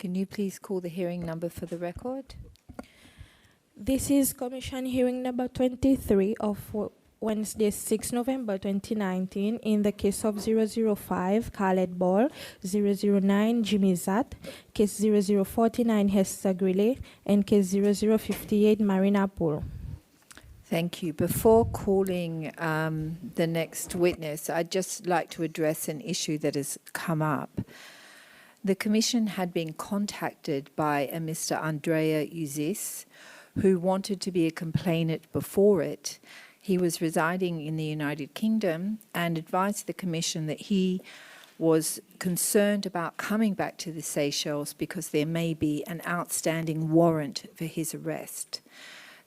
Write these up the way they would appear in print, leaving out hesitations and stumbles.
Can you please call the hearing number for the record? This is Commission hearing number 23 of Wednesday, 6 November 2019, in the case of 005 Khaled Ball, 009 Jimmy Zat, case 0049 Hester Grillet, and case 0058 Marina Pool. Thank you. Before calling the next witness, I'd just like to address an issue that has come up. The Commission had been contacted by a Mr. Andrea Uzis, who wanted to be a complainant before it. He was residing in the United Kingdom and advised the Commission that he was concerned about coming back to the Seychelles because there may be an outstanding warrant for his arrest.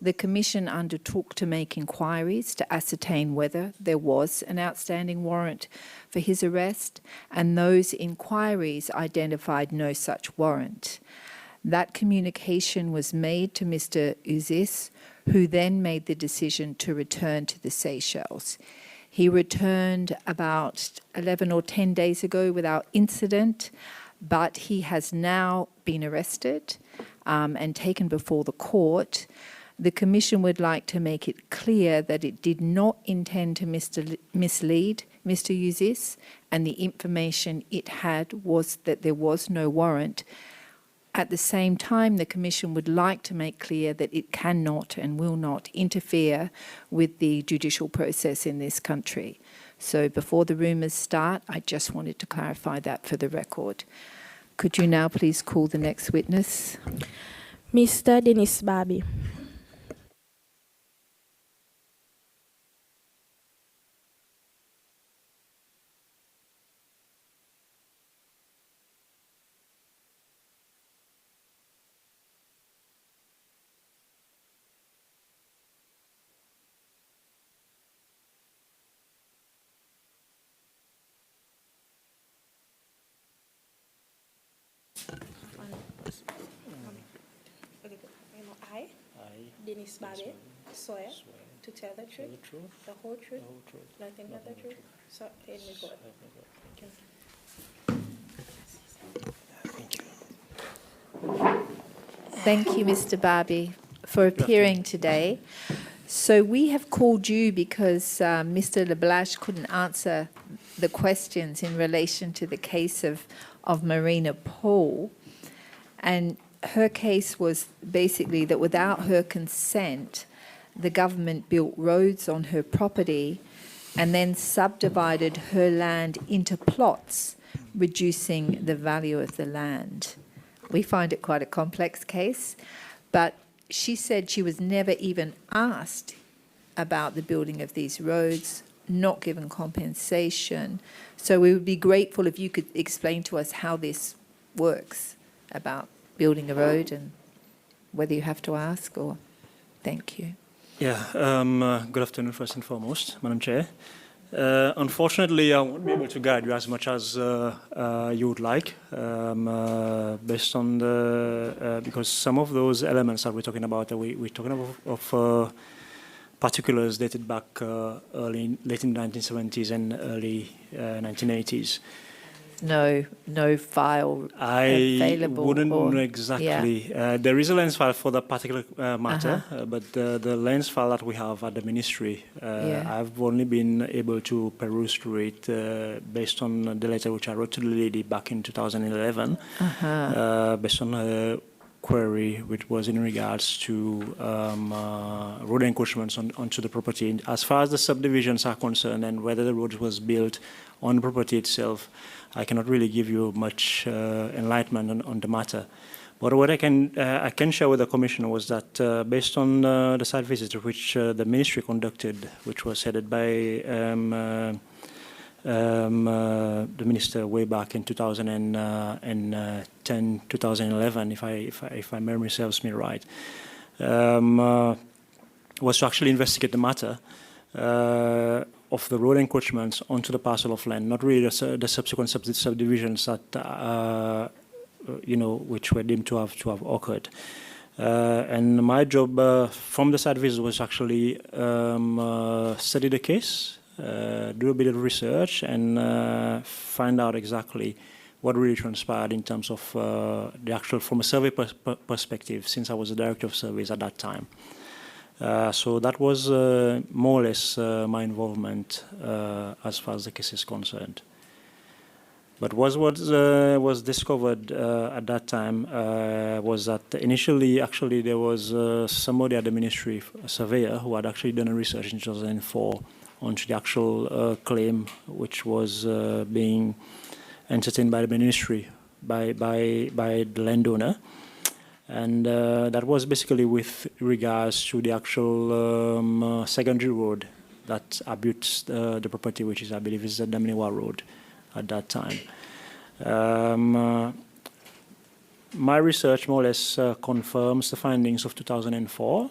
The Commission undertook to make inquiries to ascertain whether there was an outstanding warrant for his arrest, and those inquiries identified no such warrant. That communication was made to Mr. Uzis, who then made the decision to return to the Seychelles. He returned about 11 or 10 days ago without incident, but he has now been arrested and taken before the court. The Commission would like to make it clear that it did not intend to mislead Mr. Uzis, and the information it had was that there was no warrant. At the same time, the Commission would like to make clear that it cannot and will not interfere with the judicial process in this country. So before the rumours start, I just wanted to clarify that for the record. Could you now please call the next witness? Mr. Dennis Barbe. I, Dennis Barbe, swear to tell the truth, the whole truth, nothing but the truth. So, here we go. Thank you, Mr. Barbe, for appearing today. So we have called you because Mr. Leblache couldn't answer the questions in relation to the case of Marina Pool. And her case was basically that without her consent, the government built roads on her property and then subdivided her land into plots, reducing the value of the land. We find it quite a complex case, but she said she was never even asked about the building of these roads, not given compensation. So we would be grateful if you could explain to us how this works about building a road and whether you have to ask or... Thank you. Yeah, good afternoon first and foremost, Madam Chair. Unfortunately, I won't be able to guide you as much as you would like, based on the, because some of those elements that we're talking about, we're talking of particulars dated back late in the 1970s and early 1980s. No file available? I wouldn't know exactly. Yeah. There is a lens file for that particular matter, but the lens file that we have at the ministry, I've only been able to peruse through it based on the letter which I wrote to the lady back in 2011, based on a query which was in regards to road encroachments onto the property. As far as the subdivisions are concerned and whether the road was built on the property itself, I cannot really give you much enlightenment on the matter. But what I can share with the Commission was that based on the site visit which the Ministry conducted, which was headed by the Minister way back in 2010, 2011, if my memory serves me right, was to actually investigate the matter of the road encroachments onto the parcel of land, not really the subsequent subdivisions that which were deemed to have occurred. And my job from the site visit was actually study the case, do a bit of research, and find out exactly what really transpired in terms of the actual, from a survey perspective, since I was the director of surveys at that time. So that was more or less my involvement as far as the case is concerned. But what was discovered at that time was that initially, actually, there was somebody at the ministry, a surveyor, who had actually done a research in 2004 onto the actual claim which was being entertained by the ministry, by the landowner. And that was basically with regards to the actual secondary road that abuts the property, which is, I believe, is the Daminiwa Road at that time. My research more or less confirms the findings of 2004,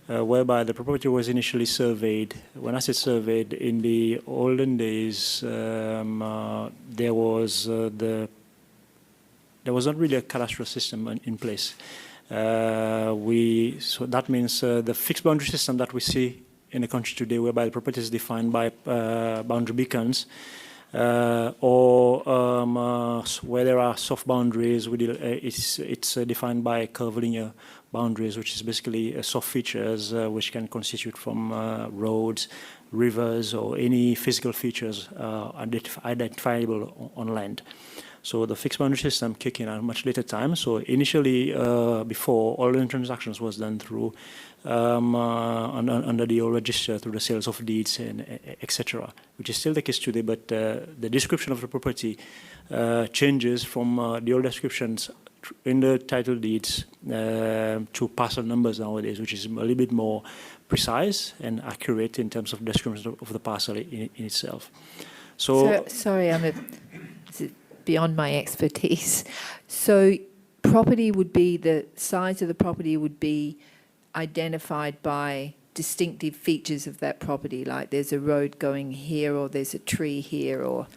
whereby the property was initially surveyed. When I say surveyed, in the olden days, there was not really a cadastral system in place. So that means the fixed boundary system that we see in the country today, whereby the property is defined by boundary beacons, or where there are soft boundaries, it's defined by curvilinear boundaries, which is basically soft features which can constitute from roads, rivers, or any physical features identifiable on land. So the fixed boundary system kicked in at a much later time. So initially, before, all the transactions was done through under the old register, through the sales of deeds and etc., which is still the case today. But the description of the property changes from the old descriptions in the title deeds to parcel numbers nowadays, which is a little bit more precise and accurate in terms of description of the parcel in itself. So sorry, beyond my expertise. So property would be, the size of the property would be identified by distinctive features of that property, like there's a road going here or there's a tree here, or...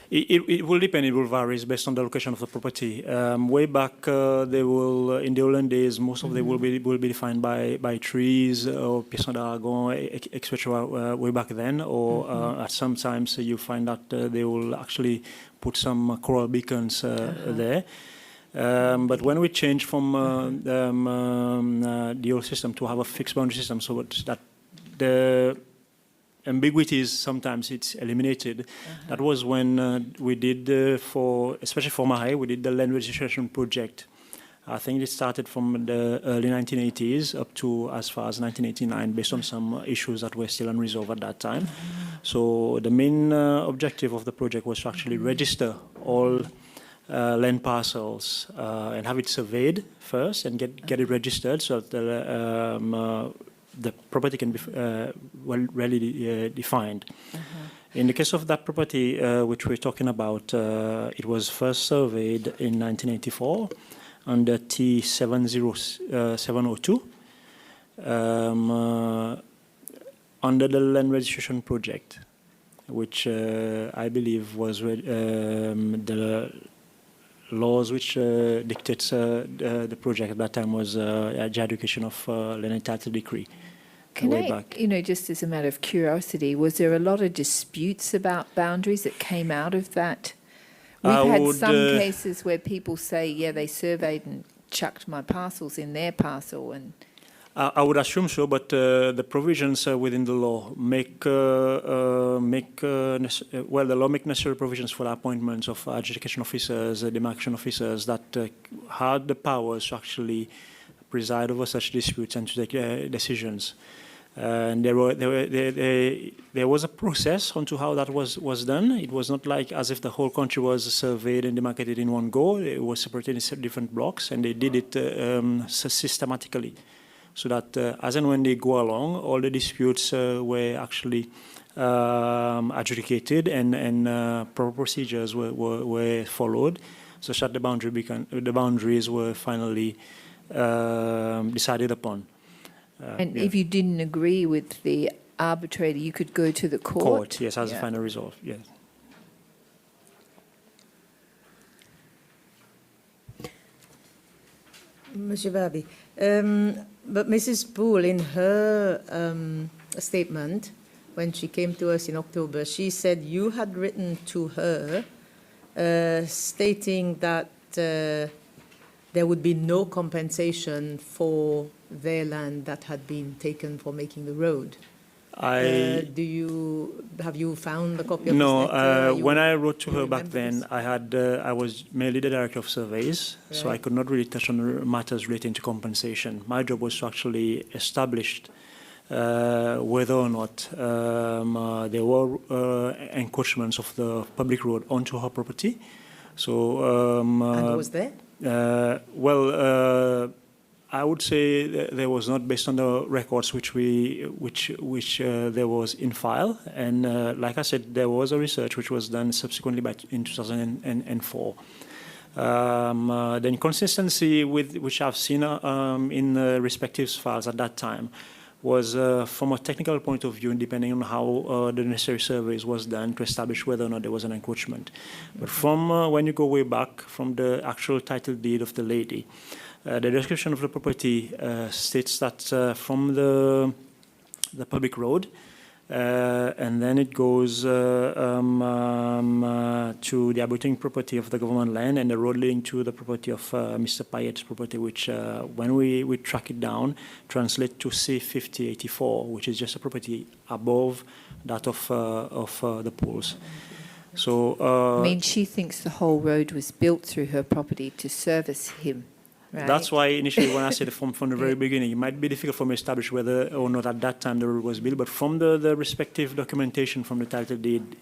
It will depend, it will vary based on the location of the property. Way back, they will, in the olden days, most of them will be defined by trees or Pisson d'Aragon, etc. Way back then, or at some times you find that they will actually put some coral beacons there. But when we change from the old system to have a fixed boundary system, so that the ambiguities sometimes it's eliminated. That was when we did especially for Mahé, we did the land registration project. I think it started from the early 1980s up to as far as 1989, based on some issues that were still unresolved at that time. So the main objective of the project was to actually register all land parcels and have it surveyed first and get it registered, so that the property can be well readily defined. In the case of that property which we're talking about, it was first surveyed in 1984 under T70702 under the land registration project, which I believe was the laws which dictates the project at that time was the adjudication of land title decree. Can I, just as a matter of curiosity, was there a lot of disputes about boundaries that came out of that? We've had some cases where people say, yeah, they surveyed and chucked my parcels in their parcel, and I would assume so, but the provisions within the law the law make necessary provisions for the appointments of adjudication officers, demarcation officers that had the powers to actually preside over such disputes and to take decisions. And there was a process onto how that was done. It was not like as if the whole country was surveyed and demarcated in one go. It was separated in different blocks, and they did it systematically, so that as and when they go along, all the disputes were actually adjudicated and proper procedures were followed, such that the boundaries were finally decided upon. if you didn't agree with the arbitrator, you could go to the court? Yes, as a final result, yes. Monsieur Barbe, but Mrs. Poole, in her statement, when she came to us in October, she said you had written to her stating that there would be no compensation for their land that had been taken for making the road. Have you found a copy of No, this letter? when I wrote to you her back remember then, this? I was merely the director of surveys, so I Right. could not really touch on matters relating to compensation. My job was to actually establish whether or not there were encroachments of the public road onto her property. So, And was there? I would say there was not, based on the records which there was in file, and like I said, there was a research which was done subsequently in 2004. The inconsistency which I've seen in the respective files at that time was from a technical point of view, depending on how the necessary surveys was done to establish whether or not there was an encroachment. But from when you go way back from the actual title deed of the lady, the description of the property states that from the public road, and then it goes to the abutting property of the government land and the road leading to the property of Mr. Payet's property, which when we track it down, translates to C5084, which is just a property above that of the pools. So I mean, she thinks the whole road was built through her property to service him. Right. That's why initially when I said from the very beginning, it might be difficult for me to establish whether or not at that time the road was built, but from the respective documentation from the title deed,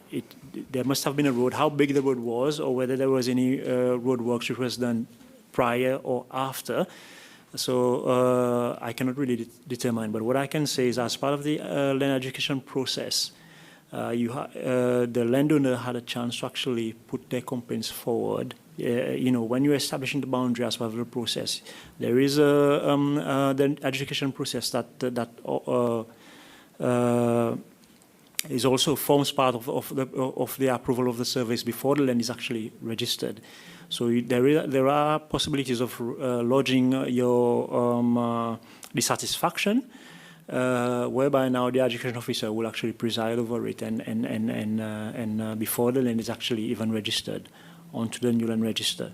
there must have been a road. How big the road was, or whether there was any road works which was done prior or after, so I cannot really determine. But what I can say is, as part of the land education process, the landowner had a chance to actually put their complaints forward. When you're establishing the boundary as part of the process, there is the education process that is also forms part of the approval of the surveys before the land is actually registered. So there are possibilities of lodging your dissatisfaction, whereby now the education officer will actually preside over it, and before the land is actually even registered onto the new land register.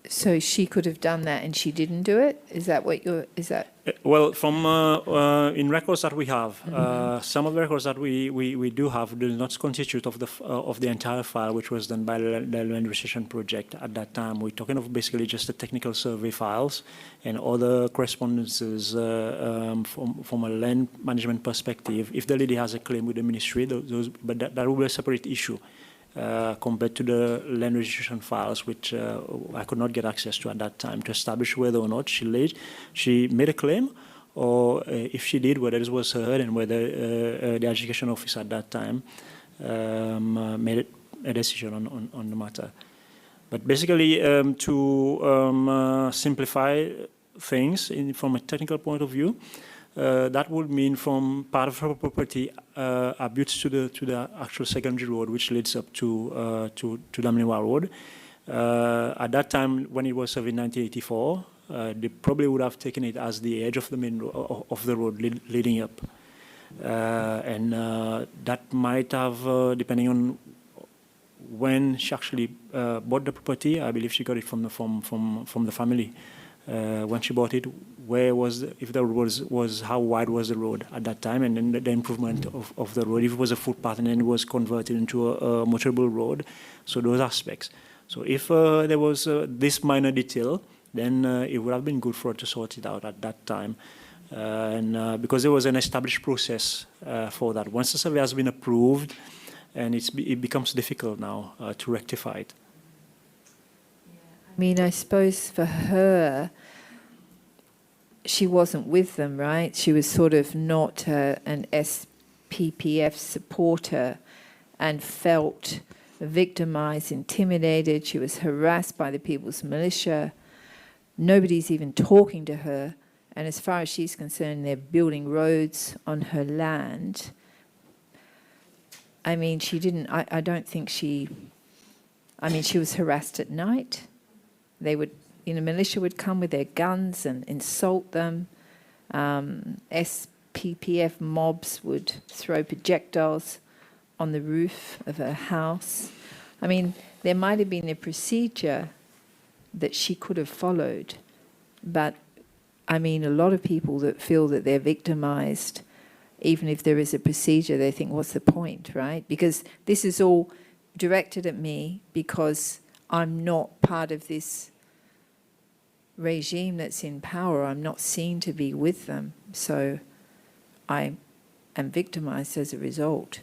So she could have done that and she didn't do it? Is that what is that? Well, from in records that we have, some of the records that we do have do not constitute of the entire file, which was done by the land registration project at that time. We're talking of basically just the technical survey files and other correspondences from a land management perspective. If the lady has a claim with the ministry, but that will be a separate issue. Compared to the land registration files, which I could not get access to at that time, to establish whether or not she made a claim, or if she did, whether it was heard, and whether the education officer at that time made a decision on the matter. But basically, to simplify things from a technical point of view, that would mean from part of her property abuts to the actual secondary road, which leads up to Damniwa Road. At that time, when it was served in 1984, they probably would have taken it as the edge of the main of the road leading up, and that might have, depending on when she actually bought the property. I believe she got it from the family. When she bought it, if the road was how wide was the road at that time, and then the improvement of the road, if it was a footpath and then it was converted into a motorable road, so those aspects. So if there was this minor detail, then it would have been good for her to sort it out at that time, and because there was an established process for that. Once the survey has been approved, and it becomes difficult now to rectify it. I mean, I suppose for her, she wasn't with them, right? She was sort of not an SPPF supporter and felt victimized, intimidated. She was harassed by the People's Militia. Nobody's even talking to her. And as far as she's concerned, they're building roads on her land. I mean, she didn't, I don't think she was harassed at night. They would, militia would come with their guns and insult them. SPPF mobs would throw projectiles on the roof of her house. I mean, there might have been a procedure that she could have followed, but I mean, a lot of people that feel that they're victimized, even if there is a procedure, they think, what's the point, right? Because this is all directed at me because I'm not part of this regime that's in power. I'm not seen to be with them. So I am victimized as a result.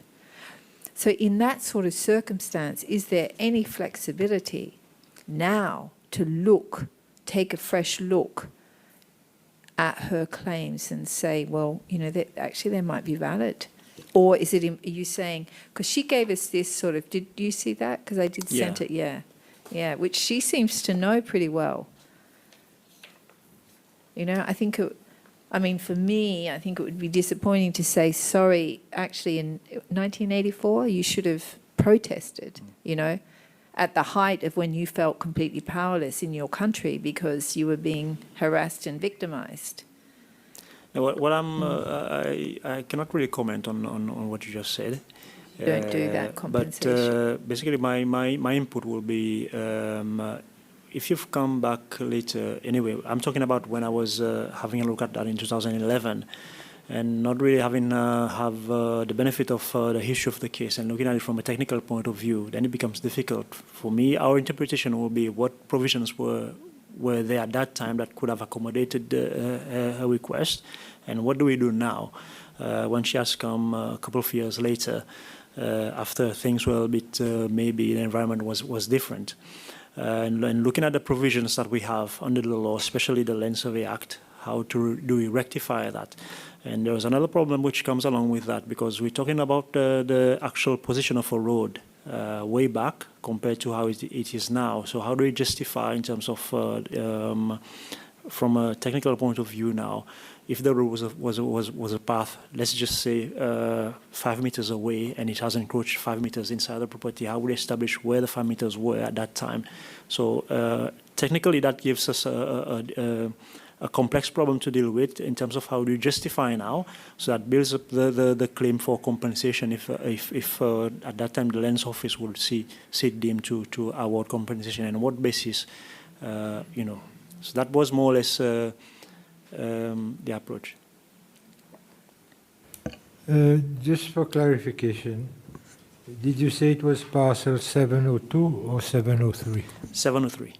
So in that sort of circumstance, is there any flexibility now to look, take a fresh look at her claims and say, well, you know, that actually they might be valid? Or is it, are you saying, because she gave us this sort of, did you see that? Because I did send it, yeah, which she seems to know pretty well. You know, I think, I mean, for me, I think it would be disappointing to say, sorry, actually in 1984, you should have protested, you know, at the height of when you felt completely powerless in your country because you were being harassed and victimized. Now, I cannot really comment on what you just said. Don't do that compensation. But basically, my input will be, if you've come back later, anyway, I'm talking about when I was having a look at that in 2011, and not really having have the benefit of the history of the case and looking at it from a technical point of view, then it becomes difficult. For me, our interpretation will be what provisions were there at that time that could have accommodated her request, and what do we do now when she has come a couple of years later, after things were a bit, maybe the environment was different. And looking at the provisions that we have under the law, especially the Land Survey Act, how do we rectify that? And there's another problem which comes along with that, because we're talking about the actual position of a road way back compared to how it is now. So how do we justify in terms of, from a technical point of view now, if the road was a path, let's just say 5 meters away, and it has encroached 5 meters inside the property, how would we establish where the 5 meters were at that time? So technically that gives us a complex problem to deal with in terms of how do you justify now. So that builds up the claim for compensation if at that time the Lands Office would see it deemed to award compensation, and what basis, you know. So that was more or less the approach. Just for clarification, did you say it was parcel 702 or 703? 703,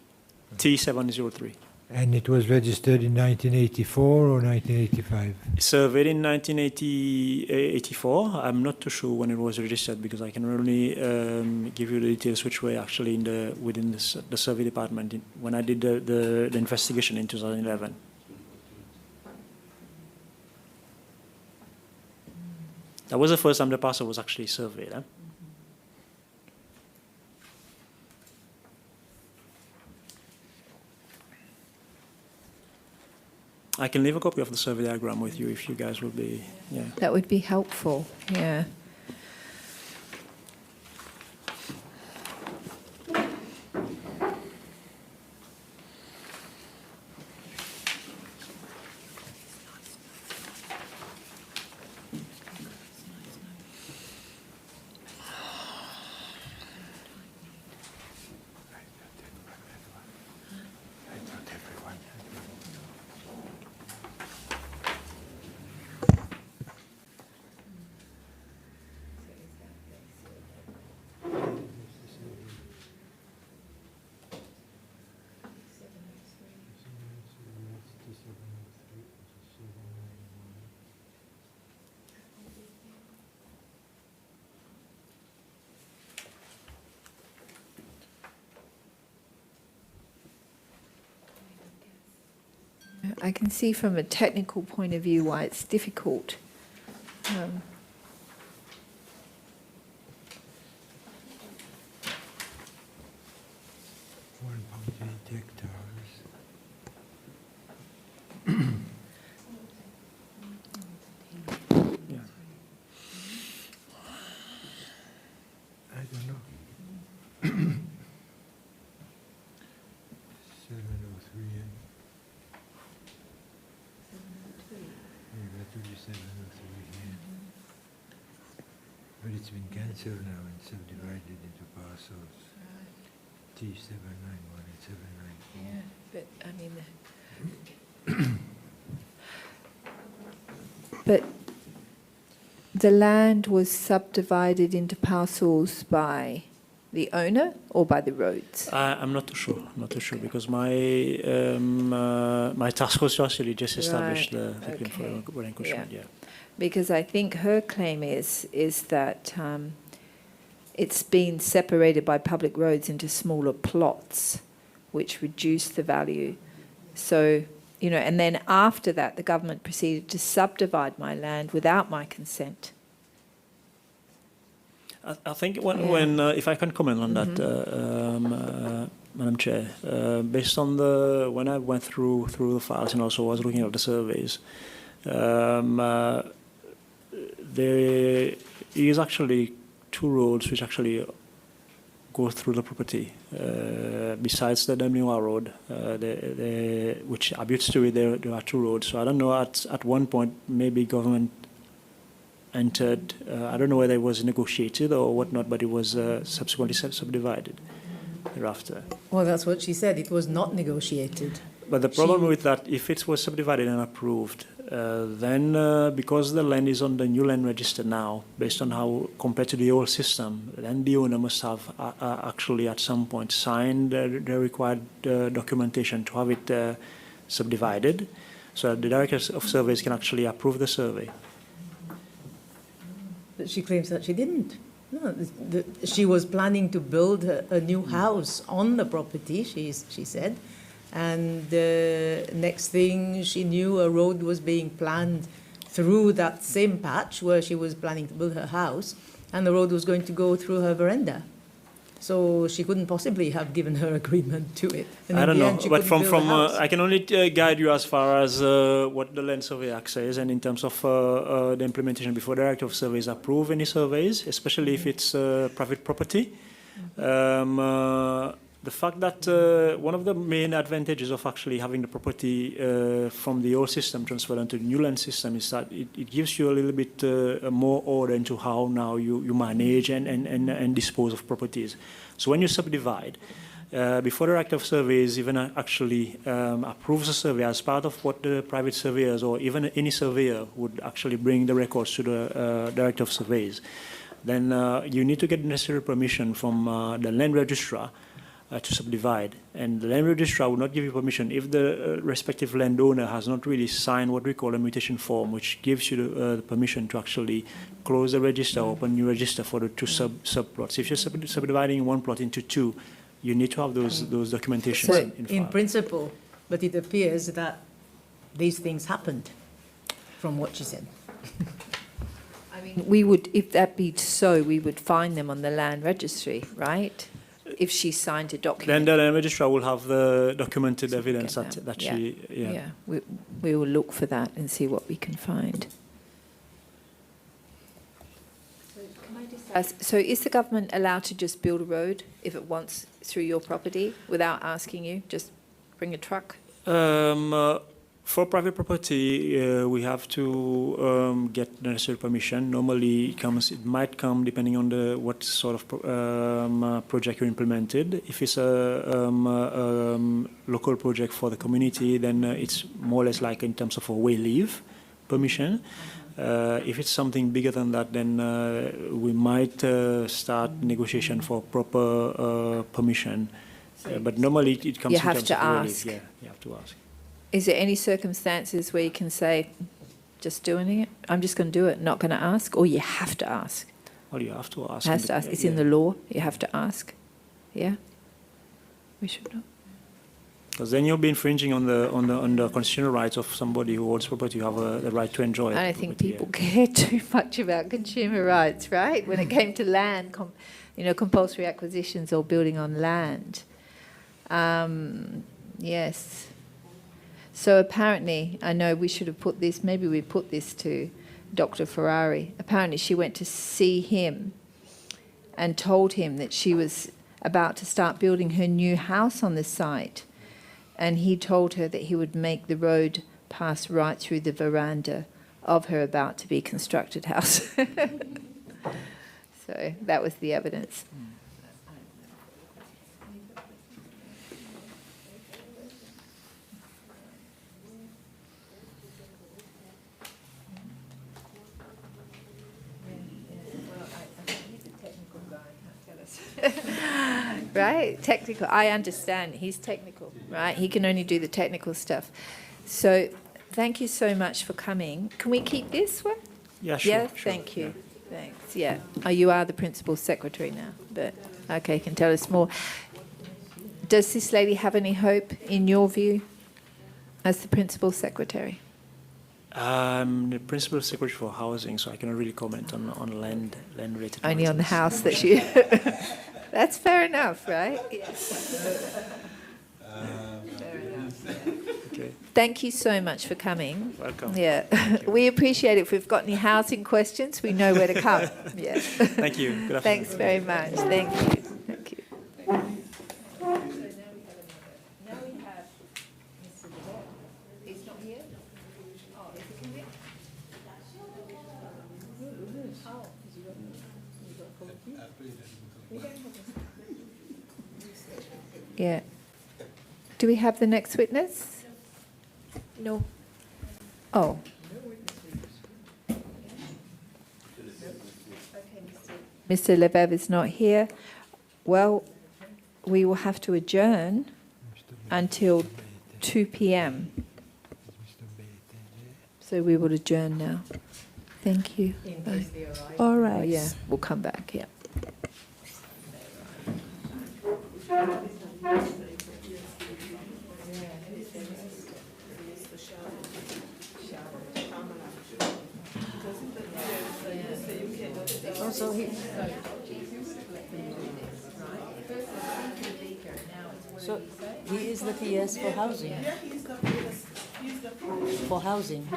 T703. And it was registered in 1984 or 1985? Surveyed in 1984. I'm not too sure when it was registered, because I can only give you the details which were actually within the survey department when I did the investigation in 2011. That was the first time the parcel was actually surveyed. I can leave a copy of the survey diagram with you if you guys will be, yeah. That would be helpful, yeah. I can see from a technical point of view why it's difficult. 1.8 hectares. Yeah. I don't know. 703. Yeah, that would be 703 here. But But it's been cancelled now and subdivided into parcels. T791 and 794. Yeah, but I mean, but the land was subdivided into parcels by the owner or by the roads? I'm not too sure. Not too sure because my my task was to actually just establish Right, the claim for okay. relinquishment. Yeah. Because I think her claim is that it's been separated by public roads into smaller plots, which reduce the value. So, you know, and then after that, the government proceeded to subdivide my land without my consent. I think when if I can comment on that, Madam Chair, based on when I went through the files and also was looking at the surveys, there is actually two roads which actually go through the property. Besides the Demniwa Road, which abuts to it, there are two roads. So I don't know, at one point, maybe government entered, I don't know whether it was negotiated or whatnot, but it was subsequently subdivided thereafter. Well, that's what she said. It was not negotiated. But the problem with that, if it was subdivided and approved, then because the land is on the new land register now, based on how compared to the old system, then the owner must have actually at some point signed the required documentation to have it subdivided, so that the Director of Surveys can actually approve the survey. But she claims that she didn't. No, she was planning to build a new house on the property, she said. And the next thing she knew, a road was being planned through that same patch where she was planning to build her house, and the road was going to go through her veranda. So she couldn't possibly have given her agreement to it. And I don't know, but from I I can only guide you as far as what the Land Survey Act says, and in terms of the implementation before the Director of Surveys approve any surveys, especially if it's private property. The fact that one of the main advantages of actually having the property from the old system transferred into the new land system is that it gives you a little bit more order into how now you manage and dispose of properties. So when you subdivide, before the Director of Surveys even actually approves a survey as part of what the private surveyors or even any surveyor would actually bring the records to the Director of Surveys, then you need to get necessary permission from the land registrar to subdivide, and the land registrar will not give you permission if the respective landowner has not really signed what we call a mutation form, which gives you the permission to actually close the register, open new register for the two subplots. If you're subdividing one plot into two, you need to have those documentation. So in in principle, but it appears that these things happened, from what she said. I mean, we would, if that be so, we would find them on the land registry, right? If she signed a document. Then the land registrar will have the documented So we evidence get that that. she, We will look for that and see what we can find. So can I just ask, so is the government allowed to just build a road if it wants through your property without asking you? Just bring a truck? For private property, we have to get necessary permission. Normally, it might come depending on what sort of project you implemented. If it's a local project for the community, then it's more or less like in terms of a way leave permission. If it's something bigger than that, then we might start negotiation for proper permission. But normally, it comes You in have terms to of way leave. ask. Yeah, you have to ask. Is there any circumstances where you can say, just doing it, I'm just going to do it, not going to ask, or you have to ask? Well, you have to ask. Has to ask. It's in the law. You have to ask. Yeah. We should know. Because then you'll be infringing on the constitutional rights of somebody who owns property. You have the right to enjoy it. I don't think people care too much about consumer rights, right? When it came to land, compulsory acquisitions or building on land. Yes. So apparently, I know we should have put this, maybe we put this to Dr. Ferrari. Apparently she went to see him and told him that she was about to start building her new house on the site. And he told her that he would make the road pass right through the veranda of her about to be constructed house. So that was the evidence. Right? Technical. I understand. He's technical, right? He can only do the technical stuff. So thank you so much for coming. Can we keep this one? Yeah, sure. Yeah, sure, thank you. yeah. Thanks. Yeah. Oh, you are the principal secretary now, but okay, can tell us more. Does this lady have any hope, in your view, as the principal secretary? I'm the principal secretary for housing, so I cannot really comment on land-related Only on the matters. house that she... That's fair enough, right? Okay, Thank you so much for coming. welcome. Yeah, we appreciate it. If we've got any housing questions, we know where to come. Yeah. Thank you. Good afternoon. Thanks very much. Thank you. Thank you. Now we have Mr. Lefevre. He's not here? Oh, is he coming? Yeah. Do we have the next witness? No. Oh. Mr. Lefevre is not here. Well, we will have to adjourn until 2 p.m. So we will adjourn now. Thank you. Bye. All Oh, right. yeah, we'll come back, yeah. So he is the PS for housing? For housing?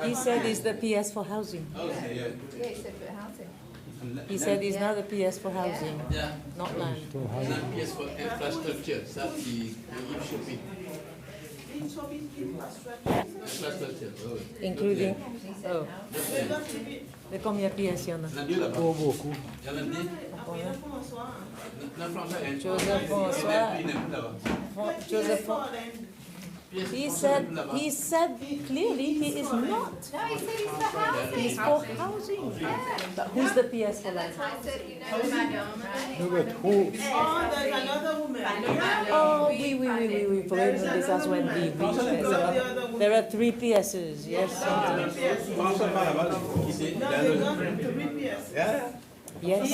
He said he's the PS for housing. He said he's not the PS for housing, not land. Yes, for infrastructure, that's the should be. Infrastructure, oh. Including, oh. Mais combien de pièces il y en a? Pas beaucoup. Joseph François. Joseph François. He said clearly he is not. No, he said he's for housing. He's for housing. But who's the PS for land? I said, you know, madam, right? No, but who? Oh, oui. This is when we reach. There are 3 PSs, yes. Yes.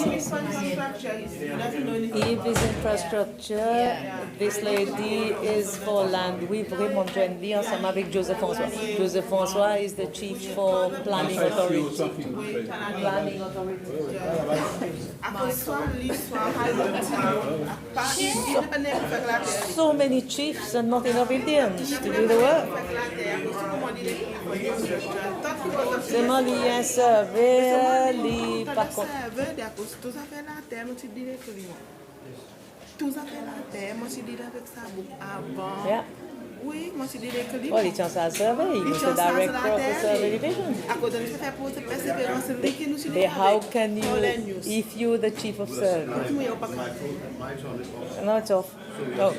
Eve is infrastructure. This lady is for land. Oui, vraiment, je viens de dire ensemble avec Joseph François. Joseph François is the chief for planning authority. Planning authority. So many chiefs and not enough Indians to do the work. Seulement, il y a un serveur, par contre. Tous affaires la terre, moi, tu dirais que tous affaires la terre, moi, tu dirais avec ça avant. Yeah. Oui, moi, tu dirais que Well, he just has survey. He was the director of the survey division. À cause de ça fait pour te persévérance, lui qui nous suit. How can you, if you're the chief of survey? No, it's off. Oh.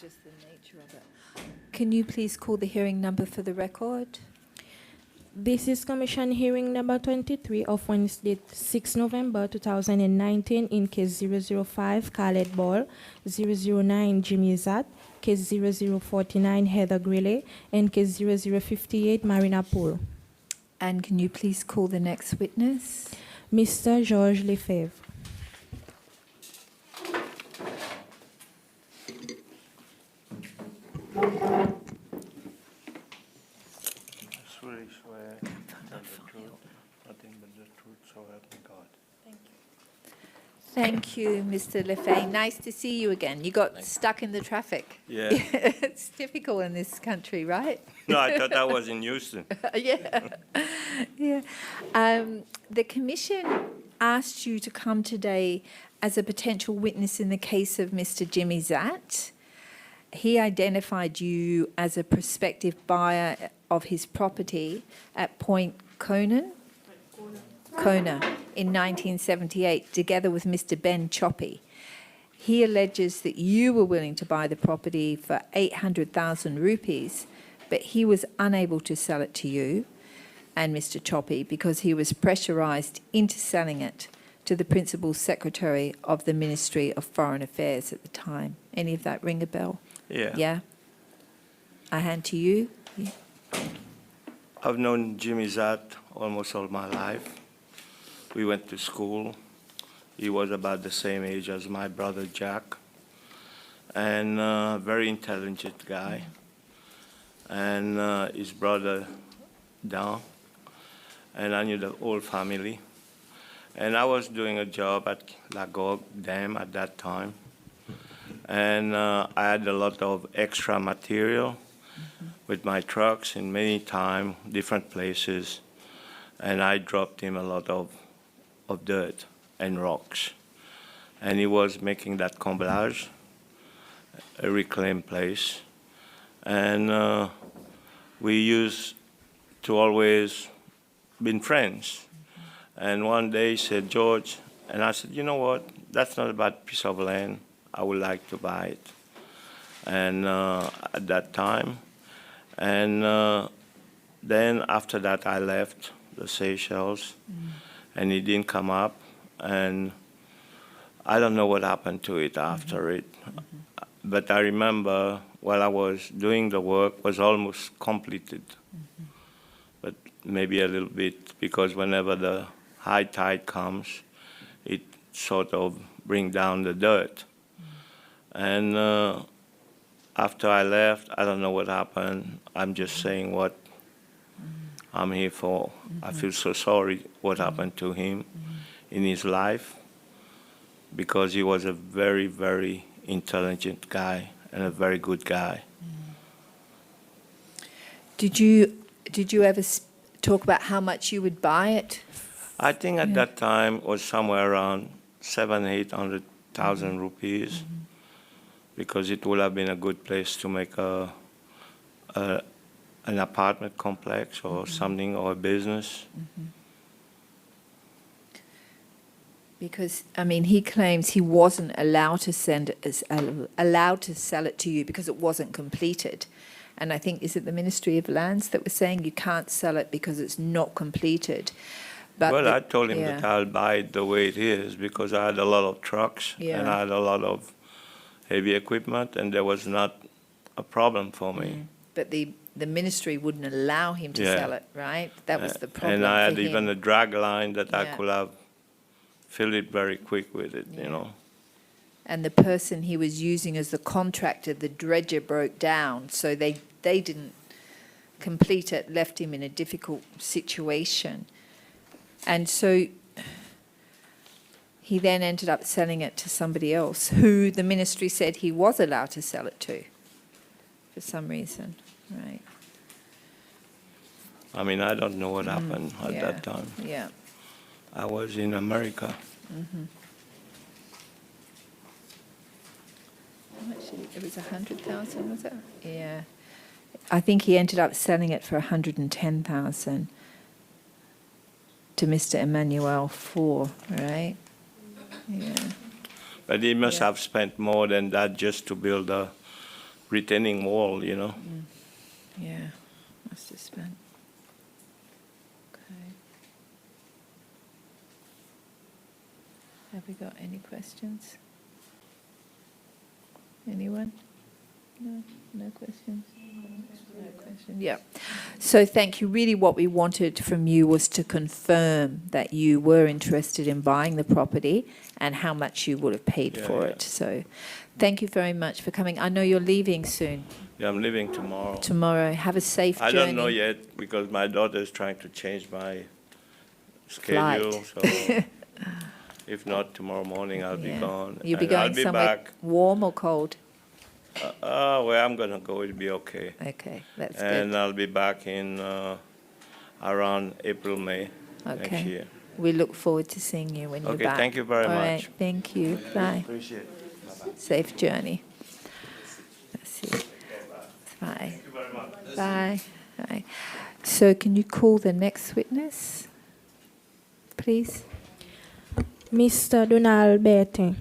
just the nature of it. Can you please call the hearing number for the record? This is Commission hearing number 23 of Wednesday, 6 November 2019 in case 005 Khaled Ball, 009 Jimmy Zat, case 0049 Heather Greeley, and case 0058 Marina Poole. And can you please call the next witness? Mr. Georges Lefevre. Thank you, Mr. Lefebvre. Nice to see you again. You got stuck in the traffic. Yeah. It's typical in this country, right? No, I thought I was in Houston. Yeah. Yeah. The Commission asked you to come today as a potential witness in the case of Mr. Jimmy Zat. He identified you as a prospective buyer of his property at Point Kona in 1978, together with Mr. Ben Choppy. He alleges that you were willing to buy the property for 800,000 rupees, but he was unable to sell it to you and Mr. Choppy because he was pressurized into selling it to the Principal Secretary of the Ministry of Foreign Affairs at the time. Any of that ring a bell? Yeah. Yeah? I hand to you. Yeah. I've known Jimmy Zat almost all my life. We went to school. He was about the same age as my brother Jack, and very intelligent guy. And his brother Dan, and I knew the whole family. And I was doing a job at Lagog Dam at that time, and I had a lot of extra material with my trucks in many times, different places, and I dropped him a lot of dirt and rocks. And he was making that comblage, a reclaimed place. And we used to always been friends. And one day he said, George, and I said, you know what, that's not a bad piece of land. I would like to buy it. And at that time, and then after that I left the Seychelles, and it didn't come up, and I don't know what happened to it after it. But I remember while I was doing the work was almost completed, but maybe a little bit, because whenever the high tide comes, it sort of brings down the dirt. And after I left, I don't know what happened. I'm just saying what I'm here for. I feel so sorry what happened to him in his life, because he was a very, very intelligent guy and a very good guy. Did you ever talk about how much you would buy it? I think at that time it was somewhere around 700,000-800,000 rupees, because it would have been a good place to make an apartment complex or something, or a business. Because, I mean, he claims he wasn't allowed to allowed to sell it to you because it wasn't completed. And I think, is it the Ministry of Lands that was saying you can't sell it because it's not completed? But Well, I told him that I'll buy it the way it is, because I had a lot of trucks and I had a lot of heavy equipment, and there was not a problem for me. But the ministry wouldn't allow him to sell it, right? That was the problem. And I had for even him. a drag line that I Yeah. could have filled it very quick with it, you know. And the person he was using as the contractor, the dredger, broke down, so they didn't complete it, left him in a difficult situation. And so he then ended up selling it to somebody else, who the ministry said he was allowed to sell it to for some reason, right? I mean, I don't know what happened at that time. Yeah. I was in America. How much it was 100,000, was it? Yeah. I think he ended up selling it for 110,000 to Mr. Emmanuel for, right? Yeah. But he must have spent more than that just to build retaining wall, you know. Yeah, must have spent. Okay. Have we got any questions? Anyone? No, no questions. No question. Yeah. So thank you. Really, what we wanted from you was to confirm that you were interested in buying the property and how much you would have paid for it. So, thank you very much for coming. I know you're leaving soon. Yeah, I'm leaving tomorrow. Tomorrow. Have a safe journey. I don't know yet because my daughter is trying to change my schedule. So if not tomorrow morning, I'll be gone. You'll be And going I'll be somewhere back. warm or cold? Where I'm gonna go, it'll be okay. Okay, that's And good. I'll be back in around April, May next Okay. year. We look forward to seeing you when you're Okay, back. thank you very All much. right, thank you. Bye. Appreciate it. Safe journey. That's it. Bye. Bye. Bye. So can you call the next witness, please? Mr. Donald Bertin.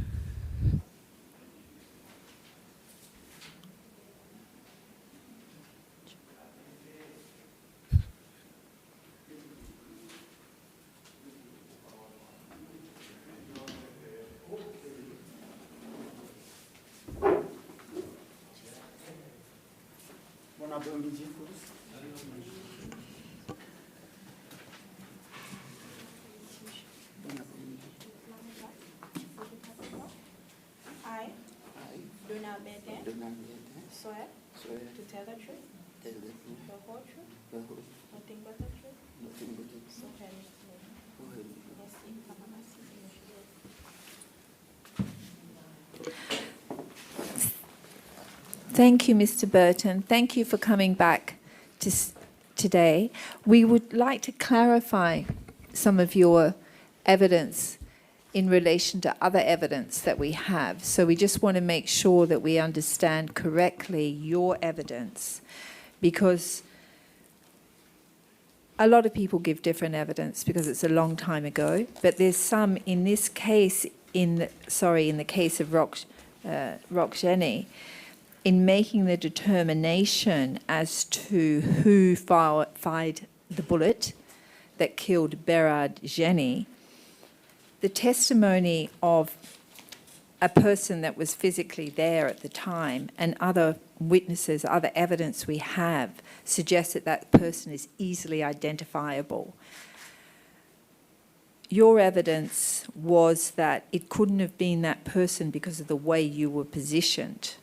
I, Donald Bertin, swear to tell the truth, the whole truth, nothing but the truth, so help me God. Merci, Papa, merci. Thank you, Mr. Bertin. Thank you for coming back today. We would like to clarify some of your evidence in relation to other evidence that we have. So we just want to make sure that we understand correctly your evidence, because a lot of people give different evidence because it's a long time ago, but there's some in this case, in the case of Rock-Jenny, in making the determination as to who fired the bullet that killed Bertin, the testimony of a person that was physically there at the time and other witnesses, other evidence we have, suggests that that person is easily identifiable. Your evidence was that it couldn't have been that person because of the way you were positioned.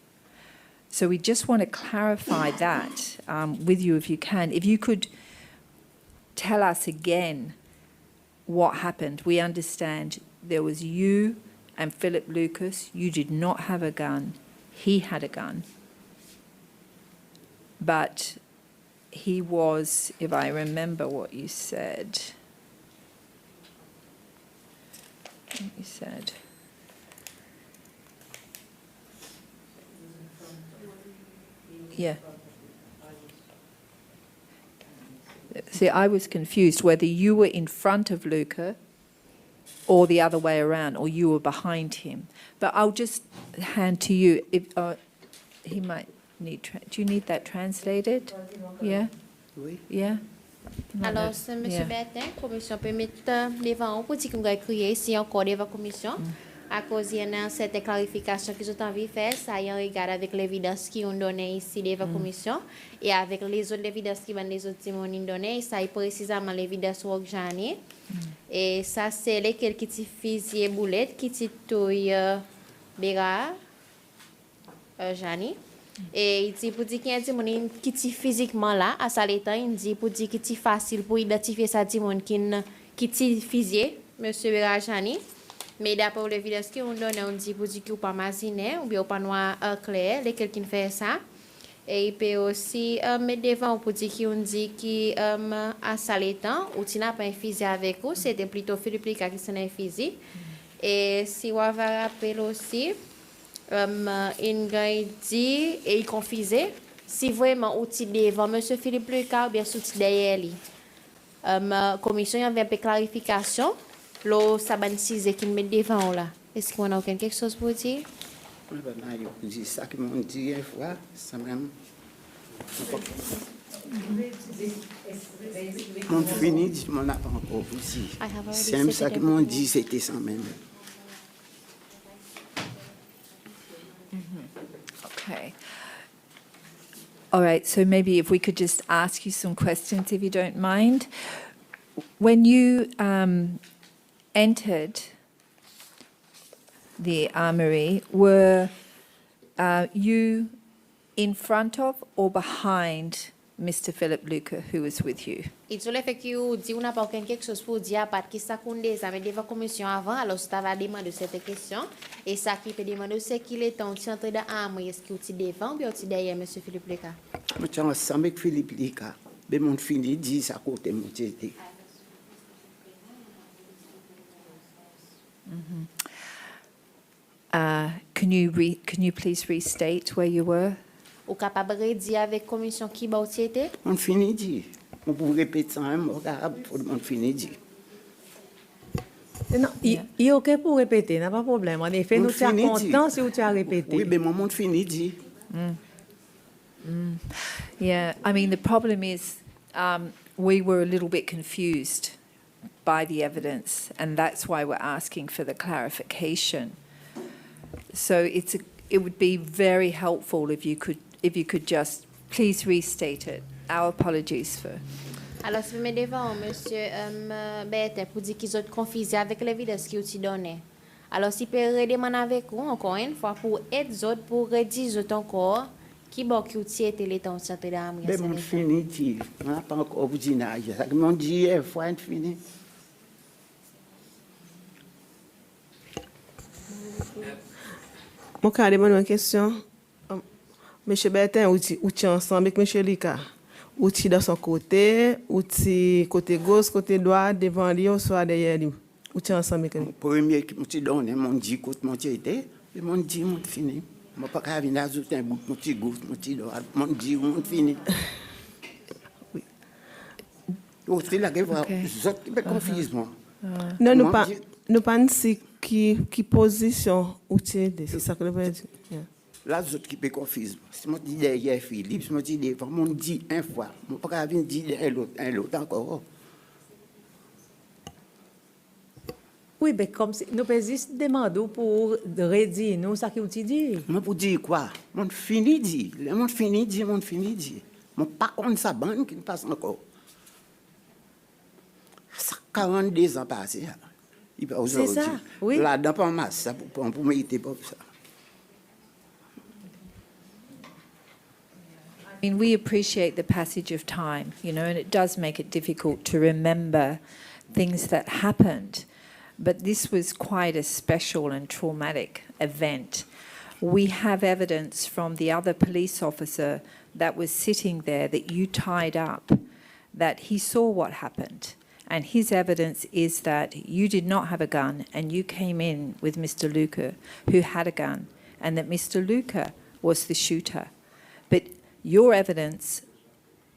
So we just want to clarify that with you if you can. If you could tell us again what happened. We understand there was you and Philip Lucas. You did not have a gun. He had a gun. But he was, if I remember what you said, yeah. See, I was confused whether you were in front of Luca or the other way around, or you were behind him. But I'll just hand to you. If he might need. Do you need that translated? Yeah. Yeah. Alors, c'est M. Bertin, commission permet devant pour dire qu'on va crier ici encore devant commission. À cause il y a cette clarification que j'ai envie de faire, ça y a un regard avec l'évidence qui ont donné ici devant commission et avec les autres évidences qui vont les autres témoins donner, ça est précisément l'évidence Rock-Jenny. Et ça c'est lesquels qui ti fusil boulette qui ti touille Bertin Jenny. Et il dit pour dire qu'il y a des gens qui ti physiquement là à ça l'état, il dit pour dire que c'est facile pour identifier ça des gens qui ti fusil monsieur Bertin Jenny. Mais d'après l'évidence qu'on donne, on dit pour dire qu'il n'y a pas masiné ou bien pas noir clair, lesquels qui fait ça. Et il peut aussi mettre devant pour dire qu'on dit qu'il a salé temps ou tu n'as pas un fusil avec vous, c'était plutôt Philippe Lucas qui s'en a un fusil. Et si on va rappeler aussi, il dit et il confisait si vraiment outil devant M. Philippe Lucas ou bien outil derrière lui. Commission avait un peu de clarification. Lo saban size qui me devant là. Est-ce qu'on a quelque chose pour dire? C'est ça qu'ils m'ont dit une fois, ça même. Mon fini, mon n'a pas encore aussi. C'est ça qu'ils m'ont dit, c'était ça même. Okay. All right, so maybe if we could just ask you some questions, if you don't mind. When you entered the armory, were you in front of or behind Mr. Philip Luca, who was with you? Et sur le fait que vous dites, on n'a pas quelque chose pour dire à part qui ça qu'on examine devant la commission avant, alors ça va demander cette question. Et ça qui peut demander, c'est qu'il est en train de armer, est-ce qu'il est devant ou bien derrière M. Philippe Luca? Je suis ensemble avec Philippe Luca. Mais mon fini dit ça côté mon j'étais. Can you please restate where you were? Ou capable de dire avec la commission qui va aussi été? Mon fini dit. On peut répéter ça, mon arabe, pour mon fini dit. Non, il est OK pour répéter, n'a pas de problème. En effet, nous sommes contents si tu as répété. Oui, mais mon fini dit. Yeah, I mean, the problem is we were a little bit confused by the evidence, and that's why we're asking for the clarification. So it would be very helpful if you could just please restate it. Our apologies for. Alors, si vous me devant, monsieur Bertin, pour dire qu'ils sont confusés avec l'évidence qu'ils ont donnée. Alors, si vous pouvez redemander avec vous, encore une fois, pour aider les autres, pour redire encore, qui va qui ont été les temps de santé d'âme. Mais mon fini dit, on n'a pas encore vous dit nada. Ça que mon dit, il faut être fini. Moi, quand je demande une question, monsieur Bertin, ou tu ensemble avec monsieur Lika? Ou tu dans son côté, ou tu côté gauche, côté droit, devant lui, ou soit derrière lui. Ou tu ensemble avec lui. Premier qui m'a donné, mon dit, côté mon été, et mon dit, mon fini. Je ne peux pas venir ajouter un bout, mon petit gauche, mon petit droit, mon dit, mon fini. Oui. Aussi, là, vous avez confusion. Non, nous pas si qui position ou tu es, c'est ça que je veux dire. Là, les autres qui peuvent confus. Si je dis derrière Philippe, si je dis devant, on dit une fois. Je ne peux pas venir dire derrière l'autre encore. Oui, mais comme si nous pouvons juste demander pour redire nous ça que tu dis. Mais pour dire quoi? Mon fini dit. Mon fini dit, mon fini dit. Mon pas contre sa bande qui ne passe encore. Ça 42 ans passés. C'est ça, oui. Là, dans pas masse, ça pour mériter pas ça. I mean, we appreciate the passage of time, and it does make it difficult to remember things that happened. But this was quite a special and traumatic event. We have evidence from the other police officer that was sitting there that you tied up, that he saw what happened. And his evidence is that you did not have a gun and you came in with Mr. Luca, who had a gun, and that Mr. Luca was the shooter. But your evidence,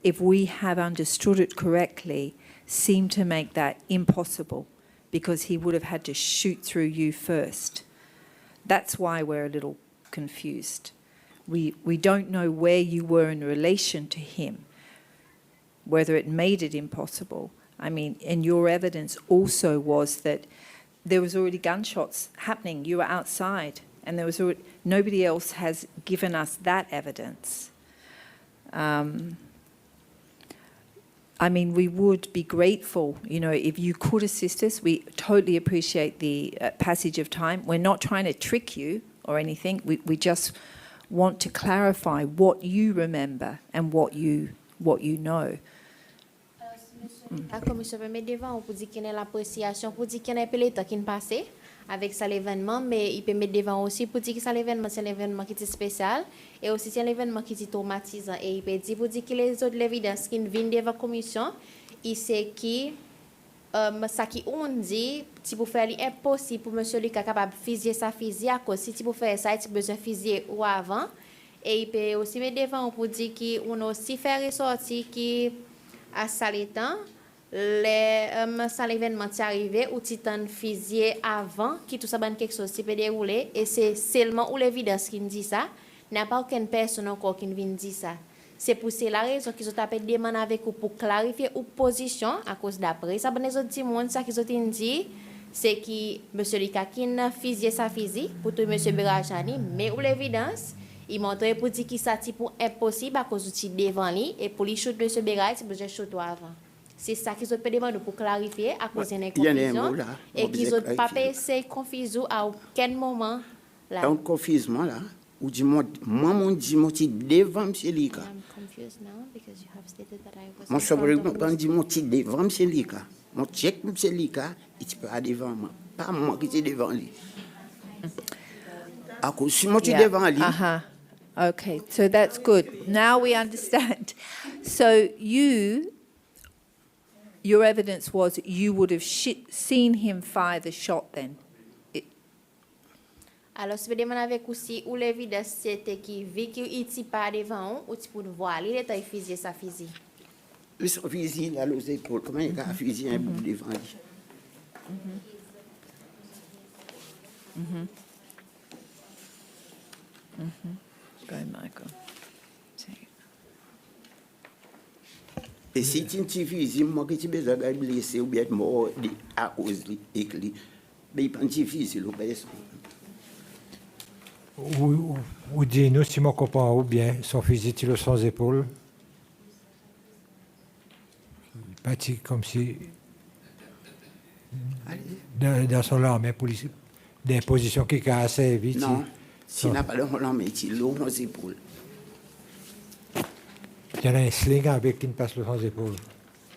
if we have understood it correctly, seemed to make that impossible because he would have had to shoot through you first. That's why we're a little confused. We don't know where you were in relation to him, whether it made it impossible. I mean, and your evidence also was that there was already gunshots happening. You were outside, and there was already, nobody else has given us that evidence. I mean, we would be grateful, if you could assist us. We totally appreciate the passage of time. We're not trying to trick you or anything. We just want to clarify what you remember and what you know. La commission peut mettre devant pour dire qu'il y a l'appréciation, pour dire qu'il y a un peu de temps qui est passé avec ça l'événement, mais il peut mettre devant aussi pour dire que ça l'événement, c'est un événement qui est spécial et aussi c'est un événement qui est traumatisant. Et il peut dire pour dire que les autres évidences qui viennent devant la commission, il sait que ça qui on dit, si vous faire impossible pour monsieur Lucas capable de fusiller sa fusille à cause si vous faire ça, il besoin de fusiller ou avant. Et il peut aussi mettre devant pour dire qu'on a aussi fait ressortir qui à ça les temps sans l'événement qui est arrivé, ou titan fusil avant, qui tout ça ban quelque chose qui peut dérouler, et c'est seulement ou l'évidence qui dit ça, n'a pas aucune personne encore qui vient dire ça. C'est pour la raison qu'ils ont tapé demande avec vous pour clarifier ou position à cause d'après. Ça, les autres monde ça qu'ils ont dit, c'est que monsieur Likakin fusil sa fusil pour tout monsieur Berachani, mais ou l'évidence, il montre pour dire qu'il ça pour impossible à cause du devant lui et pour les shoot monsieur Berach, c'est besoin shoot avant. C'est ça qu'ils ont demandé pour clarifier à cause d'une confusion et qu'ils ont pas passé confusion à aucun moment là. Un confusion là. Ou dit moi mon dit mon petit devant monsieur Lika. I'm confused now because you have stated that I was. Mon sabre quand dit mon petit devant monsieur Lika. Mon check monsieur Lika, il pas devant moi. Pas moi qui était devant lui. À cause si mon petit devant lui. Okay, so that's good. Now we understand. So your evidence was you would have seen him fire the shot then. Alors, si vous demandez avec aussi, ou l'évidence c'était qui vit qu'il n'était pas devant, ou tu peux voir, il était fusil sa fusil. Oui, son fusil là, aux épaules, comment il a un fusil un bout devant lui. Go, Michael. Et si tu as un fusil, moi, que tu as besoin de blesser ou bien de mort à cause de l'éclat, mais il prend un fusil, le personne. Ou dis-nous si je comprends bien, son fusil tire sans épaule. Parti comme si dans son armée police des positions qui sont assez vite. Non, s'il n'a pas de l'armée, il tire sans épaule. Il y a un sling avec qui ne passe le sans épaule.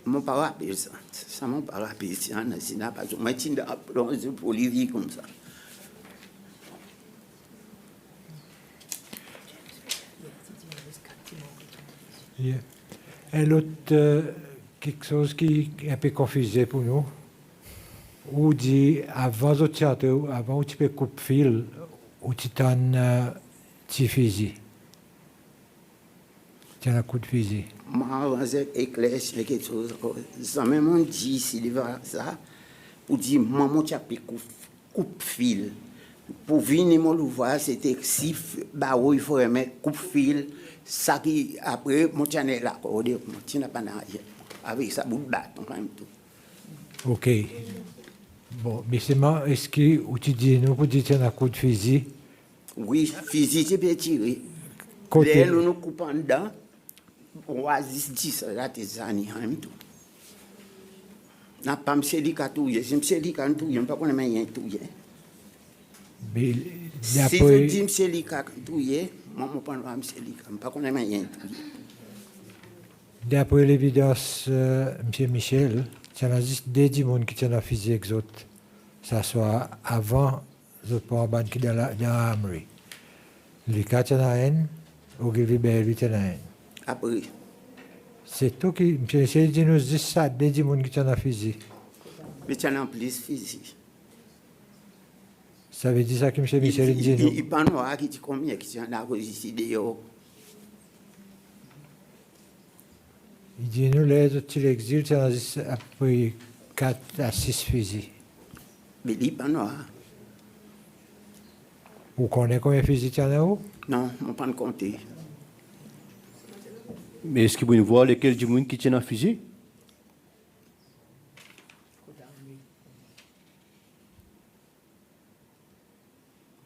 Mon pas rappelé ça. Ça m'a pas rappelé. S'il n'a pas de l'armée, il tire sans épaule, il vit comme ça. Yeah. Et l'autre, quelque chose qui est un peu confusé pour nous, ou dit avant au théâtre, avant où tu peux couper fil, où tu t'as un petit fusil. Tu as un coup de fusil. Moi, c'est éclairci quelque chose. Ça même dit, s'il va ça, pour dire, maman, tu as pu coupe fil. Pour venir me le voir, c'était si, bah oui, il faut remettre coupe fil. Ça qui, après, mon tien est là, mon tien n'a pas d'arrière. Avec ça, bout de bâton, quand même tout. Ok. Bon, mais c'est moi, est-ce que tu dis, nous, pour dire que tu as un coup de fusil? Oui, fusil, tu peux tirer. Côté. Là, nous coupons dedans, on va 10 là, tes années, quand même tout. N'a pas m'sé li katouye, si m'sé li katouye, m'pas qu'on aime rien touye. Mais si d'après. je dis m'sé li katouye, moi, je ne pense pas m'sé li katouye, m'pas qu'on aime rien touye. D'après l'évidence, M. Michel, il y en a juste des gens qui ont un fusil exote. Ça soit avant, je prends un ban qui est dans l'armerie. Les cas, il y en a un, ou qui libère, il y en a un. Après. C'est tout qui, M. Michel dit nous juste ça, des gens qui ont un fusil. Mais il y en a plus fusil. Ça veut dire ça que M. Michel dit nous. Il parle noir qui dit combien qui en a ici dehors. Il dit nous, les autres, il exil, il y en a juste après 4 à 6 fusils. Mais il parle noir. Vous connaissez combien de fusils il y en a où? Non, on ne peut pas compter. Mais est-ce que vous voyez lesquels du monde qui tiennent un fusil?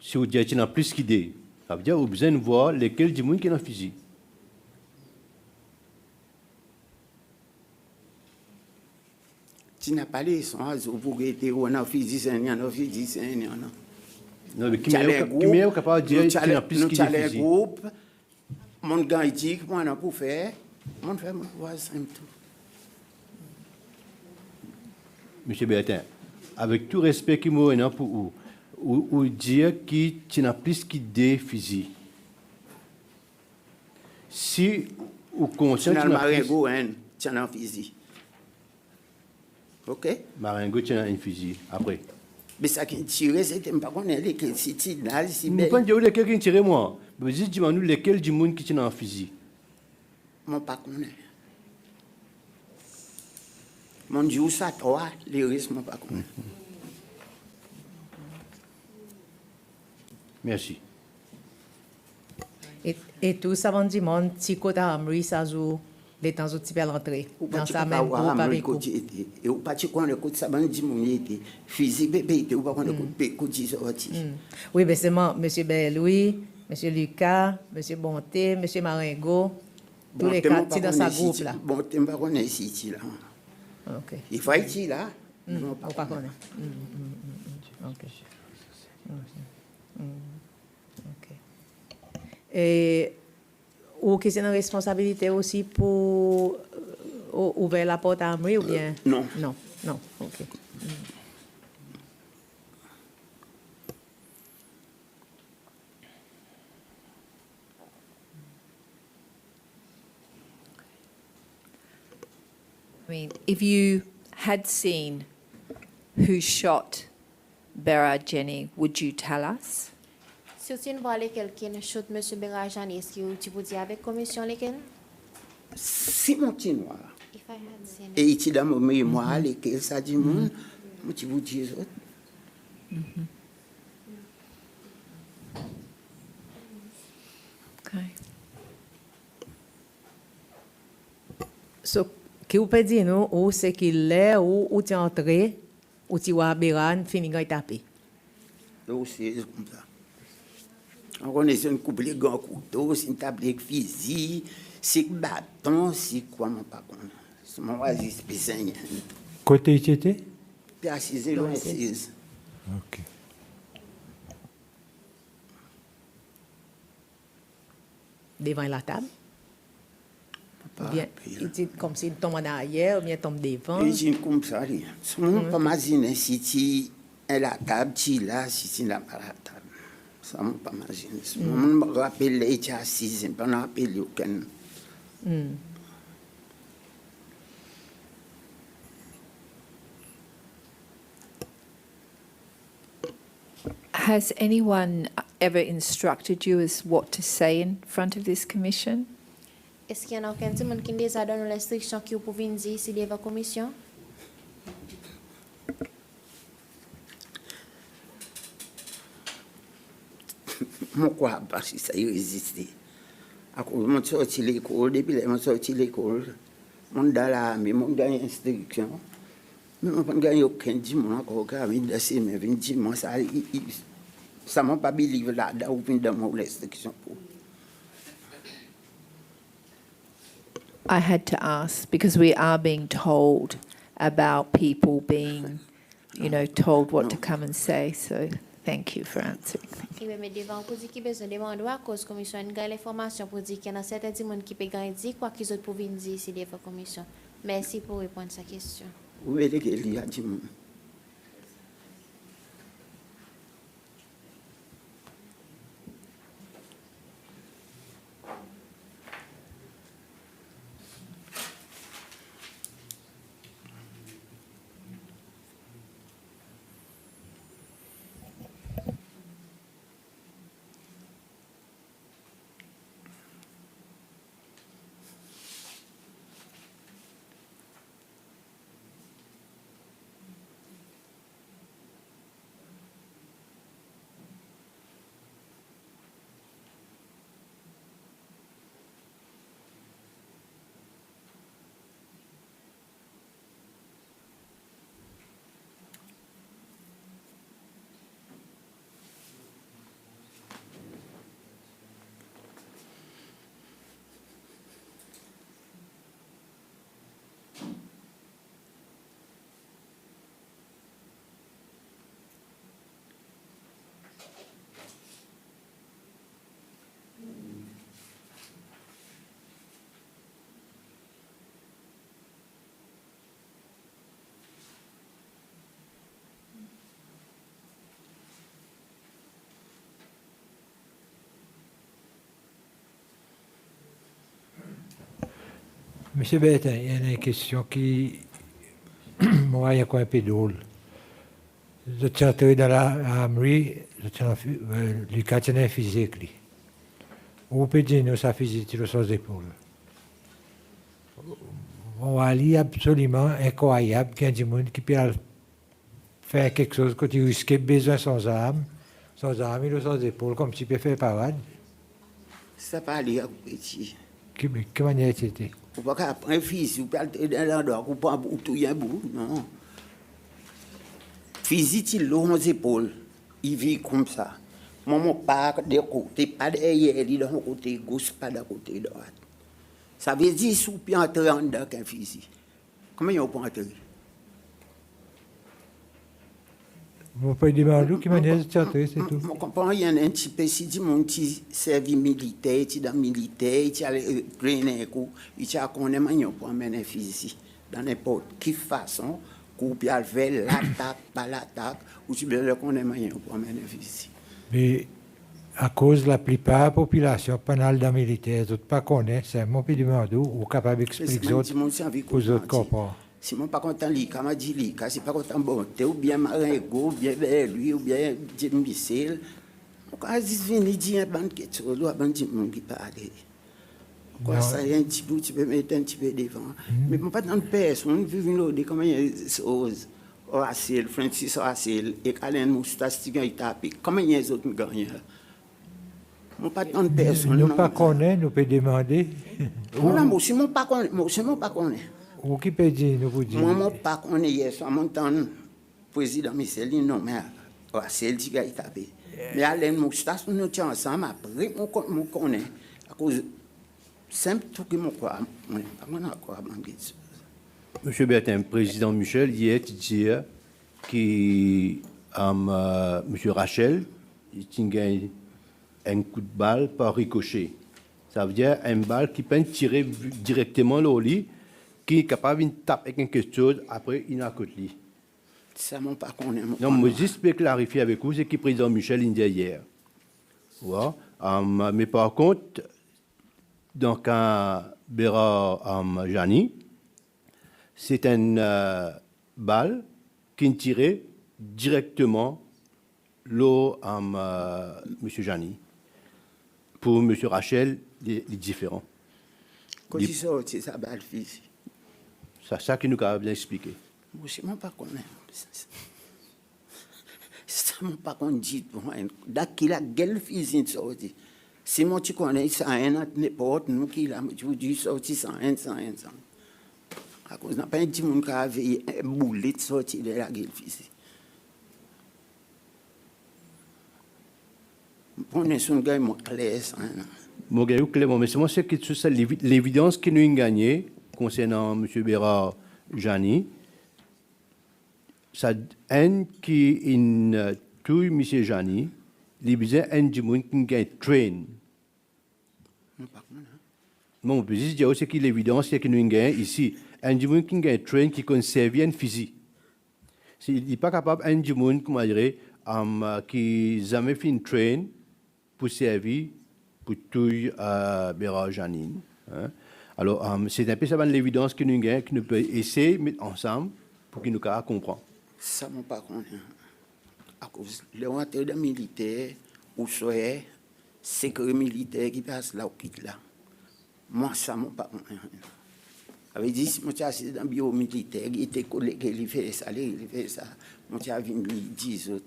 Si vous dites qu'il y en a plus qu'idées, ça veut dire que vous avez besoin de voir lesquels du monde qui ont un fusil. Tu n'as pas les sons, vous avez un fusil, c'est un fusil, c'est un. Non, mais qui est capable de dire qu'il y en a plus qu'idées nous fusil? groupe, mon gars dit que moi, on a pour faire, mon frère, mon voisin, tout. Monsieur Bertin, avec tout respect qu'il m'a donné pour vous, ou dire qu'il y en a plus qu'idées fusil. Si vous consciez que Maringo, tu as un fusil. OK? Maringo, tu as un fusil. Après. Mais ça qui tire, c'était pas qu'on est les si là, si bien. Vous ne pouvez pas dire lesquels qui tirent moi. Mais juste dis-moi lesquels du monde qui tient un fusil. Moi, pas qu'on est. Mon Dieu, ça toi, les risques, moi pas connaître. Merci. Et tout ça, on dit, mon petit côté Amri, ça joue les temps où tu peux rentrer dans sa même groupe avec vous. Et au parti qu'on écoute ça, on dit, mon était physique, bébé, ou pas qu'on écoute ça. Oui, mais c'est moi, M. Louis, M. Lucas, M. Bonté, M. Maringo, tous les quatre dans sa groupe là. Bon, tu ne pas ici là. Ok. Il faut ici là. Non, pas connaître. Ok. Et ou que c'est une responsabilité aussi pour ouvrir la porte à Amri ou bien? Non. Non, non, ok. I mean, if you had seen who shot Bertin, would you tell us? Si tu vois quelqu'un shoot M. Bertin, est-ce que tu peux dire avec commission lesquelles? Si mon petit noir. If I had seen Et il dans mon mémoire, lesquels ça dit, mon petit vous dit autres. Okay. So, qui vous peut dire nous où c'est qu'il est, où tu es entré, où tu vois Bertin, fini de taper? Donc c'est comme ça. On connaît une coupe de gants couteaux, c'est une table de fusil, c'est bâton, c'est quoi, mon pas connaît. C'est mon oasis spécial. Côté il était? Puis assisé loin 6. Ok. Devant la table? Ou bien, il dit comme s'il tombe en arrière, ou bien tombe devant? Il dit comme ça, rien. Si on pas imaginer si tu es la table, tu es là, si tu n'es pas la table. Ça ne pas imaginer. Si on me rappelle, il est assis, je ne peux pas rappeler aucun. Has anyone ever instructed you as what to say in front of this commission? Est-ce qu'il y en a quelqu'un qui déjà donne l'instruction qui vous pouvez dire ici devant la commission? Mon quoi, parce que ça y résisté. À cause de sorti l'école, depuis que je sorti l'école, mon dans la mais mon gagne instruction. Mais on pas gagné aucun dimanche encore car mais c'est mais 20 dimanche ça m'a pas believe là dans mon instruction pour. I had to ask because we are being told about people being, told what to come and say. So thank you for answering. Et bien, devant pour dire qu'il besoin demander à cause commission une gagne l'information pour dire qu'il y en a certains gens qui peuvent gagner dire quoi qu'ils autres peuvent dire ici devant commission. Merci pour répondre à sa question. Vous voyez qu'il y a du monde. Monsieur Bertin, il y a une question qui moi il y a quoi un peu drôle. Je suis entré dans la Amri, Lucas tient un physique. Vous pouvez dire nous sa physique sur ses épaules. On va aller absolument incroyable qu'il y ait des gens qui peuvent faire quelque chose quand ils risquent besoin sans armes, et sans épaules, comme tu peux faire parade. Ça pas aller à petit. Comment c'était? Ou pas qu'à prendre un fusil, ou pas dans l'endroit, ou pas pour tout y un bout, non. Fusil, il l'eau aux épaules, il vit comme ça. Maman pas de côté, pas derrière, il est de côté gauche, pas de côté droit. Ça veut dire si vous pouvez entrer en dedans qu'un fusil. Comment ils peut entrer? Vous pouvez demander qui manière de entrer, c'est tout. Je comprends, il y a un petit peu, si tu montes, tu servis militaire, tu es dans militaire, tu as plein coup, tu as qu'on aime pour amener un fusil. Dans n'importe quelle façon, qu'on peut faire l'attaque, pas l'attaque, ou tu peux qu'on aime pour amener un fusil. Mais à cause de la plupart de la population pénale dans le militaire, tout pas connaît, c'est mon pays demander ou capable d'expliquer aux autres comprendre. Si mon pas content lui, comme a dit lui, si pas content bon, ou bien maringo, ou bien lui, ou bien missile, on a dit venir dire un ban quelque chose, ou un ban dit mon qui parle. Quoi ça y a un petit bout, tu peux mettre un petit peu devant. Mais mon pas dans personne, vivre une autre comme il y a des choses. Oracel, Francis Oracel, et Alain Moustache, tu gagnes tapé. Comment il y a des autres gagnants? Mon pas dans personne. Nous pas connaît, nous peut demander. Voilà, moi aussi mon pas connaît, moi aussi mon pas connaît. Ou qui peut dire, nous vous dire? Moi, mon pas connaît hier soir, mon temps, président Michel, non, mais Oracel, tu gagnes tapé. Mais Alain Moustache, nous sommes ensemble, après, mon connaît. À cause, simple tout que mon croit, moi, pas mon croit, Monsieur Bertin, président Michel, hier, tu disais que Monsieur Rachel, il a un coup de balle par ricochet. Ça veut dire une balle qui peut tirer directement au lit, qui est capable de taper quelque chose, après il a côté. Ça m'a pas connu. Non, moi, juste pour clarifier avec vous, c'est que le président Michel il dit hier. Ouais. Mais par contre, dans le cas Béra Jani, c'est une balle qui tirait directement l'eau à M. Jani. Pour M. Rachel, il est différent. Quand il sort, c'est sa balle physique. C'est ça qui nous a bien expliqué. Moi, je ne sais pas comment. Ça ne m'a pas dit. Dès qu'il a gueule physique sorti. Si moi, tu connais ça, n'importe nous qui l'a dit sorti sans rien. À cause n'a pas un petit monde qui a veillé un boulet sorti de la gueule physique. On est sur un gars clair, ça. Mon gars, clairement, mais c'est que l'évidence que nous avons gagnée concernant M. Bérard Jani, ça un qui est tout M. Jani, il y a un qui a train. Mon peut dire aussi que l'évidence c'est que nous avons ici un qui a un train qui conserve un physique. Il n'est pas capable un comment dirais qui jamais fait un train pour servir pour tout Bérard Janine. Alors, c'est un peu ça l'évidence que nous avons, que nous pouvons essayer de mettre ensemble pour que nous comprenions. Ça ne m'a pas connu. À cause de l'entrée militaire, ou soit sécurité militaire qui passe là ou quitte là. Moi, ça ne m'a pas connu. Avait dit, si moi, je suis dans le bureau militaire, il était collègue, il fait ça, moi, je suis venu 10 autres.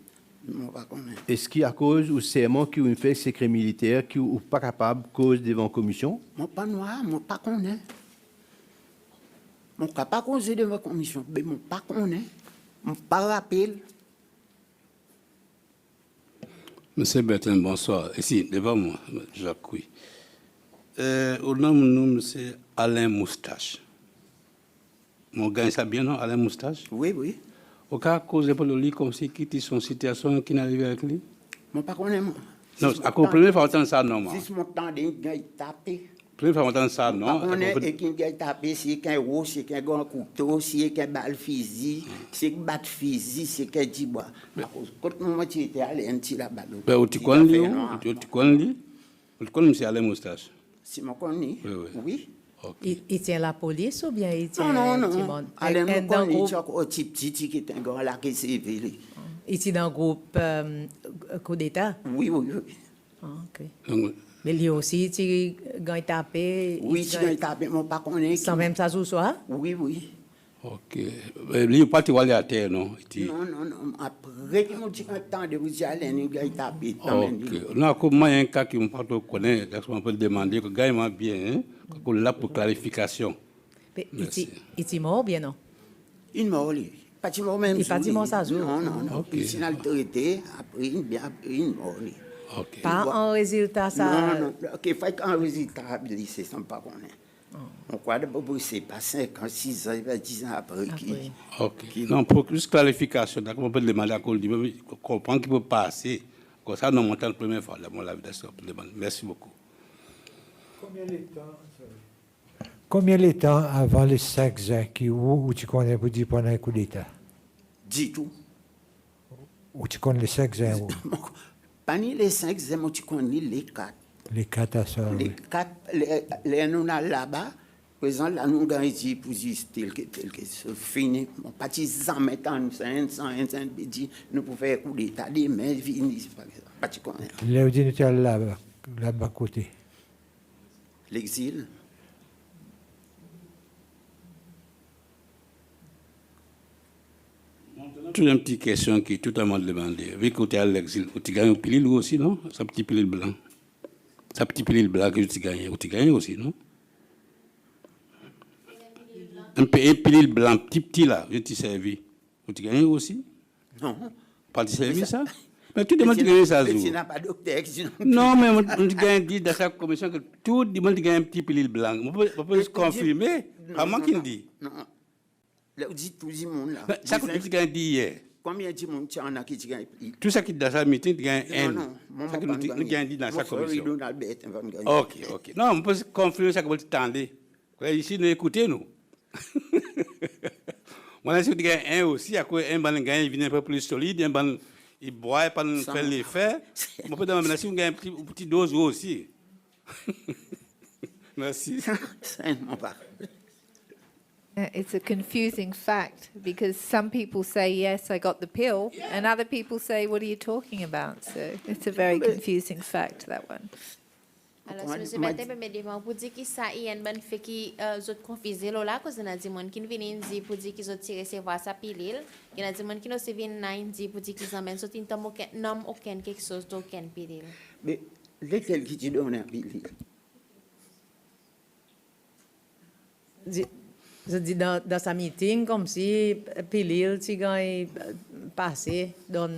Est-ce qu'il y a cause ou serment qui ont fait secret militaire qui n'est pas capable de cause devant la commission? Moi, pas noir, moi, pas connaît. Moi, pas cause devant la commission, mais moi, pas connaît. Moi, pas rappel. Monsieur Bertin, bonsoir. Ici, devant moi, Jacques, oui. Au nom de nous, monsieur Alain Moustache. Mon gars, ça bien, non, Alain Moustache? Oui, oui. Au cas causé pour le lit comme si quitte son situation qui n'arrive avec lui? Moi, pas connais, moi. Non, à la première fois, on entend ça, non, moi. Si mon temps de taper. Première fois, on entend ça, non? On est et qui a tapé, c'est qu'un rouge, c'est qu'un grand couteau, c'est qu'un balle physique, c'est qu'un batte physique, c'est qu'un dibois. Quand moi, tu étais allé, un petit la balle. Mais tu connais lui? Tu connais lui? Tu connais M. Alain Moustache? Si je connais? Oui. Okay. Il tient la police ou bien il tient non. Alain Moustache, il est petit qui est un grand là qui s'est élevé. Il est dans le groupe coup d'État? Oui. Ah, ok. Donc, Mais lui aussi, tu gagnes tapé. Oui, tu gagnes tapé, mais pas qu'on est. Sans même ça sous soi? Oui, oui. Ok. Lui, il pas aller à terre, non? Non. Après que mon temps de vous aller, il gagne tapé. Ok. Non, comme moi, un cas qui me parle connaît, on peut demander que gagne bien, hein? Qu'on l'a pour clarification. Il est mort bien, non? Il est mort, lui. Pas de mort même. Il pas de mort ça, Non. Il s'est traité, après, il est mort, lui. Okay. Pas en résultat ça. Non. Ok, fait qu'en résultat, c'est sans pas qu'on est. On croit d'abord c'est pas 5 ans, 6 ans, 10 ans après. Ok. Non, pour plus clarification, d'accord, on peut demander à Cole, comprendre qu'il peut passer. Comme ça, nous montons la première fois. Merci beaucoup. Combien de temps avant les 5 ans où tu connais pour dire pendant un coup d'État? Dis tout. Où tu connais les 5 ans? Parmi les 5 ans, tu connais les 4. Les 4 à ça. Les 4, les nous là-bas, par exemple, là, nous avons dit pour dire tel que c'est fini. Mon petit 100 mètres, 100 nous pouvons faire coup d'État, des mains, venir, par exemple. Pas tu connais. Là où tu es là-bas côté. L'exil. Toujours une petite question qui est tout à fait demandée. Vu que tu es à l'exil, tu gagnes un pilule aussi, non? C'est un petit pilule blanc. C'est un petit pilule blanc que tu gagnes aussi, non? Un pilule blanc, petit là, je t'ai servi. Tu gagnes aussi? Non. Pas de servi ça? Mais tu demandes de gagner ça, tu n'as pas docteur. Non, mais on gagne dit dans sa commission que tout demande de gagner un petit pilule blanc. On peut se confirmer. Comment qu'il dit? Non. Là, on dit tout le monde là. Ça que tu gagnes hier. Combien de monde tu en as qui gagne? Tout ça qui est dans sa meeting, tu gagnes un. Non, ça que nous gagnons dans sa commission. Ok. Non, on peut se confirmer ça que vous attendez. Ici, nous écoutez, nous. Moi, si tu gagnes un aussi, à quoi un ban gagne, il vient un peu plus solide, un ban il boit, pas faire l'effet. On peut demander si vous gagnez une petite dose aussi. Merci. It's a confusing fact because some people say, yes, I got the pill, and other people say, what are you talking about? So it's a very confusing fact, that one. Alors, si M. Bertin me demande pour dire que ça y a une bonne fait qui zot confusé là, cause on a dit mon qui vient dire pour dire qu'ils ont tiré recevoir sa pilule, il a dit mon qui ne se vient nine dire pour dire qu'ils emmènent sorti un nom aucun quelque chose d'aucun pilule. Mais lesquels qui te donnent la pilule? Je dis dans sa meeting comme si pilule tu gagnes passé dans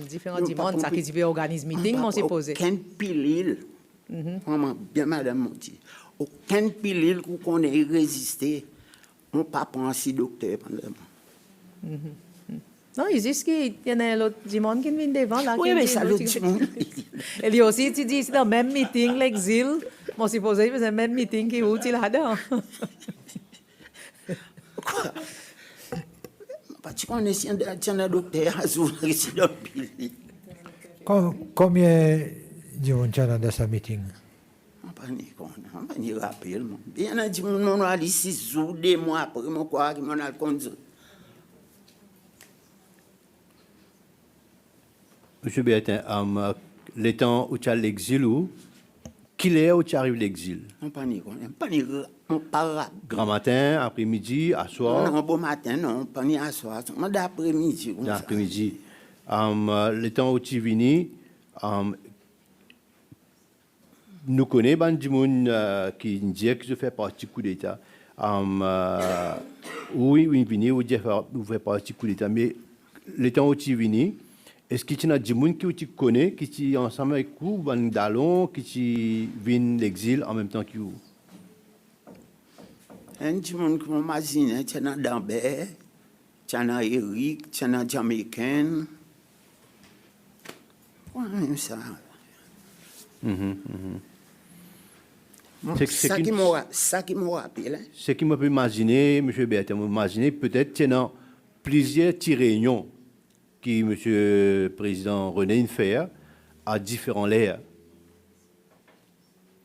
différents mondes, ça qui dit organise meeting, on s'est posé. Aucun pilule. Vraiment, bien madame m'a dit, aucun pilule qu'on ait résisté, on ne pas penser docteur pendant. Non, il dit qu'il y en a l'autre monde qui vient devant là. Oui, mais ça l'autre monde. Et lui aussi, tu dis, c'est dans le même meeting, l'exil. Moi, c'est posé, c'est le même meeting qui est utile là-dedans. Quoi? Parce qu'on est un docteur à souvent résident pilule. Combien de monde dans sa meeting? On pas ni rappel. Il y en a dit mon a dit 6 jours, 2 mois après mon quoi qui m'en a conduit. Monsieur Bertin, les temps où tu as l'exil ou qu'il est où tu arrives l'exil? On pas ni on pas grand matin, après-midi, à soir. Non, bon matin, non, pas ni à soir. On d'après-midi. D'après-midi. Les temps où tu viens, nous connaissons des gens qui disent que je fais partie du coup d'État. Oui, ils viennent, ils disent que je fais partie du coup d'État. Mais les temps où tu viens, est-ce que tu as des gens que tu connais, qui sont ensemble avec vous, d'allons, qui viennent l'exil en même temps que vous? Un petit monde qui m'imagine, tu as Barbe, tu as Eric, tu as Jamaïcain. Ouais, même ça. Ça qui m'a rappelé. Ce qui m'a pu imaginer, M. Bertin, m'imaginer peut-être qu'il y a plusieurs réunions que M. le Président René fait à différents layers.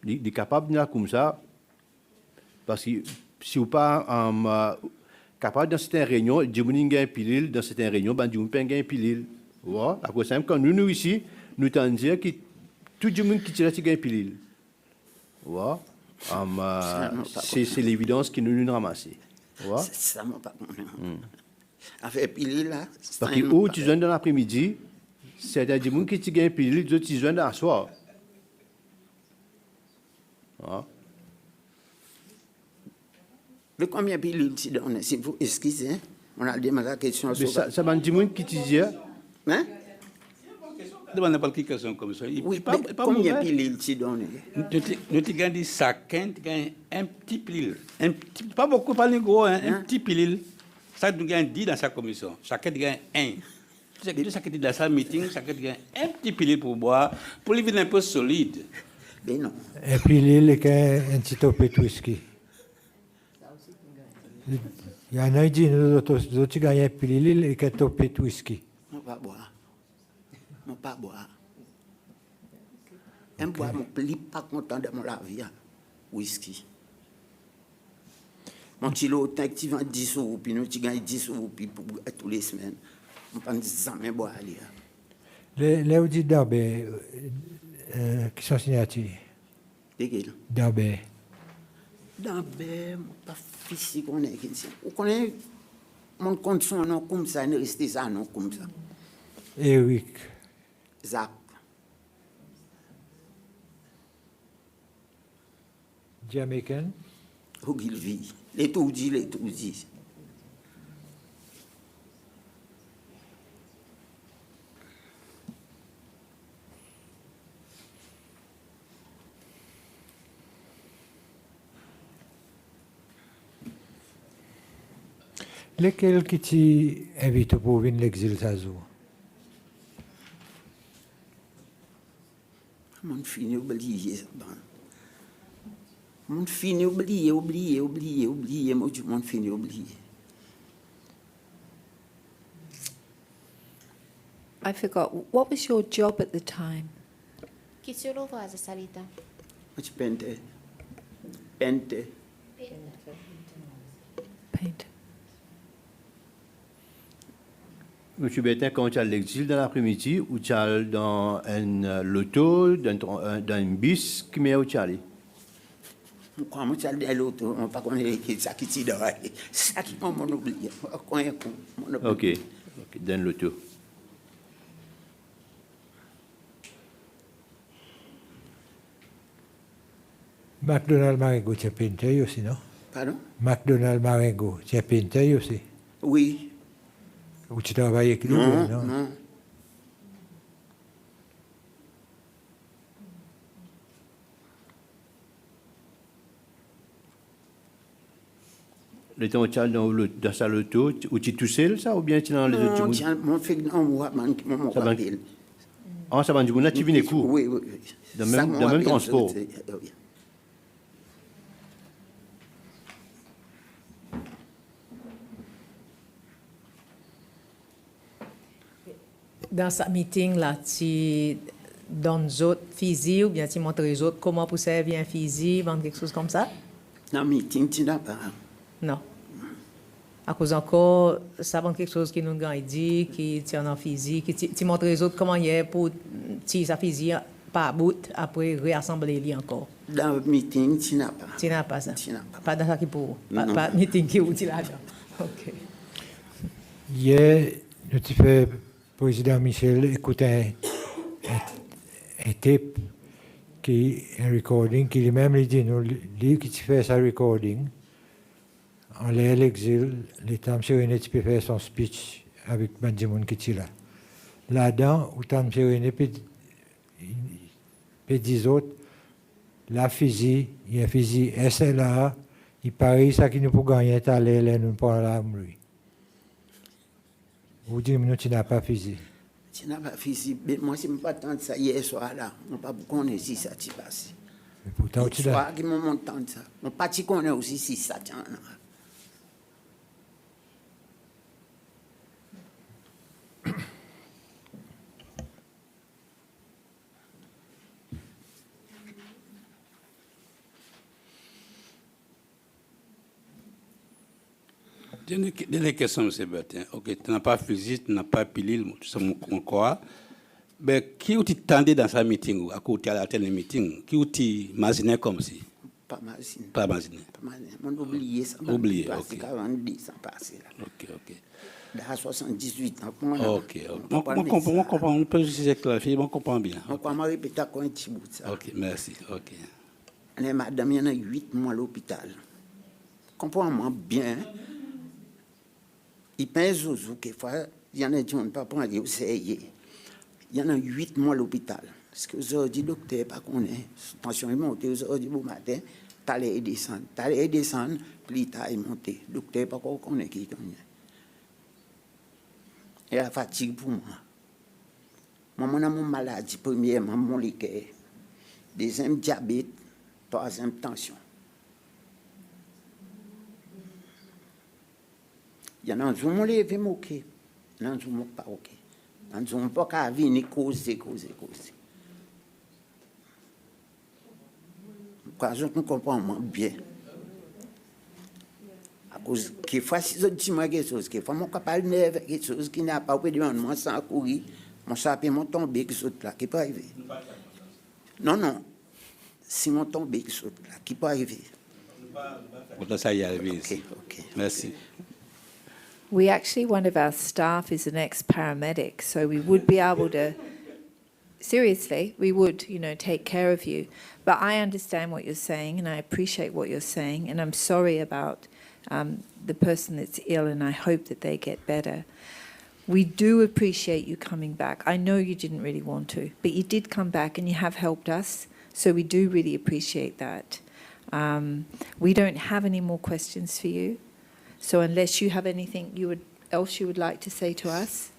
Il est capable de faire comme ça, parce que si vous pas capable dans certaines réunions, il y a un pilule, dans certaines réunions, il n'y a pas un pilule. Voilà, à cause de ça, quand nous ici, nous t'en disons que tout le monde qui tire un pilule. Ouais. C'est l'évidence qui nous ramasse. Ouais. Ça m'a pas avec pilule là. Parce que où tu viens dans l'après-midi, c'est-à-dire que qui gagne pilule, d'autres tu viens dans le soir. Ouais. Le combien de pilules tu donnes? Si vous excusez, on a demandé la question. Mais ça m'a dit qui tu dis. Hein? Demande n'importe quelle question comme ça. Oui, combien de pilules tu donnes? Nous tu gagnes 50, tu gagnes un petit pilule. Pas beaucoup, pas les gros, un petit pilule. Ça, tu gagnes 10 dans sa commission. Chacun gagne 1. Chacun dans sa meeting, chacun gagne un petit pilule pour boire, pour les vivre un peu solide. Mais non. Un pilule et un petit topé de whisky. Il y en a qui disent que tu gagnes un pilule et un topé de whisky. Je ne vais pas boire. Je ne vais pas boire. Je ne suis pas content de mon vie. Whisky. Mon kilo, tu vends 10 euros, puis nous, tu gagnes 10 euros pour tous les semaines. On ne peut pas jamais boire. Les audits Barbe, qui sont signataires? Lesquels? Barbe. Barbe, pas physique, on est. On connaît mon compte son nom comme ça, il reste ça non comme ça. Eric. Zach. Jamaican. Ogilvy. Les tout dit. Lesquels qui t'invitent pour venir l'exil ça joue? Mon fini oublié. Mon fini oublié. Mon fini oublié. I forgot. What was your job at the time? Que tu lo faz essa salita? Je pente. Paint. Monsieur Bertin, quand tu as l'exil dans l'après-midi, ou tu as dans un loto, dans un bus, qui met où tu allais? Quand je suis dans l'auto, on ne pas connaître ça qui t'y donne. Ça qui m'a oublié. Ok, dans l'auto. McDonald Marengo, tu as peinté aussi, non? Pardon? McDonald Marengo, tu as peinté aussi? Oui. Ou tu travailles avec nous? Non. Le temps où tu es dans sa loto, ou tu es tout seul, ça, ou bien tu es dans les autres? Non, mon fait mon rappel. Ah, ça va du coup, tu viens les cours? Oui. Dans le même transport? Dans ce meeting-là, tu donnes autres physiques ou bien tu montres aux autres comment pour servir un physique, vendre quelque chose comme ça? Dans le meeting, tu n'as pas. Non. À cause encore, ça vend quelque chose qui nous a dit, qui tient en physique, tu montres aux autres comment il est pour tirer sa physique par bout, après réassembler les encore. Dans le meeting, tu n'as pas. Tu n'as pas ça? Tu n'as pas. Pas dans ça qui pour. Pas meeting qui est utile là-dedans. OK. Hier, nous avons fait président Michel écouter un tape, un recording, qui lui-même dit, nous, lui qui fait sa recording, en l'exil, l'État M. tu peux faire son speech avec Benjamin qui est là. Là-dedans, autant M. René peut dire autres, la physique, il y a un physique SLA, il paraît ça qui nous peut gagner, t'as l'air, nous pas là, lui. Vous dites, nous, tu n'as pas physique. Tu n'as pas physique. Mais moi, je ne pas tant ça hier soir là. Je ne pas connaître si ça t'y passe. Mais pourtant, tu l'as. Je ne pas tant ça. Je ne pas connaître aussi si ça t'y en a. Des questions, M. Bertin. Ok, tu n'as pas physique, tu n'as pas pilule, tout ça, mon quoi. Mais qui outil tendait dans sa meeting, à côté à la télé meeting, qui outil imaginait comme si? Pas imaginer. Pas imaginer. On oublié ça. Oublié, parce ok. 40 ça passé là. Ok, ok. Dans 78 ans. Ok, on comprend, on peut juste clarifier, on comprend bien. On va répéter encore un petit bout de ça. Ok, merci, ok. Les madame, il y en a 8 mois à l'hôpital. Comprends-moi bien. Il peint zouzou, quelquefois, il y en a qui ne pas prendre, il y en a 8 mois à l'hôpital. Parce que vous avez dit, docteur, pas qu'on est, tension est montée, vous avez dit, bon matin, t'allais descendre. T'allais descendre, puis t'allais monter. Docteur, pas qu'on est qui est. Et la fatigue pour moi. Moi, j'ai mon maladie, premièrement, mon liqueur. Deuxième, diabète. Troisième, tension. Il y en a qui ont levé moqué. Il y en a qui n'ont pas ok. Il y en a qui n'ont pas qu'à venir causer. Nous comprenons bien. À cause qu'il faut si je dis moi quelque chose, qu'il faut mon capable de quelque chose qui n'a pas de moi sans courir, mon sapin mon tombé qui saute là, qui peut arriver. Non. Si mon tombé qui saute là, qui peut arriver. Ça y est arrivé. Ok. Merci. We actually, one of our staff is an ex-paramedic, so we would be able to, seriously, we would, take care of you. But I understand what you're saying, and I appreciate what you're saying, and I'm sorry about the person that's ill, and I hope that they get better. We do appreciate you coming back. I know you didn't really want to, but you did come back, and you have helped us, so we do really appreciate that. We don't have any more questions for you. So unless you have anything else you would like to say to us.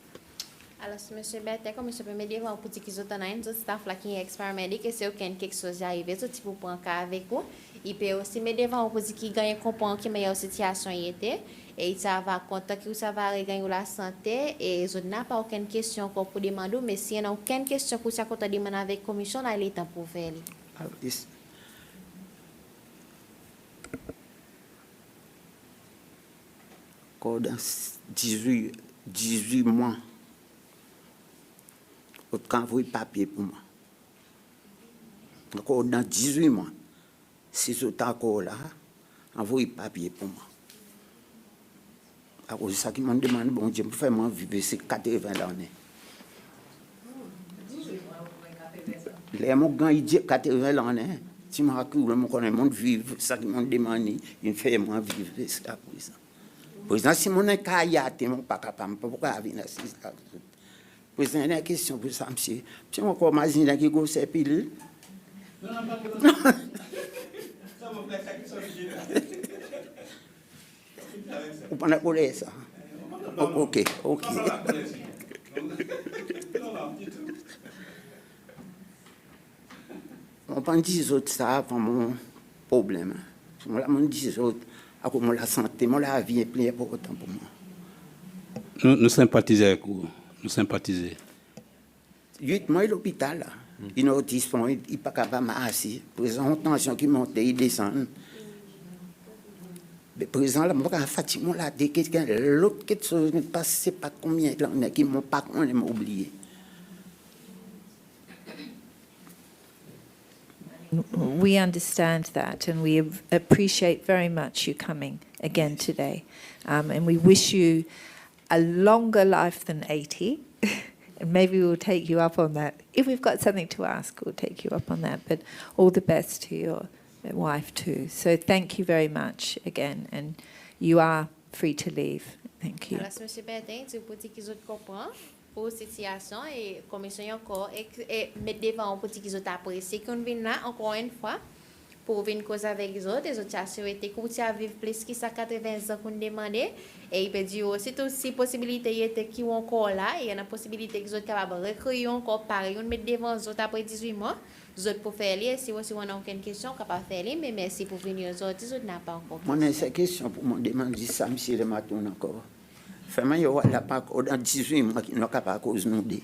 Alors, si M. Bertin, comme je peux me dire, pour dire qu'ils ont un staff là qui est ex-paramedic, et c'est aucun quelque chose arrivé, ce type pour un cas avec vous. Il peut aussi me devant pour dire qu'il gagne comprendre qui meilleure situation il était, et il va contact que ça va regagner la santé, et je n'ai pas aucune question encore pour demander, mais s'il y a aucune question pour ça qu'on t'a demandé avec commission, là, il est temps pour faire. Dans 18 mois, autant envoyer papier pour moi. Encore dans 18 mois, si je suis encore là, envoyer papier pour moi. C'est ça qui m'a demandé, bon Dieu, pour faire moi vivre, c'est 80 années. Les gens qui ont dit 80 années, si je connais mon vivre, c'est ça qui m'a demandé, il fait moi vivre, c'est ça pour ça. Président, si mon est mon pas capable, pourquoi venir assister là? Président, il y a une question pour ça, monsieur. Monsieur, on encore imaginer qui go ces piles. Vous pas coller ça. Ok. On prend 10 autres ça pour mon problème. Moi, on 10 autres. Moi, la santé, moi, la vie est plus importante pour moi. Nous sympathisons avec vous. Nous sympathisons. 8 mois à l'hôpital, il n'a pas il n'est pas capable de m'assis. Président, tension qui monte, il descend. Le président, là, je suis fatigué, là, l'autre quelque chose, je ne sais pas combien de gens qui m'ont pas oublié. We understand that, and we appreciate very much you coming again today. And we wish you a longer life than 80, and maybe we'll take you up on that. If we've got something to ask, we'll take you up on that. But all the best to your wife too. So thank you very much again, and you are free to leave. Thank you. Alors, M. Bertin, tu peux dire qu'ils ont compris pour situation et commission encore et mettre devant pour dire qu'ils ont apprécié qu'on vienne là encore une fois pour venir causer avec les autres. Les autres assurétés qu'on a vivre plus que ça 80 ans qu'on demandait et il peut dire aussi si possibilité était qui sont encore là et il y a une possibilité qu'ils sont capables de recruter encore pareil on met devant les autres après 18 mois les autres pour faire les si aussi on a aucune question capable faire les mais merci pour venir les autres n'a pas encore. Moi j'ai cette question pour me demander ça monsieur le matin encore. Fais-moi yo la pas dans 18 mois qui n'a pas cause nous deux.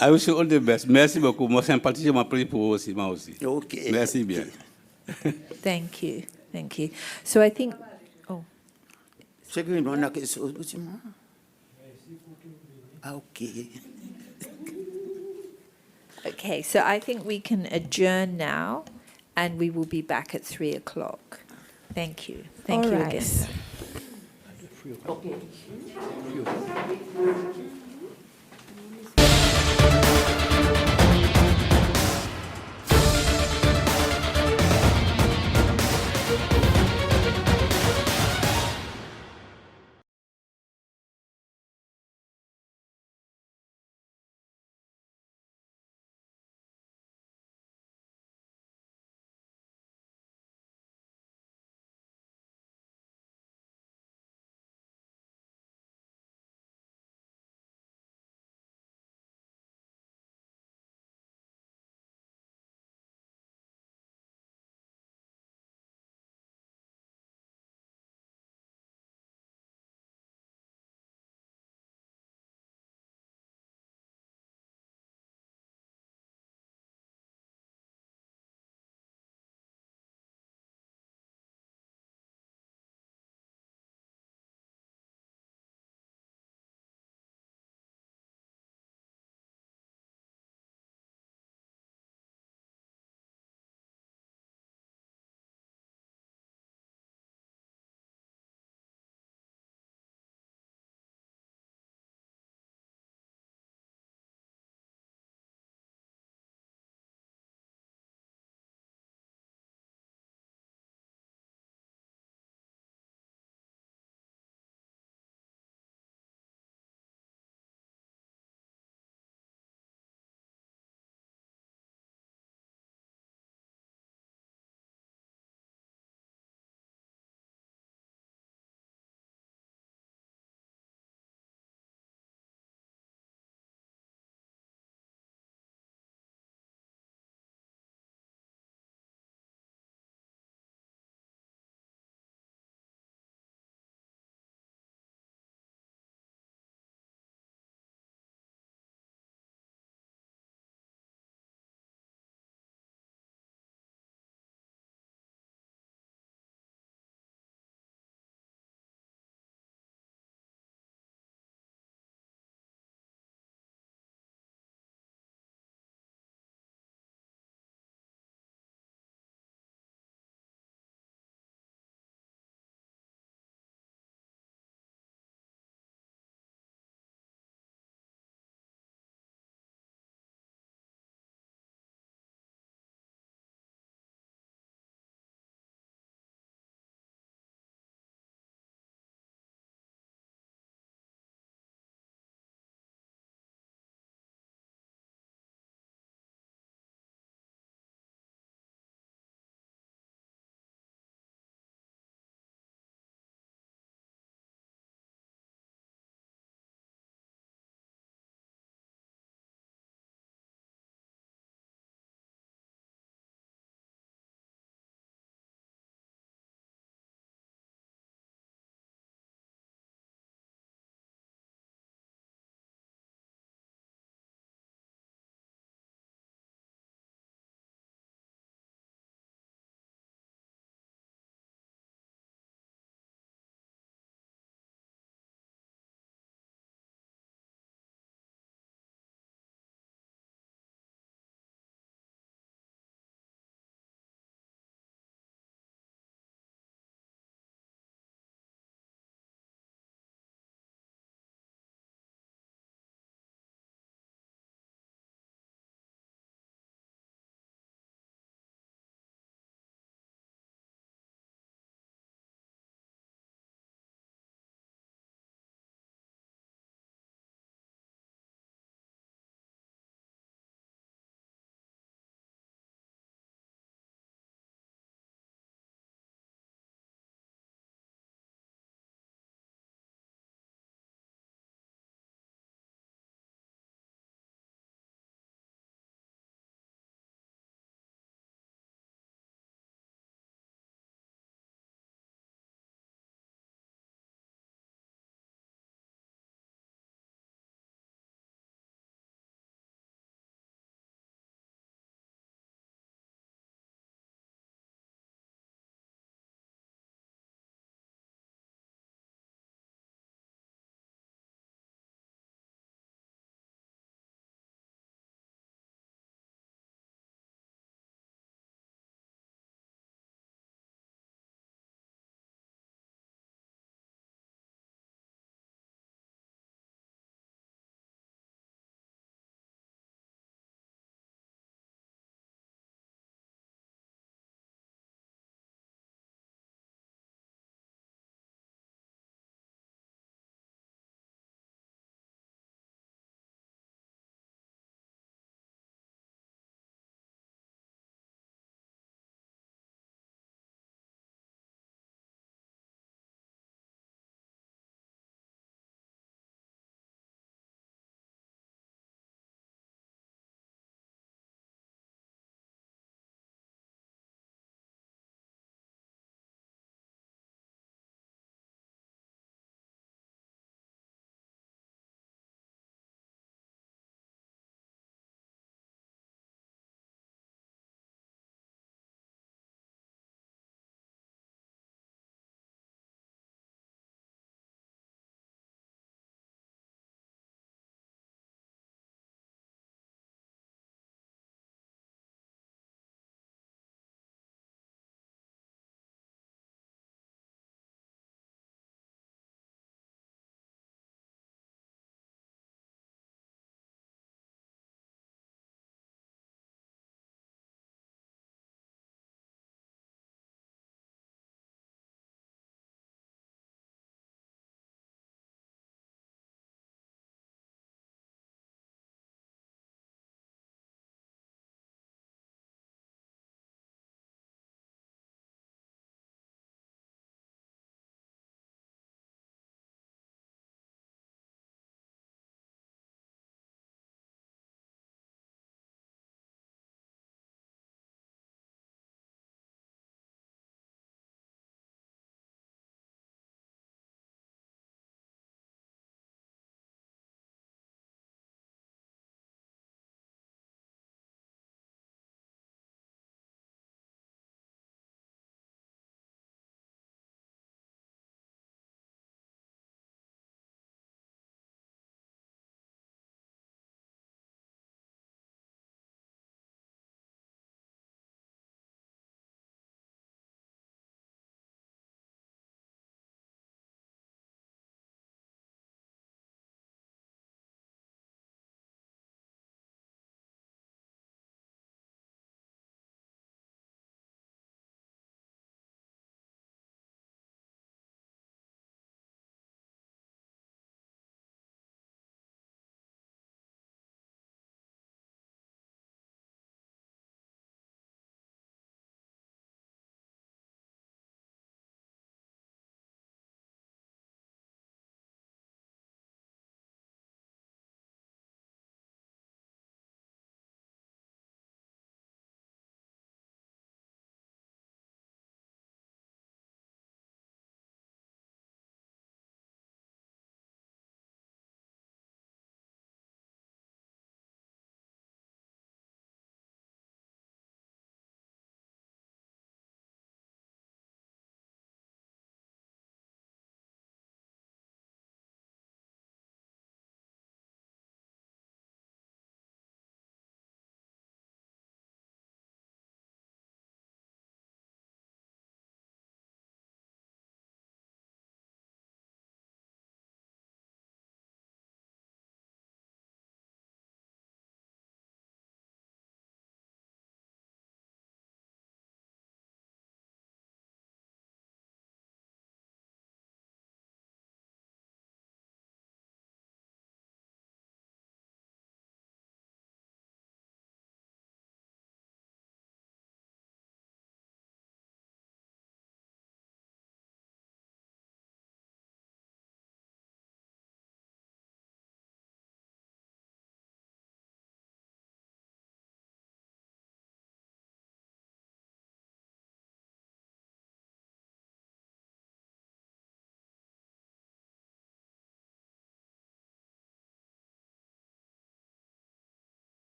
I wish you all the best. Merci beaucoup. Moi, sympathie, je m'appelle pour vous aussi, moi aussi. Ok. Merci bien. Thank you. So I think. Oh. C'est que nous avons quelque chose pour moi. Okay. Okay, so I think we can adjourn now, and we will be back at 3 o'clock. Thank you. Thank All you right. again. Okay.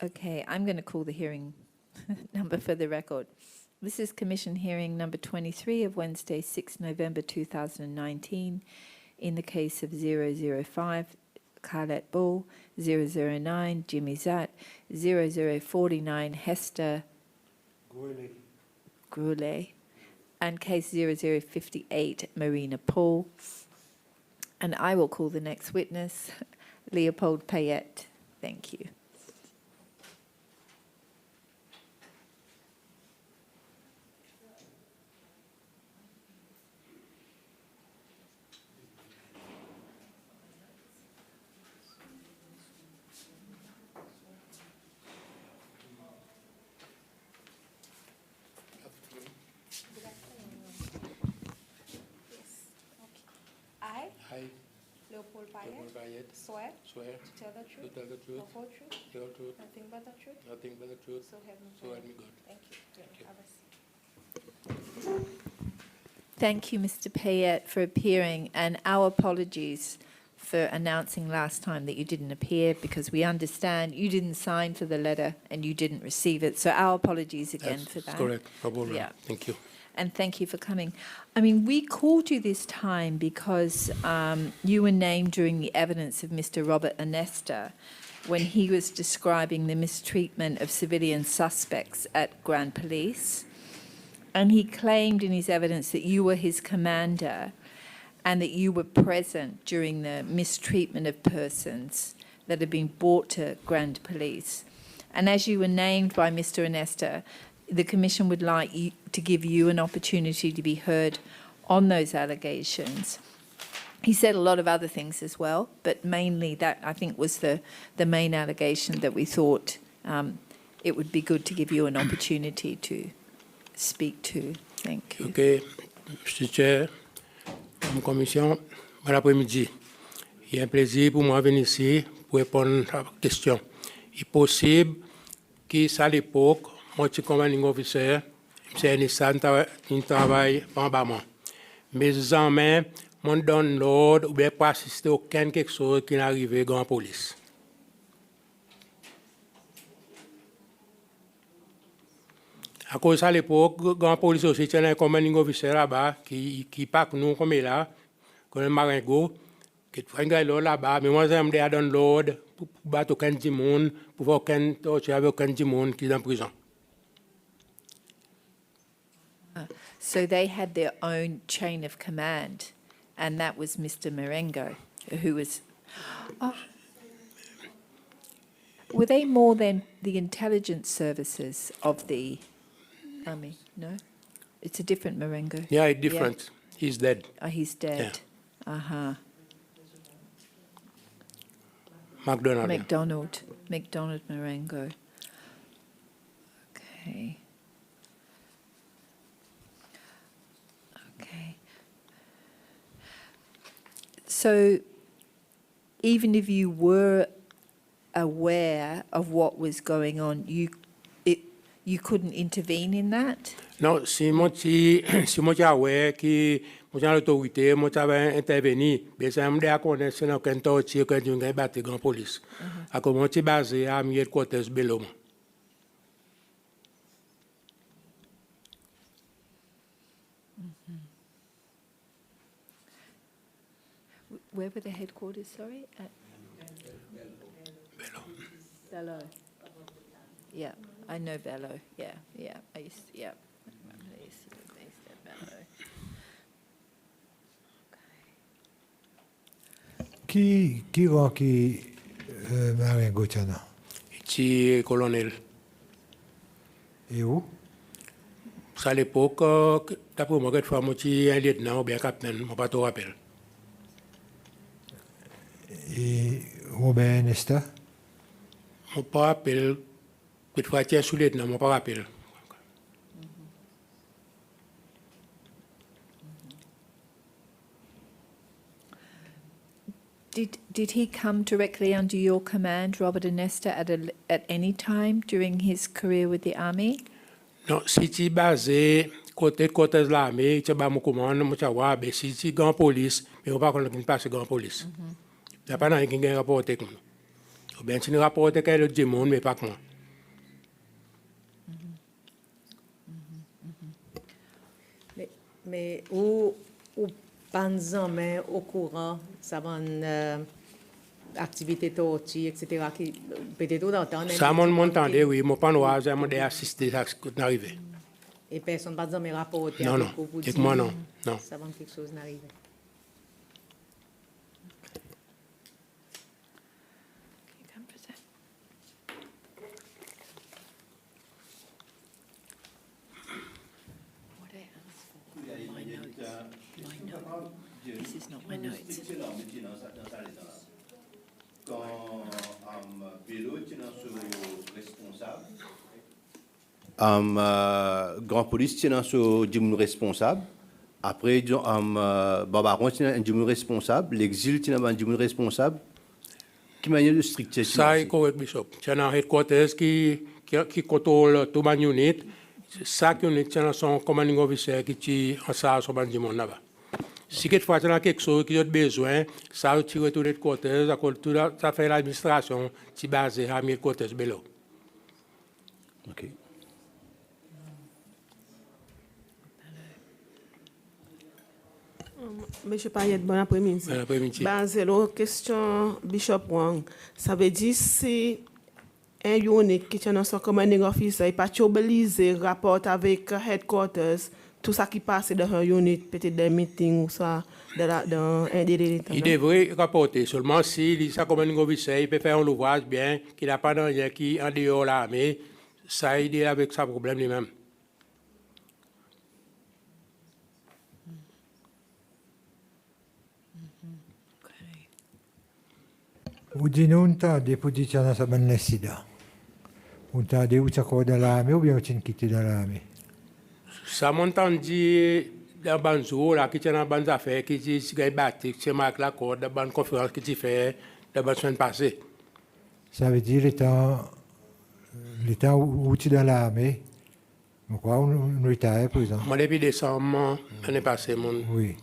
Okay, I'm going to call the hearing number for the record. This is Commission hearing number 23 of Wednesday, 6 November 2019, in the case of 005, Khaled Bull, 009, Jimmy Zatt, 0049, Hester Goulet, and case 0058, Marina Paul. And I will call the next witness, Leopold Payet. Thank you. I, Leopold Payet, swear swear to tell the truth, to tell the truth, the whole truth, the whole truth, nothing but the truth, nothing but the truth, so help me so God. help me God. Thank you. Thank you. Have a seat. Thank you, Mr. Payet, for appearing, and our apologies for announcing last time that you didn't appear, because we understand you didn't sign for the letter and you didn't receive it. So our apologies again for that. That's correct. No problem. Yeah. Thank you. And thank you for coming. I mean, we called you this time because you were named during the evidence of Mr. Robert Anesta when he was describing the mistreatment of civilian suspects at Grand Police. And he claimed in his evidence that you were his commander and that you were present during the mistreatment of persons that had been brought to Grand Police. And as you were named by Mr. Anesta, the Commission would like you, to give you an opportunity to be heard on those allegations. He said a lot of other things as well, but mainly that, I think, was the main allegation that we thought it would be good to give you an opportunity to speak to. Thank you. Okay, Mr. Chair, comme commission, bon après-midi. Il y a un plaisir pour moi de venir ici pour répondre à la question. Il est possible qu'à l'époque, moi, je suis commanding officer, c'est un travail en bas. Mes amis m'ont donné l'ordre ou bien pas assister à aucun quelque chose qui n'est arrivé dans la police. À cause de l'époque, dans la police aussi, il y a un commanding officer là-bas qui pas que nous comme là, comme un maringo, qui fait un gars là-bas, mais moi, j'aime donner l'ordre pour battre aucun monde, pour voir aucun torture avec aucun monde qui est en prison. So they had their own chain of command, and that was Mr. Marengo, who was... Oh. Were they more than the intelligence services of the army? No? It's a different Marengo. Yeah, different. Yeah. He's dead. Oh, he's dead. Yeah. Uh-huh. McDonald Marengo. Okay. Okay. So even if you were aware of what was going on, you couldn't intervene in that? Non, si moi suis aware que moi l'autorité, moi j'avais intervenu, mais ça me dit à connaître c'est aucun torture que tu n'as battu dans la police. À comment tu basé à mieux côté Belom. Where were the headquarters, sorry? At Bello. Yeah, I know Bello. Yeah. I used to, yeah. I used to be based at Bello. Qui Marengo Chana? Petit colonel. Et où? À l'époque, d'après moi, cette fois, moi, je un lieutenant ou bien capitaine, je ne pas trop rappel. Et Robert Anesta? Je ne pas rappel. Cette fois, je suis sous-lieutenant, je ne pas rappel. Did he come directly under your command, Robert Anesta, at any time during his career with the army? Non, si tu es basé côté de l'armée, tu as mon commande, tu as mais si tu es grand police, mais on va pas qu'on passe grand police. Il n'y a pas rien qui a rapporté comme nous. Ou bien tu ne rapportes qu'à l'autre monde, mais pas que moi. Mais ou pas mais au courant, ça va activité tortue, etc. qui peut-être d'entendre. Ça m'entendait, oui, mon panois, j'ai assisté à ce qui est arrivé. Et personne ne va me rapporter. Non, non, avec moi, non. Non. Ça va quelque chose n'arrive. This is not my notes. Grand police tient sur du responsable. Après, Barbaron tient un responsable. L'exil tient un du responsable. Qui manière de stricte. Ça est correct, Bishop. C'est un headquarters qui contrôle tout ma unit. Ça qui unit tient son commanding officer qui est en charge de ce monde là-bas. Si quelquefois il y a quelque chose qui a besoin, ça retire tout headquarters, ça fait l'administration qui est basée à headquarters below. OK. Monsieur Payet, bon après-midi. Bon après-midi. Basé la question Bishop Wang, ça veut dire si un unit qui tient dans son commanding officer, il pas obligé rapport avec headquarters, tout ça qui passe dans un unit, peut-être des meetings ou ça, dans un délai. Il devrait rapporter seulement si sa commanding officer il peut faire un ouvrage bien, qu'il n'a pas d'argent qui en dehors là, mais ça aide avec sa problème lui-même. Ou dis-nous, on t'a déposé dans sa bonne sida. On t'a dit où tu as dans l'armée ou bien tu as quitté dans l'armée. Ça m'entend dire dans Banzo, là, qui tient dans bonnes affaires, qui dit si il bâti, c'est marqué l'accord, dans bonne conférence qui tu fais, dans bonne semaine passée. Ça veut dire l'état où tu es dans l'armée. Pourquoi on retire, par exemple? Moi, depuis décembre, l'année passée, mon. Oui.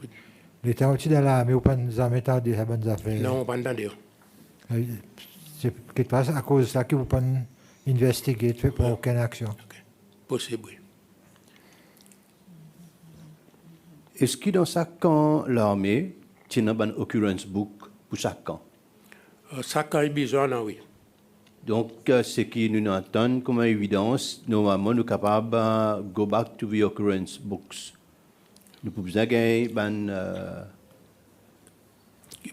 L'état où tu es dans l'armée, ou pas jamais entendu ces bonnes affaires? Non, pas entendu. C'est quelque part à cause de ça que vous ne pouvez pas investiguer, tu ne fais pas aucune action. Okay. Possible, oui. Est-ce que dans chaque camp, l'armée tient un occurrence book pour chaque camp? Chaque camp est besoin, oui. Donc, ce qui nous entend comme évidence, normalement, nous sommes capables de go back to the occurrence books. Nous pouvons gagner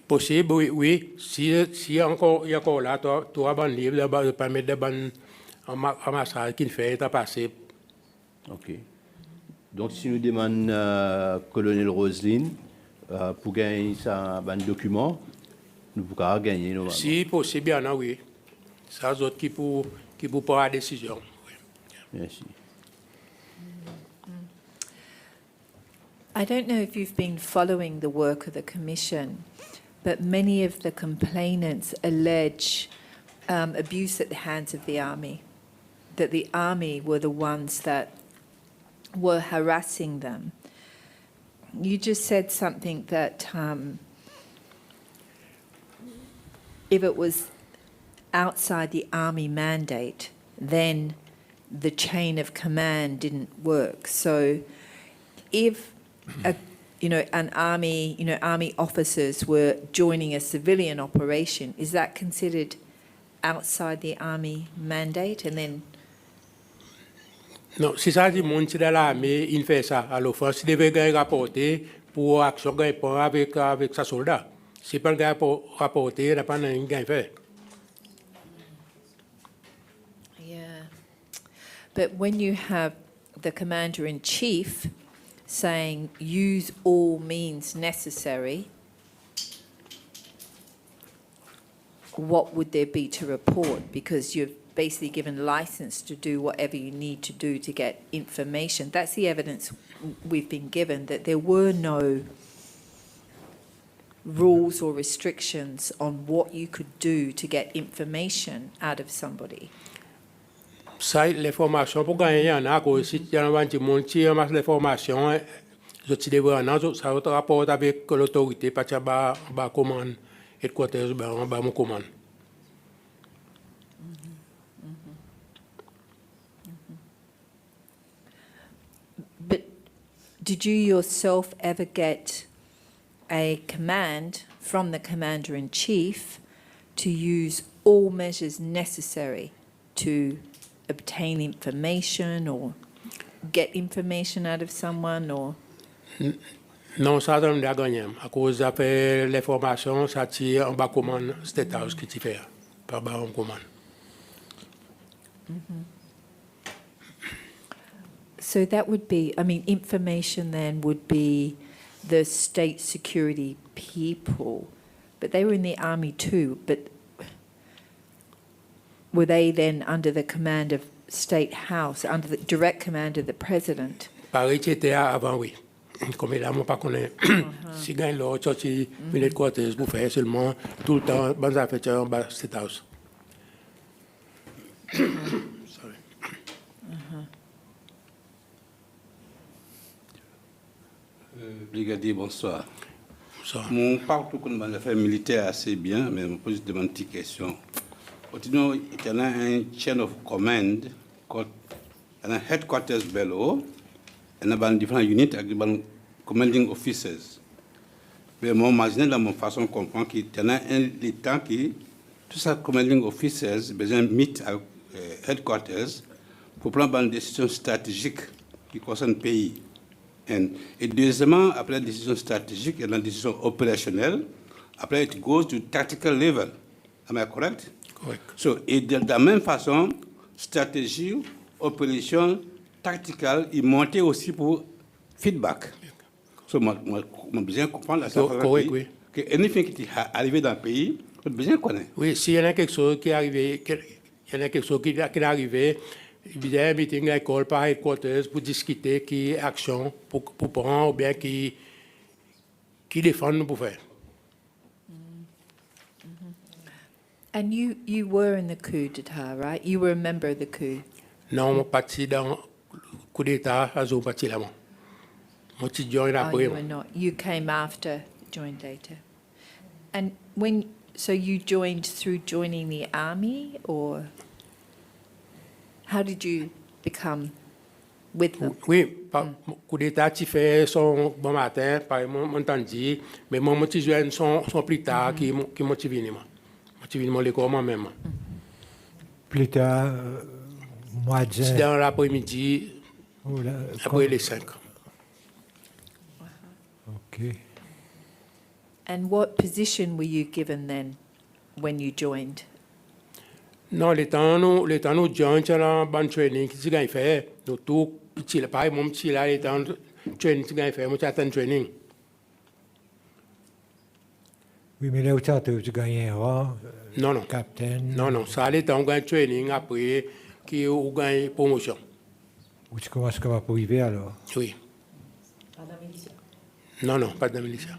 possible, oui, oui. Si il y a encore là, tu as un livre de permettre de ban amassage qu'il fait, tu as passé. OK. Donc, si nous demandons colonel Roselyne pour gagner un document, nous pouvons gagner. Si possible, bien, oui. C'est eux autres qui pour prendre la décision. Oui. Merci. I don't know if you've been following the work of the Commission, but many of the complainants allege abuse at the hands of the army, that the army were the ones that were harassing them. You just said something that if it was outside the army mandate, then the chain of command didn't work. So if an army, army officers were joining a civilian operation, is that considered outside the army mandate? And then non, si ça dit monde dans l'armée, il fait ça. Alors, il devait rapporter pour action avec sa soldat. Si pas rapporter, il n'a pas rien fait. yeah, but when you have the commander-in-chief saying use all means necessary, what would there be to report? Because you've basically given license to do whatever you need to do to get information. That's the evidence we've been given, that there were no rules or restrictions on what you could do to get information out of somebody. Ça, les formations pour gagner, il y en a aussi, il y en a un petit monde qui amasse les formations, je devrais en ça rapporte avec l'autorité, parce que bah commande, headquarters, bah mon commande. But did you yourself ever get a command from the Commander-in-Chief to use all measures necessary to obtain information or get information out of someone or? Non, ça donne la gagnante. À cause de l'information, ça tire en bas commande State House qui t'y fait, par bas en commande. So that would be, I mean, information then would be the state security people, but they were in the army too, but were they then under the command of State House, under the direct command of the President? Pareil, c'était avant, oui. Comme là, moi, pas connais. Si gagne l'autre, sorti, militaire quarters, vous faites seulement tout le temps, bonnes affaires en bas State House. Sorry. Brigadier, bonsoir. Bonsoir. Mon parcours comme affaires militaires assez bien, mais je me pose une petite question. Il y a un chain of command, un headquarters below, et il y a différentes unités avec des commanding officers. Mais moi, j'imagine dans mon façon de comprendre qu'il y a un temps qui, tous ces commanding officers, besoin de meet à headquarters pour prendre une décision stratégique qui concerne le pays. Et deuxièmement, après la décision stratégique, il y a la décision opérationnelle. Après, it goes to tactical level. Am I correct? Correct. So, et de la même façon, stratégie, opération, tactical, il montait aussi pour feedback. So, moi, besoin de comprendre la situation. Correct, oui. Que anything qui est arrivé dans le pays, on a besoin de connaître. Oui, s'il y a quelque chose qui est arrivé, il y a quelque chose qui est arrivé, il y a un meeting à l'école par headquarters pour discuter qui action pour prendre ou bien qui défendre pour faire. And you were in the coup d'etat, right? You were a member of the coup. Non, je suis parti dans le coup d'État, je suis parti là-bas. Je suis joint Oh, après. you were not. You came after joined later. And so you joined through joining the army, or how did you become with them? Oui, coup d'État, tu fais son bon matin, par exemple, entendu, mais moi, je suis joint son plus tard qui motive moi. Motive moi l'école moi-même. Plus tard, mois de C'est dans l'après-midi, après les 5. Okay. And what position were you given then when you joined? Non, les temps nous joignent dans bon training qui s'est fait, nous tout petit là, par mon petit là, les temps training qui s'est fait, moi j'attends training. Oui, mais là où tu as gagné un rang, Non, capitaine. Non, ça les temps gagne training après qui ou gagne promotion. Où tu commences comme à privé alors? Oui. Pas dans la militia. Non, pas dans la militia.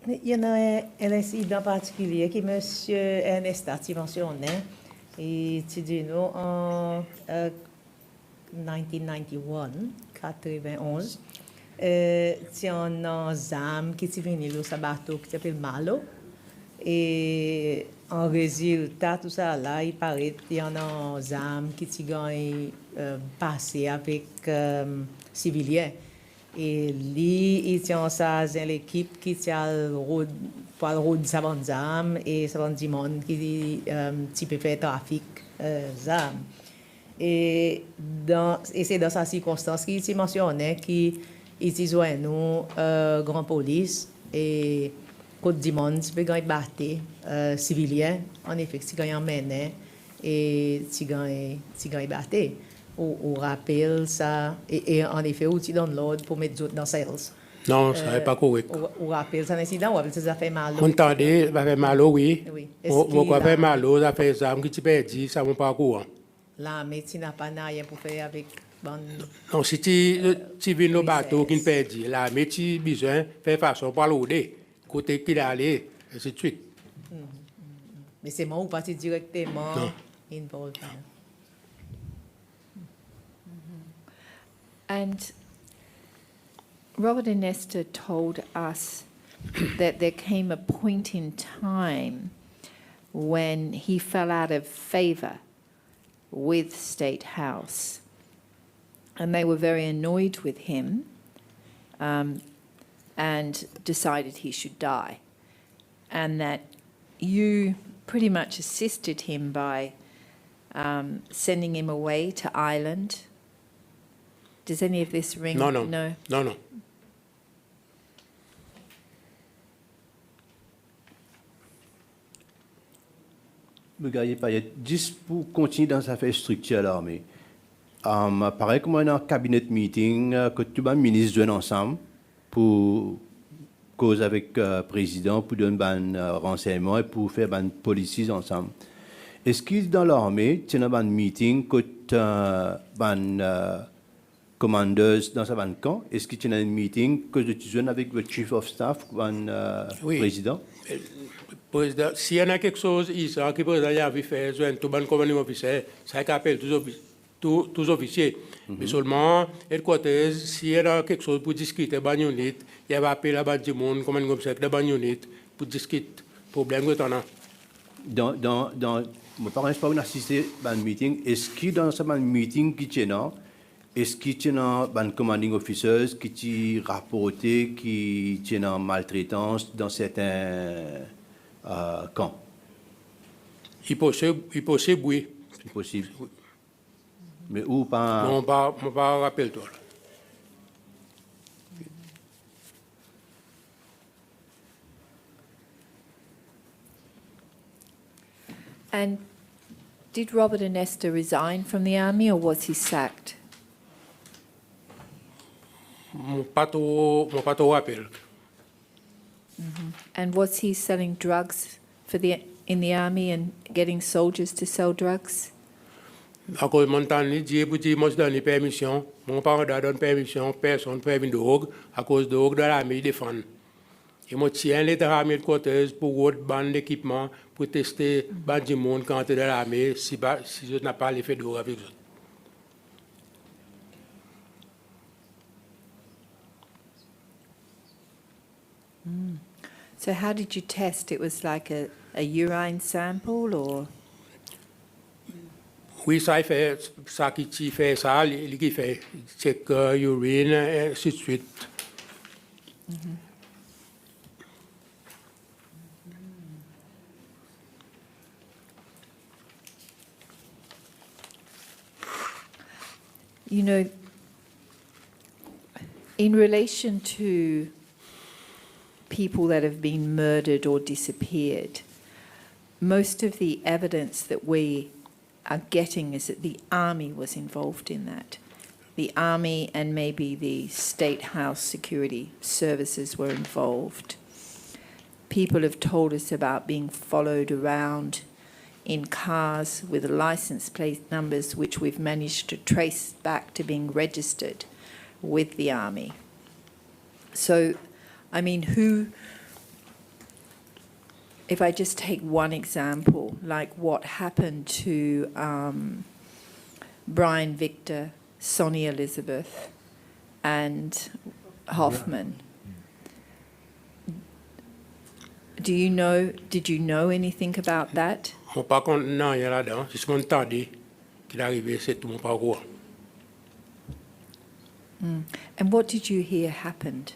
Il y en a un incident particulier que M. Ernest a mentionné. Et tu dis nous en 1991, c'est un zam qui est venu dans ce bateau qui s'appelle Malo. Et en résultat, tout ça là, il paraît qu'il y a un zam qui est passé avec civiliens. Et lui, il tient ça dans l'équipe qui tient le road savant zam et savant du monde qui peut faire trafic zam. Et c'est dans sa circonstance qu'il mentionnait qu'il utilisait nous grand police et côte du monde qui peut gagner battre civiliens en effet qui gagne mené et qui gagne battre. Ou rappelle ça, et en effet, où tu donnes l'ordre pour mettre d'autres dans sales. Non, ça n'est pas correct. Ou rappelle ça un incident, ou rappelle ça fait mal. On entendait, ça fait mal, oui. Est-ce ça fait mal, ça fait ça, qui tu peux dire, ça ne va pas courant. La médecine n'a pas rien pour faire avec bon. Non, si tu viens au bateau qui ne peut dire, la médecine besoin faire façon pour l'aider, côté qu'il allait, et ainsi de suite. Mais c'est moi ou pas directement involved. And Robert and Esther told us that there came a point in time when he fell out of favor with State House. and they were very annoyed with him and decided he should die, and that you pretty much assisted him by sending him away to Ireland. Does any of this ring? No. Regardez Payet, juste pour continuer dans sa fait structure à l'armée. Pareil comme un cabinet meeting que tout le ministre joignent ensemble pour cause avec le président, pour donner des renseignements et pour faire des policies ensemble. Est-ce que dans l'armée, il y a un meeting que des commandeurs dans ce camp? Est-ce qu'il y a un meeting que tu joignes avec le chief of staff, le président? Président, s'il y a quelque chose ici que le président a fait, tout le commandant officier, ça appelle tous officiers. Mais seulement, headquarters, s'il y a quelque chose pour discuter, il y a appelé la bande du monde, commandant officier, pour discuter problème que tu as. Dans mes parents pas assisté à un meeting. Est-ce que dans ce meeting qui est là, est-ce qu'il y a un commanding officer qui t'a rapporté qui y a une maltraitance dans certains camps? Il possible, oui. C'est possible. Mais où pas? Non, pas rappelle-toi. And did Robert and Esther resign from the army, or was he sacked? Pas trop rappel. And was he selling drugs in the army and getting soldiers to sell drugs? À cause de mon temps, j'ai donné permission. Mon parent a donné permission, personne peut venir de drogue, à cause de drogue de l'armée défendre. Et moi, tiens les armées de côté pour autre bande d'équipement, pour tester bande du monde quand tu es dans l'armée, si je n'ai pas l'effet de drogue avec eux. So how did you test? It was like a urine sample, or? Oui, ça fait ça qui fait ça, il qui fait check urine et ainsi de suite. You know, in relation to people that have been murdered or disappeared, most of the evidence that we are getting is that the army was involved in that. The army and maybe the State House security services were involved. People have told us about being followed around in cars with license plate numbers which we've managed to trace back to being registered with the army. So, I mean, if I just take one example, like what happened to Brian Victor, Sonny Elizabeth, and Hoffman. Did you know anything about that? Par contre, non, il y a là-dedans. C'est ce mon temps dit qu'il est arrivé, c'est tout mon parcours. And what did you hear happened?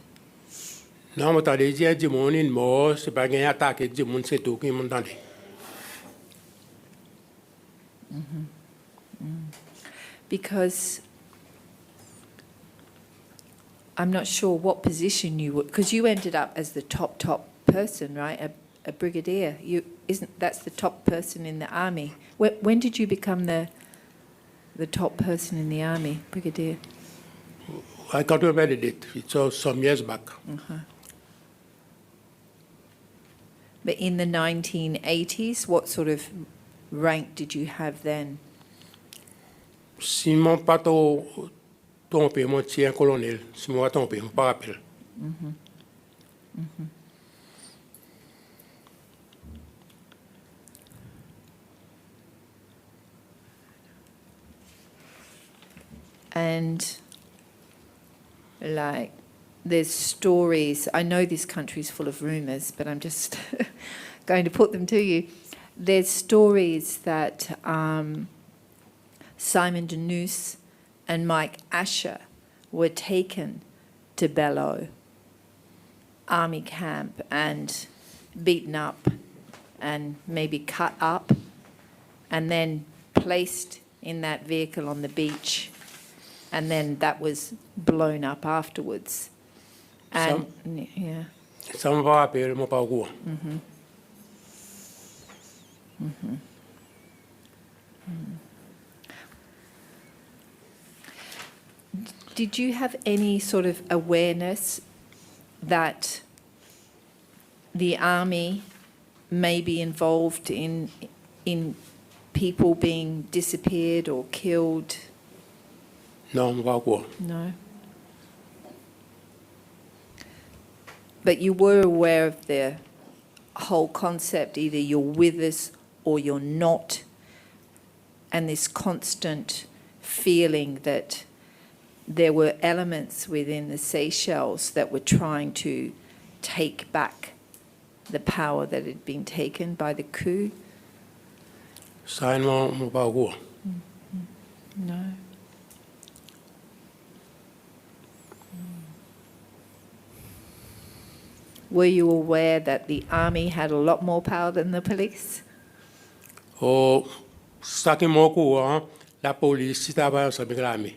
Non, mon temps dit, il y a du monde, il est mort, c'est pas une attaque, du monde, c'est tout qui mon temps dit. Because I'm not sure what position you were, because you ended up as the top person, right? A brigadier. That's the top person in the army. When did you become the top person in the army, brigadier? I can't remember it. It's some years back. But in the 1980s, what sort of rank did you have then? Si mon pas trompé, mon tien colonel. Si mon trompé, mon pas rappel. And like, there's stories, I know this country's full of rumours, but I'm just going to put them to you. There's stories that Simon Denous and Mike Asher were taken to Bello army camp and beaten up and maybe cut up and then placed in that vehicle on the beach, and then that was blown up afterwards. And yeah. Some va appeler mo pa au Did you have any sort of awareness that the army may be involved in people being disappeared or killed? No, mo pa au No. But you were aware of the whole concept, either you're with us or you're not, and this constant feeling that there were elements within the Seychelles that were trying to take back the power that had been taken by the coup? Sign mo pa au No. Were you aware that the army had a lot more power than the police? O sa ki mo ku la police si travaille ensemble avec l'armée.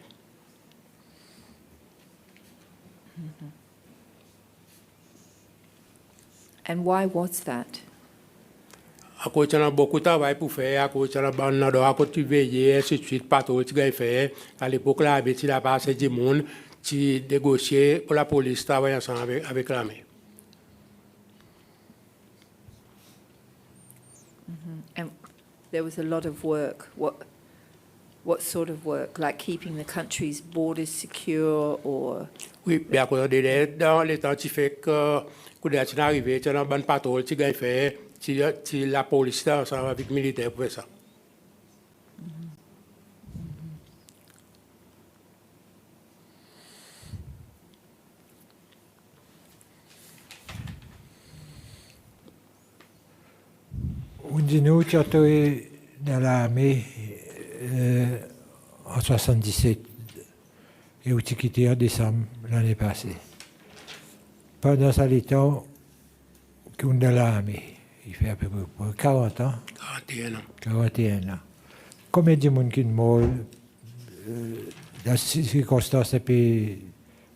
And why was that? À cause de beaucoup de travail pour faire, à cause de la à cause de veiller, ainsi de suite, pas tout ce qu'il fait. À l'époque, l'armée, il a passé du monde, qui négociait pour la police, travailler ensemble avec l'armée. And there was a lot of work. What sort of work? Like keeping the country's borders secure, or? Oui, bien à cause de dans les temps qui fait que quand il est arrivé, il y a une bonne patrouille qui a fait, qui la police ensemble avec les militaires pour faire ça. On dit nous, tu as été dans l'armée en 77 et où tu quitté en décembre l'année passée. Pendant ce temps, qu'on est dans l'armée, il fait à peu près 40 ans. 41 ans. 41 ans. Combien de monde qui est mort dans ces circonstances un peu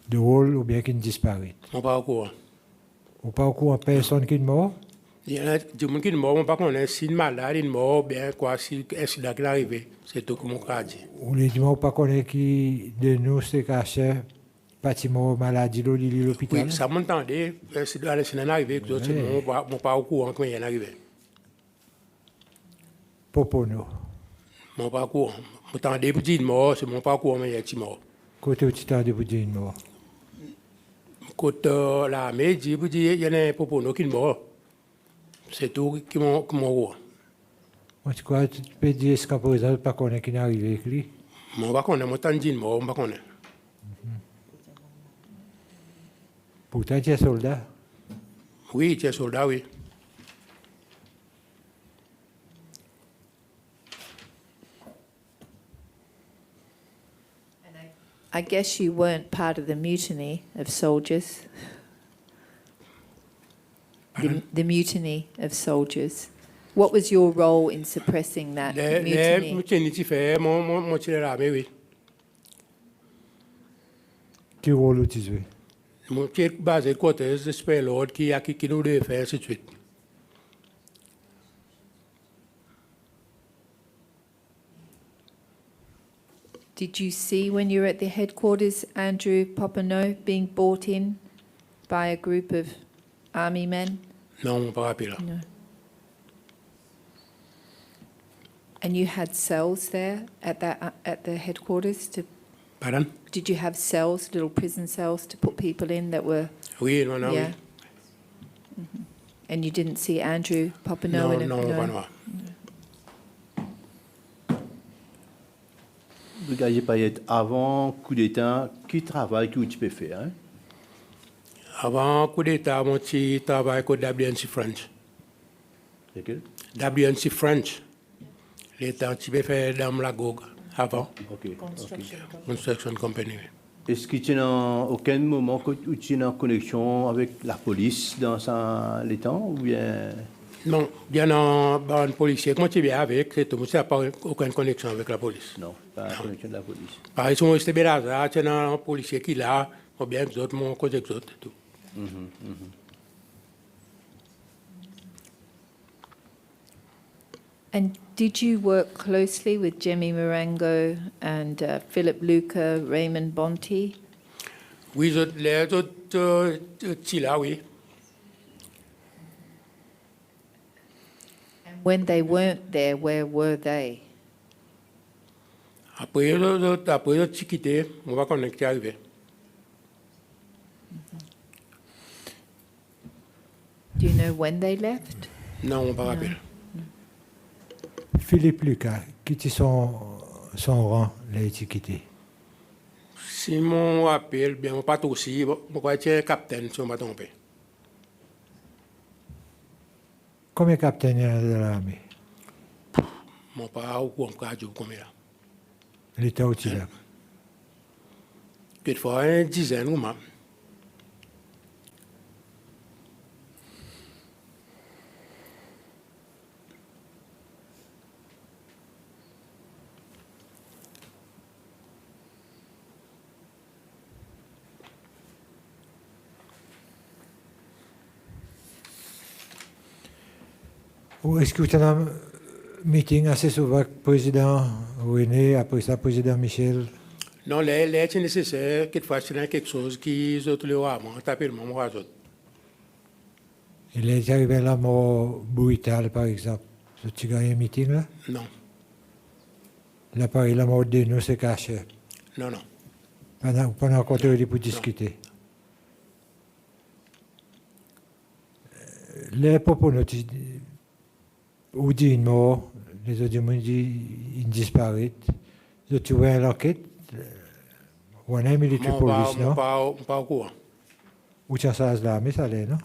drôles ou bien qui disparaissent? On n'est pas au courant. On n'est pas au courant de personne qui est mort? Il y a des gens qui sont morts, par contre, si une maladie est mort, bien quoi, si un accident est arrivé, c'est tout comme on a dit. Ou les gens pas connaît qui de nous c'est caché bâtiment maladie de l'hôpital. Oui, ça m'entendait, si l'accident est arrivé, que d'autres ne sont pas au courant quand il est arrivé. Popono. Je ne suis pas au courant. Je m'entendais pour dire mort, je ne suis pas au courant, mais il est mort. Côté où tu t'entends pour dire mort? Côté l'armée dit pour dire il y a un popono qui est mort. C'est tout qui m'ont dit. Tu crois que tu peux dire ce qu'un président pas connaît qui est arrivé avec lui? Je ne sais pas, je ne sais pas. Pourtant, tu es soldat? Oui, tu es soldat, oui. I guess you weren't part of the mutiny of soldiers. The mutiny of soldiers. What was your role in suppressing that mutiny? Quel rôle tu jouais? Je suis basé côté de l'ordre qui nous devait faire ainsi de suite. Did you see when you were at the headquarters Andrew Popenoe being brought in by a group of army men? Non, pas rappelé là. No. And you had cells there at the headquarters to. Pardon? Did you have cells, little prison cells, to put people in that were? Oui, non, non. Yeah. Oui. Mm-hmm. And you didn't see Andrew Popenoe in a. Non, pas non. Brigadier Payet, avant coup d'État, qui travaille que tu peux faire? Hein? Avant coup d'État, mon petit travail avec WNC French. C'est quel? WNC French. L'État, tu peux faire dans la GOG. avant. OK. Construction company. Est-ce que tu n'as aucun moment que tu es en connexion avec la police dans les temps ou bien? Non, il y a un policier que moi tu viens avec, c'est tout, ça n'a pas aucune connexion avec la police. Non, pas de connexion de la police. Par exemple, si tu es là, tu as un policier qui est là, ou bien que d'autres, mon côté que d'autres, tout. And did you work closely with Jemmy Marengo and Philip Luca, Raymond Bonti? Oui, les autres, là, oui. When they weren't there, where were they? Après, les autres quitté, on va connecter arriver. Do you know when they left? Non, on ne me rappelle. Philippe Lucas, qui est son rang, l'a étiqueté? Si je me rappelle bien, je ne sais pas aussi, je crois que c'est capitaine, si je ne me trompe pas. Combien de capitaines il y a dans l'armée? Je ne sais pas où on peut dire combien. L'État où tu là? Quelquefois, une dizaine ou même. Ou est-ce que tu as un meeting assez souvent avec le président René, après ça, le président Michel? Non, c'est nécessaire, quelquefois, c'est quelque chose qui est le avant, taper le moment aux autres. Il est arrivé à la mort brutale, par exemple. Tu as gagné un meeting là? Non. L'appareil, la mort de nous, c'est caché. Non, non. Pendant qu'on te dit pour discuter. Les propos, ou dit une mort, les autres disent une disparaît. Tu vois l'enquête, on a un militaire police, non? Pas au courant. Ou tu as ça là, mais ça l'est, non?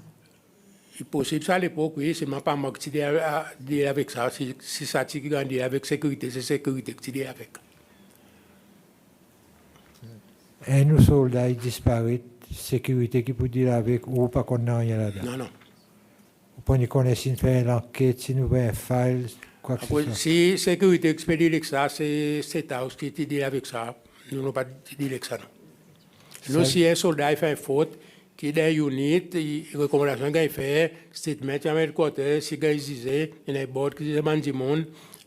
Il est possible, ça à l'époque, oui, c'est même pas moi qui dis avec ça. Si ça qui grandit avec sécurité, c'est sécurité que tu dis avec. Et nos soldats, ils disparaissent, sécurité qui peut dire avec, ou pas qu'on n'a rien là-dedans? Non, non. Ou pas nous connaître si nous faisons l'enquête, si nous faisons un file, quoi que ce soit. Si sécurité expédie avec ça, c'est Taos qui te dit avec ça. Nous n'avons pas dit avec ça, non. Nous, si un soldat fait une faute, qui est dans une unité, les recommandations qu'il fait, statement, il y a un côté, si il disait, il y a un board qui demande du monde,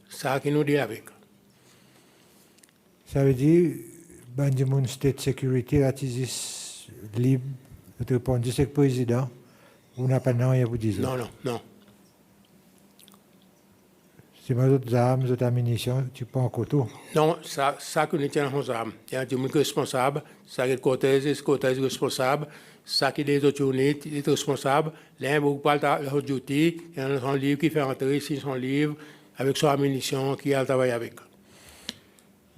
ça qui nous dit avec. Ça veut dire, Bandimoun State Security, là, tu dis libre, tu réponds, c'est le président, ou n'a pas de rien pour dire. Non, non, non. C'est mes autres armes, mes autres ammunitions, tu prends encore tout. Non, ça que nous tenons aux armes. Il y a des gens responsables, ça qui est côté responsable, ça qui est des autres unités, est responsable. L'un vous parle de leur duty, il y a un livre qui fait entrer ici son livre avec son ammunition qui a travaillé avec.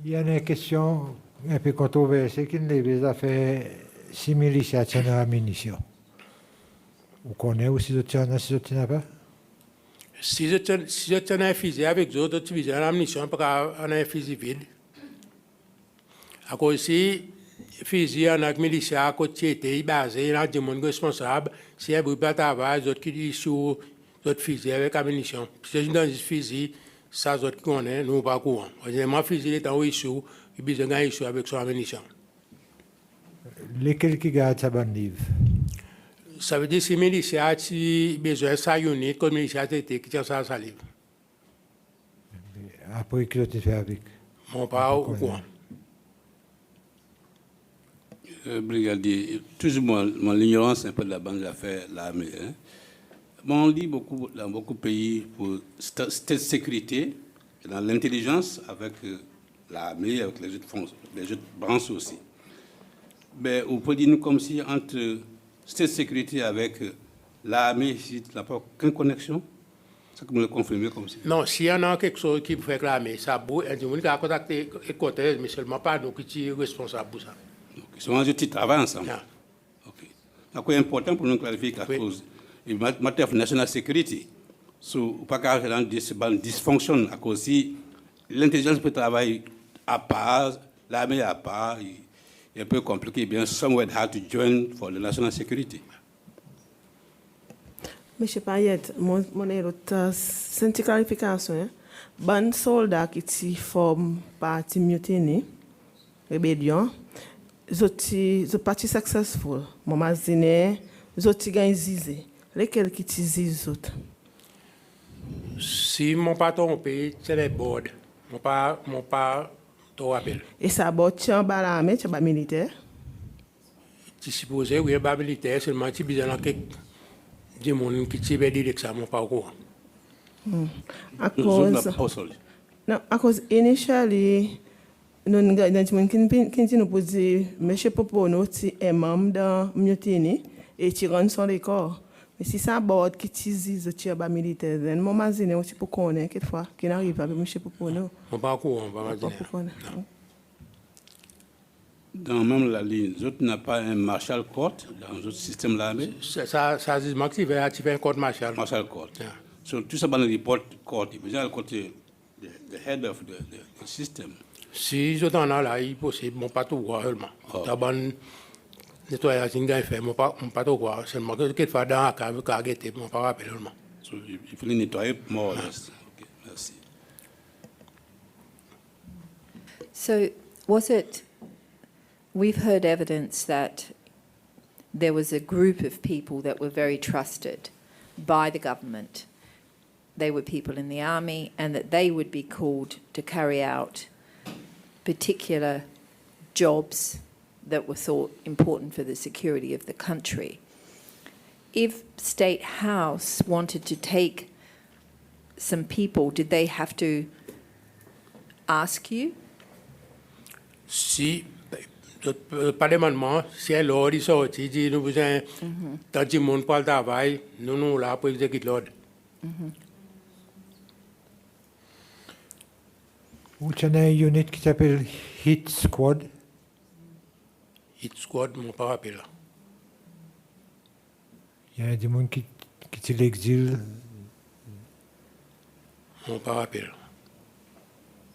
Il y a une question un peu controversée qui nous les a fait 6 miliciens tiennent ammunition. Vous connaissez aussi d'autres tiennent, si d'autres tiennent pas? Si je tiens un fusil avec d'autres, tu vises une ammunition pour un fusil vide. À cause si fusil en militia à côté était basé, il y a des gens responsables. Si un bruit de travail, d'autres qui disent sur d'autres fusils avec ammunition. Si je dans un fusil, ça d'autres qui connaissent, nous pas courant. Mon fusil est en issue, il besoin d'un issue avec son ammunition. Lesquels qui gardent sa bonne livre? Ça veut dire que si les miliciens ont besoin de sa unité, comme les miliciens étaient qui tient ça à sa livre. Après, qu'est-ce que tu fais avec? Mon pas au courant. Brigadier, toujours mon ignorance un peu de la bande d'affaires, l'armée. Hein. Bon, on lit beaucoup dans beaucoup de pays pour cette sécurité, dans l'intelligence avec l'armée, avec les autres branches aussi. Mais on peut dire comme si entre cette sécurité avec l'armée, il n'y a pas aucune connexion. C'est comme le confirmer comme ça. Non, s'il y en a quelque chose qui peut faire l'armée, ça bouge, et du monde qui a contacté les côtés, mais seulement pas nous qui sommes responsables pour ça. Souvent, je travaille ensemble. Yeah. Okay. C'est important pour nous clarifier quelque chose. En matière de national security, pas qu'un dysfonction à cause si l'intelligence peut travailler à part, l'armée à part, est un peu compliqué. Bien, some would have to join for the national security. Monsieur Payet, mon senti clarification. Ban soldat qui forme parti mutiny, rébellion, zoti parti successful. Mon mazine, zoti gagne zizé. Lesquels qui zizé zot? Si mon pas trompé, c'est les boards. Mon pas trop rappel. Et ça bot en bas l'armée, tu bas militaire. Tu supposes oui, bas militaire seulement tu besoin que des monde qui tirer direct ça mon pas au courant. À cause initially nous nous posé monsieur Popono ti est membre dans mutiny et tu rend son record. Mais si ça bord qui tise de tir bas militaire, then mon mazine aussi pour connaître quelquefois qui n'arrive avec monsieur Popono. Mon pas au courant, pas mazine. Dans même la ligne, vous n'avez pas un marshal court dans votre système l'armée? Ça dit maxi va tu fais un court marshal. Marshal court. So tout ça dans le report court, il vient à côté the head of the system. Si je t'en ai là, il est possible, mon pas tout voir seulement. D'abord, nettoyage ingénieur fait, mon pas tout voir seulement que quelquefois dans la cave, cargueté, mon pas rappel seulement. So il faut les nettoyer more or less. Okay, merci. So was it, we've heard evidence that there was a group of people that were very trusted by the government. They were people in the army, and that they would be called to carry out particular jobs that were thought important for the security of the country. If State House wanted to take some people, did they have to ask you? Si, pas d'amendement, si l'ordre est sorti, dit nous besoin tant de monde pour le travail, nous là pour exécuter l'ordre. Ou tu as une unit qui s'appelle Hit Squad. Hit Squad, mon pas rappelé là. Il y a des gens qui sont l'exil. Mon pas rappelé.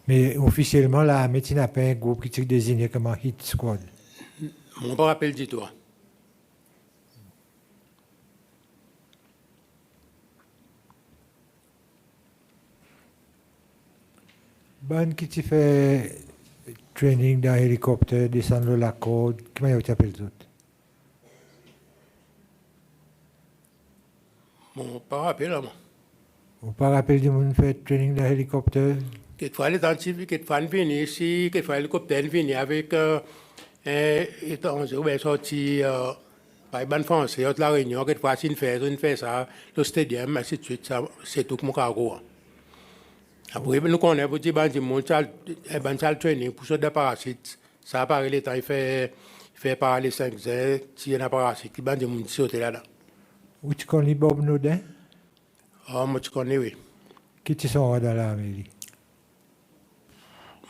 Mais officiellement, l'armée n'a pas un groupe qui est désigné comme un Hit Squad. Mon pas rappelé du tout. Ban qui tu fait training dans hélicoptère, descendre la côte, comment tu appelles ça? Mon pas rappelé là, moi. On pas rappel du monde fait training dans hélicoptère? Quelquefois, les scientifiques, quelquefois, ils viennent ici, quelquefois, l'hélicoptère vient avec sorti par les français, la réunion, quelquefois, s'ils fait ça, le stadium, ainsi de suite, c'est tout mon cargo. Après, nous connaissons pour dire que le training pour ce de parachute, ça apparaît les temps, il fait par les 5 heures, tirer un parachute, il va dire que sauter là-dedans. Où tu connais Bob Nodin? Ah, moi, tu connais, oui. Qui tu sont dans l'armée?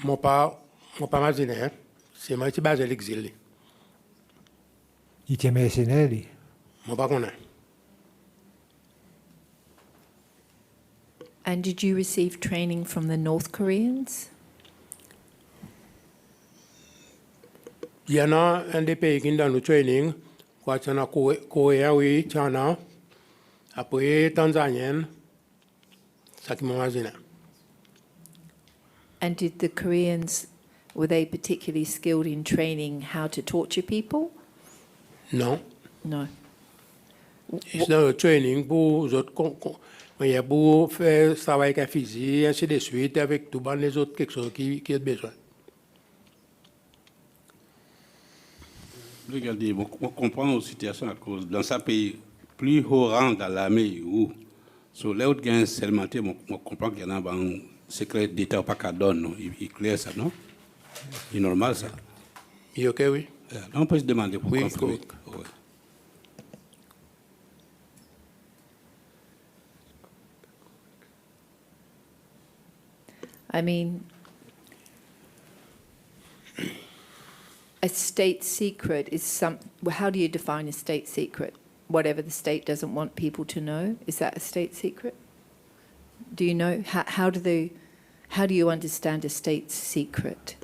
Mon pas mazine, c'est moi qui base à l'exil. Il était mercenaire? Mon pas connaît. And did you receive training from the North Koreans? Il y en a un des pays qui dans le training, quoi, il y en a Coréen, oui, China, après Tanzanien, ça qui m'a mazine. And did the Koreans, were they particularly skilled in training how to torture people? Non. No. C'est dans le training pour les autres, il y a pour faire travail avec un fusil, ainsi de suite, avec tout les autres, quelque chose qui a besoin. Regardez, on comprend nos situations à cause dans ce pays plus haut rang dans l'armée où sur les autres gains seulement on comprend qu'il y en a un secret d'État pas qu'à donner, il clair ça, non? C'est normal ça. Il ok, oui. On peut se demander pourquoi. Oui. I mean, a state secret is how do you define a state secret? Whatever the state doesn't want people to know, is that a state secret? Do you know, how do you understand a state secret?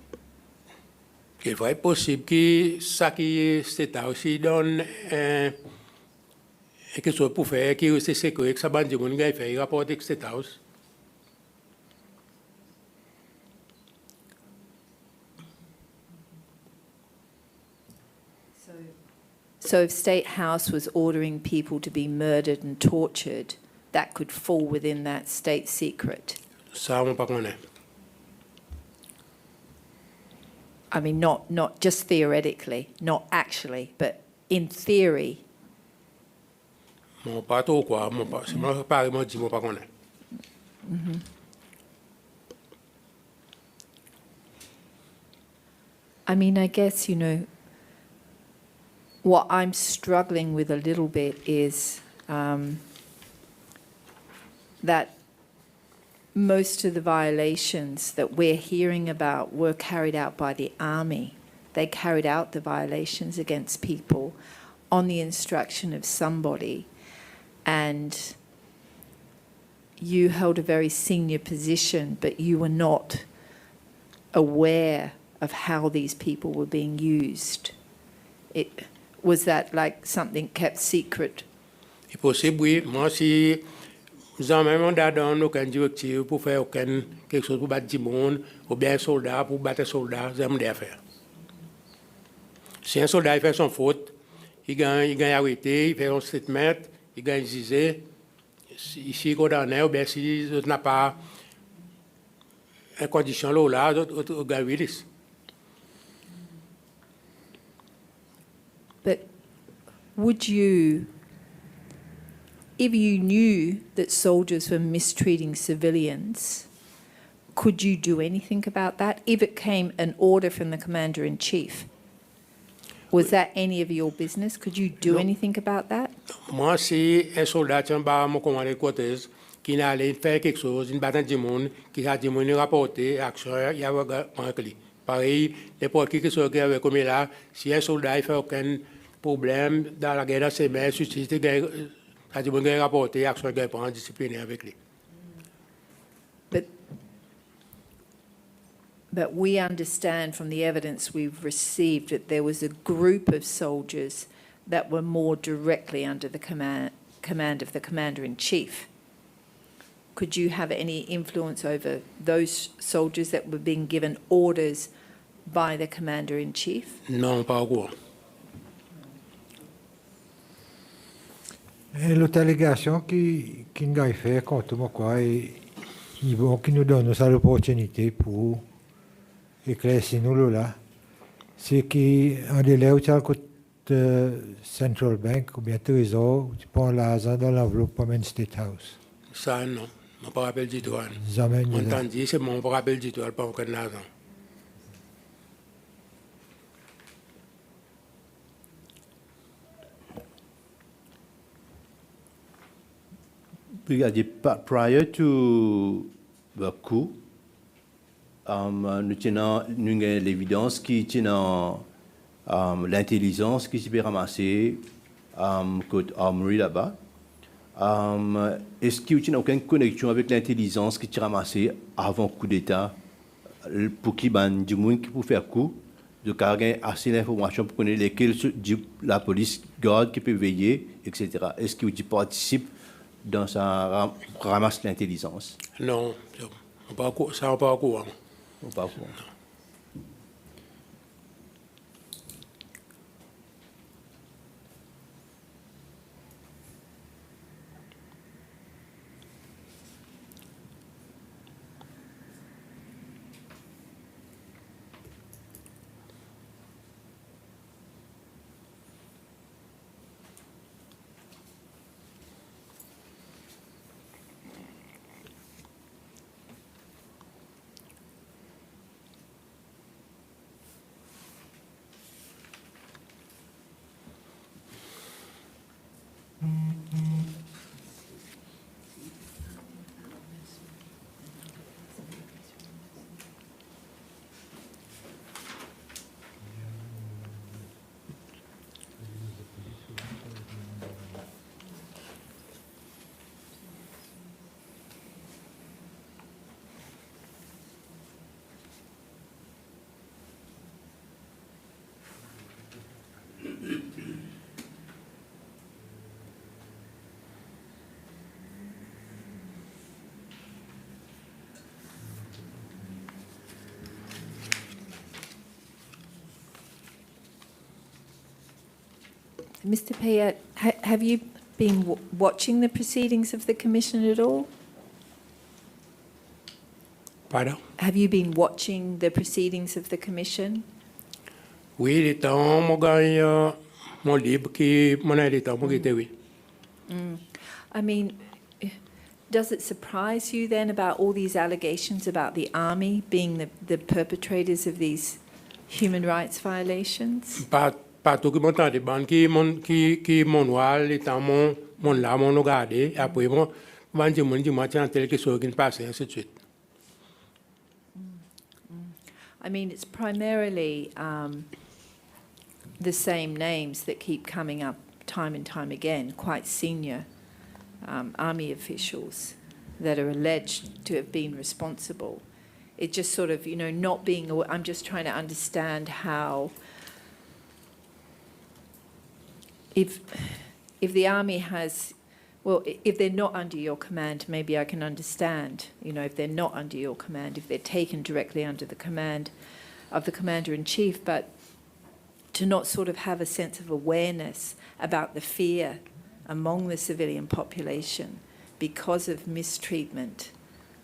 Il va être possible que ça qui c'est aussi donne quelque chose pour faire qui c'est sécurité que ça bande de monde qui fait rapport avec cette house. So if State House was ordering people to be murdered and tortured, that could fall within that state secret. Ça on pas connaît. I mean, not just theoretically, not actually, but in theory. Mon pas trop quoi, mon pas, c'est moi pas moi dis moi pas connaît. I mean, I guess, you know, what I'm struggling with a little bit is that most of the violations that we're hearing about were carried out by the army. They carried out the violations against people on the instruction of somebody, and you held a very senior position, but you were not aware of how these people were being used. Was that like something kept secret? C'est possible, oui. Moi, si jamais mandat donne aucune directive pour faire quelque chose pour battre du monde, ou bien un soldat pour battre un soldat, j'aime bien faire. Si un soldat il fait son faute, il gagne arrêté, il fait un statement, il gagne jugé, s'il est condamné, ou bien s'il n'a pas une condition là, il gagne release. But would you, if you knew that soldiers were mistreating civilians, could you do anything about that? If it came an order from the Commander-in-Chief, was that any of your business? Could you do anything about that? Moi, si un soldat tient par mon commandant Cortez, qui n'a allé faire quelque chose, une bataille du monde, qui a dit mon rapporté, action, il y a un clé. Pareil, n'importe qui soit comme là, si un soldat il fait aucun problème dans la guerre de ses mains, justice, il a dit mon rapporté, action, il prend disciplinaire avec lui. But we understand from the evidence we've received that there was a group of soldiers that were more directly under the command of the Commander-in-Chief. Could you have any influence over those soldiers that were being given orders by the Commander-in-Chief? Non, pas au courant. L'autre allégation qui nous a fait contre moi, quoi, et qui nous donne l'opportunité pour éclaircir nous là, c'est qu'en délai où tu as le Central Bank ou bien Trésor, tu prends l'argent dans l'enveloppe comme un State House. Ça, non. Je ne me rappelle du tout. Jamais. On t'a dit, c'est mon rappel du tout, pas aucun argent. Regardez, prior to the coup, nous avons l'évidence qui tient l'intelligence qui s'est ramassée côté Armory là-bas. Est-ce qu'il n'y a aucune connexion avec l'intelligence qui s'est ramassée avant le coup d'État pour qu'il y ait du monde qui peut faire coup, de carrément assez d'informations pour connaître lesquelles la police garde qui peut veiller, etc. Est-ce qu'il participe dans sa ramasse l'intelligence? Non, ça n'est pas au courant. Pas au courant. Mr. Payet, have you been watching the proceedings of the Commission at all? Pardon? Have you been watching the proceedings of the Commission? Oui, il est temps, mon gars, mon libre qui mon éditeur, mon guité, oui. I mean, does it surprise you then about all these allegations about the army being the perpetrators of these human rights violations? Pas tout qui m'entend des bandes qui mon noir, il est temps, mon là, mon regardé, après, mon dit, moi, tiens, tel que ce qui passe, et ainsi de suite. I mean, it's primarily the same names that keep coming up time and time again, quite senior army officials that are alleged to have been responsible. It just sort of, not being aware. I'm just trying to understand how, if the army has, well, if they're not under your command, maybe I can understand, if they're not under your command, if they're taken directly under the command of the Commander-in-Chief, but to not sort of have a sense of awareness about the fear among the civilian population because of mistreatment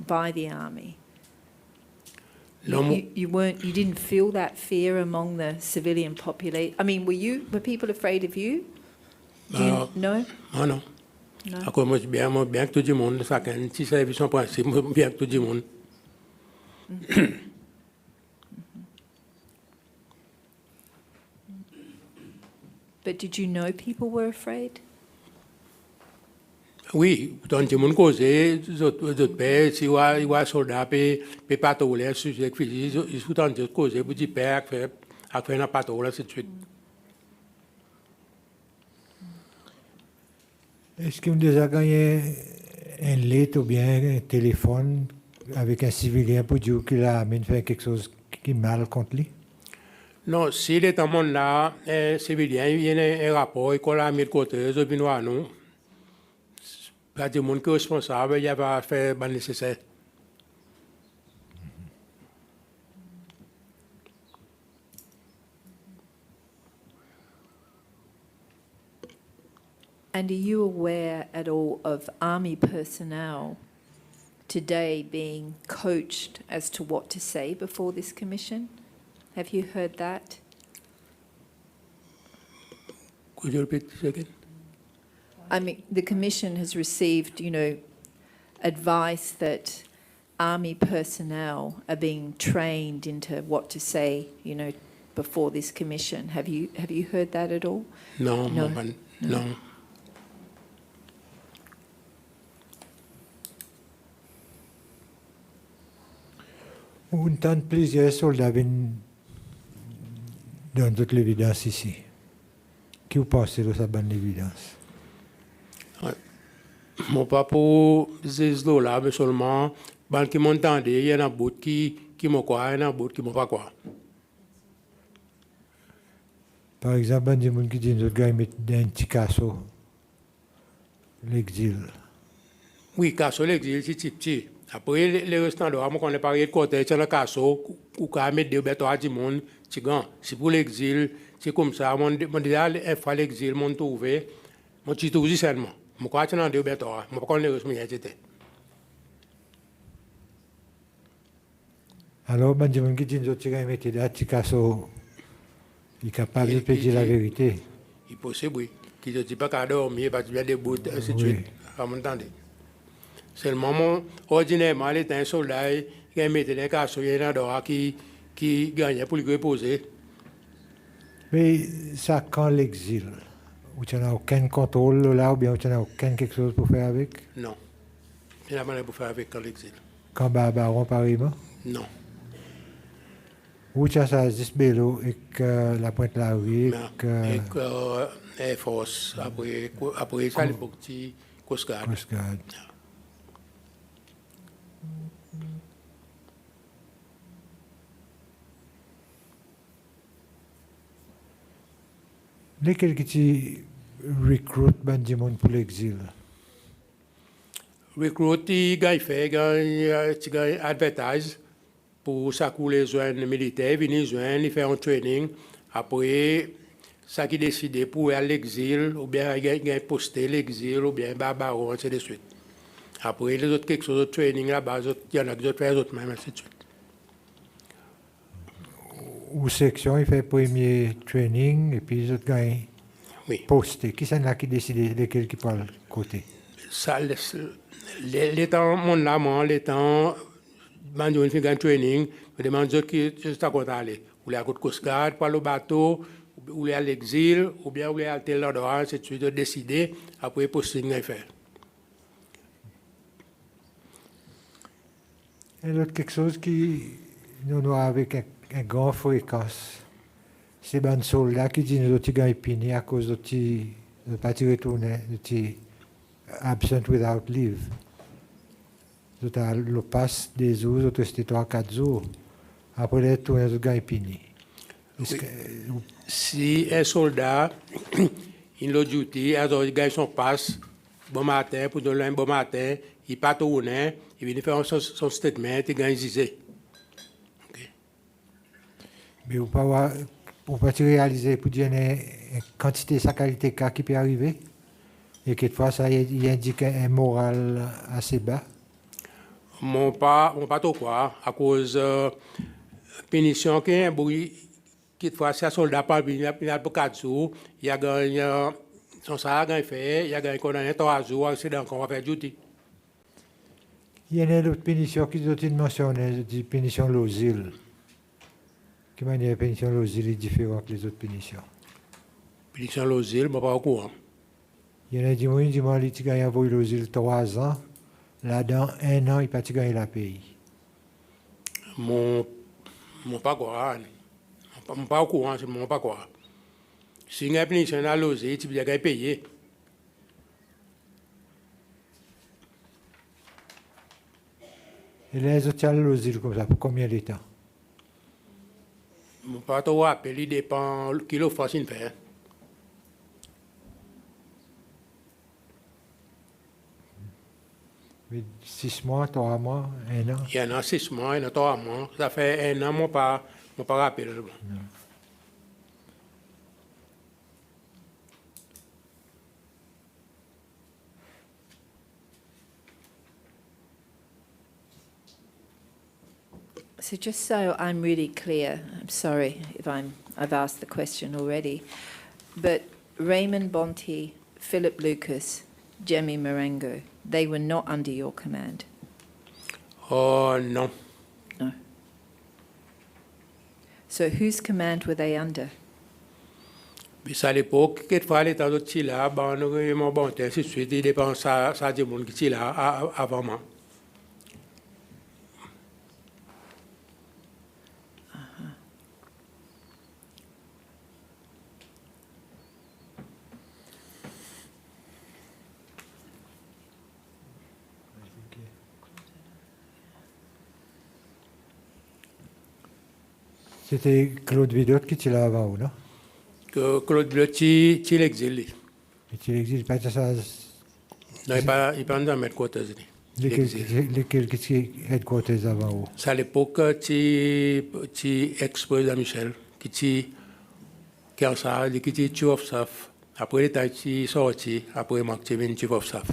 by the army. You didn't feel that fear among the civilian population. I mean, were people afraid of you? No? Non. Non. Ako mo bien tout le monde, ça quand si ça son principe, bien tout le monde. But did you know people were afraid? Oui, tant que mon causé, d'autres pays, si wa soldat pe patrouiller sur les fusils, ils sont tant de causer pour dire père faire une patrouille ainsi de suite. Est-ce que vous avez déjà gagné un lettre ou bien un téléphone avec un civilien pour dire qu'il a fait quelque chose qui est mal contre lui? Non, si les temps là, civilien, il y a un rapport, il a mis de côté, je viens à nous. Pas de monde qui est responsable, il va faire le nécessaire. And are you aware at all of army personnel today being coached as to what to say before this commission? Have you heard that? Could you repeat this again? I mean, the commission has received, advice that army personnel are being trained into what to say, before this commission. Have you heard that at all? No. On tente plusieurs soldats dans toute l'évidence ici. Qui vous pensez de sa bonne évidence? Mon papa, c'est là, mais seulement, qui m'entendent, il y a un bout qui me croit, il y a un bout qui me pas quoi. Par exemple, il y a des gens qui disent que mettent un petit casseau, l'exil. Oui, casseau, l'exil, c'est petit. Après, les restants de moi, quand on est parlé de côté, c'est un casseau, ou quand on met des bêtes à du monde, c'est grand. C'est pour l'exil, c'est comme ça. Mon déjà, il faut l'exil, mon trouvé, mon petit tout seulement. Je crois que c'est un des bêtes, je ne sais pas les restes. Alors, il y a des gens qui disent que mettent un petit casseau, il est capable de dire la vérité. Il est possible, oui. Qui ne dit pas qu'à dormir, parce qu'il y a des bouts, ainsi de suite. Vous m'entendez? Seulement, ordinairement, il est un soldat qui met des casseaux, il y a un qui gagne pour lui reposer. Mais ça, quand l'exil, où tu n'as aucun contrôle là, ou bien où tu n'as aucun quelque chose pour faire avec? Non. Il n'y a pas pour faire avec quand l'exil. Quand Barbaron, pareillement? Non. Où tu as ça, Zisbelo, et la Pointe-la-Rue, et Air Force, après ça, les petits Coast Guard. Lesquels qui recrutent des gens pour l'exil? Recruit, il advertise pour ça que les jeunes militaires viennent joindre, ils font un training. Après, ça qui décide pour aller à l'exil, ou bien il posté l'exil, ou bien barbaron, ainsi de suite. Après, les autres, quelque chose de training là-bas, il y en a qui font les autres même, ainsi de suite. Ou section, il fait premier training, et puis les autres gagnent posté. Qui c'est là qui décide lesquels qui parlent côté? Ça, les temps, mon amant, les temps, quand on fait un training, je demande aux autres qui sont à aller. Ou les à côté Coast Guard, par le bateau, ou les à l'exil, ou bien ou les à tel endroit, ainsi de suite, de décider, après posting à faire. Et l'autre quelque chose qui nous a avec une grande fréquence, c'est les soldats qui disent que nous avons puni à cause de ne pas retourner, de absent without leave. Nous avons le pass des jours, nous avons 3-4 jours. Après les retours, nous avons puni. Si un soldat, il a duty, il gagne son passe, bon matin, pour donner un bon matin, il part tourner, il vient faire son statement, il gagne zizé. Mais vous ne pouvez pas réaliser pour dire une quantité, sa qualité cas qui peut arriver et quelquefois ça indique un moral assez bas. Mon pas trop quoi, à cause de punition qui est bruit, quelquefois si un soldat pas venu pour 4 jours, il a gagné son salaire gagne fait, il a gagné condamné 3 jours, c'est encore faire duty. Il y a une autre punition qui doit être mentionnée, la punition l'osile. Qui manière la punition l'osile est différente des autres punitions? Punition l'osile, je ne suis pas au courant. Il y en a qui disent qu'il gagne envoyé l'osile 3 ans, là-dedans 1 an, il pas gagné la paye. Mon pas quoi, mon pas au courant, c'est mon pas quoi. Si il y a une punition à l'osile, tu peux payer. Et les autres, l'osile comme ça, pour combien de temps? Mon pas trop rappelé, il dépend de qui le fasse une faire. Mais 6 mois, 3 mois, 1 an? Il y en a 6 mois, il y en a 3 mois. Ça fait 1 an, mon pas rappelé. So just so I'm really clear, I'm sorry if I've asked the question already, but Raymond Bonte, Philip Lucas, Jemmy Marengo, they were not under your command? Oh, no. No. So whose command were they under? Puis à l'époque, quelquefois, les temps de là, mon Bonte, ainsi de suite, il dépend ça du monde qui est là avant moi. C'était Claude Vidot qui était là avant, non? Claude Vidot, il exilé. Il exilé, pas ça. Non, il pas dans mes quarters. Lesquels qui étaient headquarters avant? C'est à l'époque, tu ex-président Michel, qui est en salle, qui est chief of staff. Après, il est sorti, après, moi, je suis chief of staff.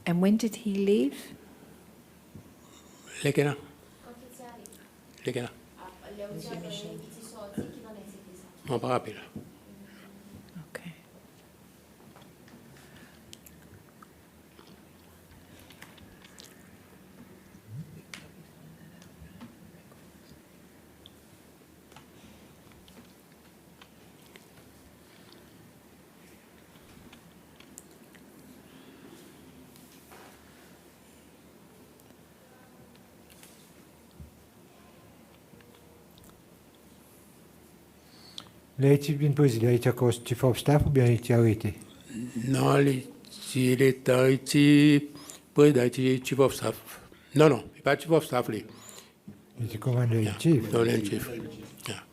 And when did he leave? Lesquels? Je ne me rappelle pas. Okay. Là, il vient poser, il était encore chief of staff ou bien il était arrêté? Non, il était président, il était chief of staff. Non, il n'est pas chief of staff. Il était commandant in chief. Non, in chief. Yeah.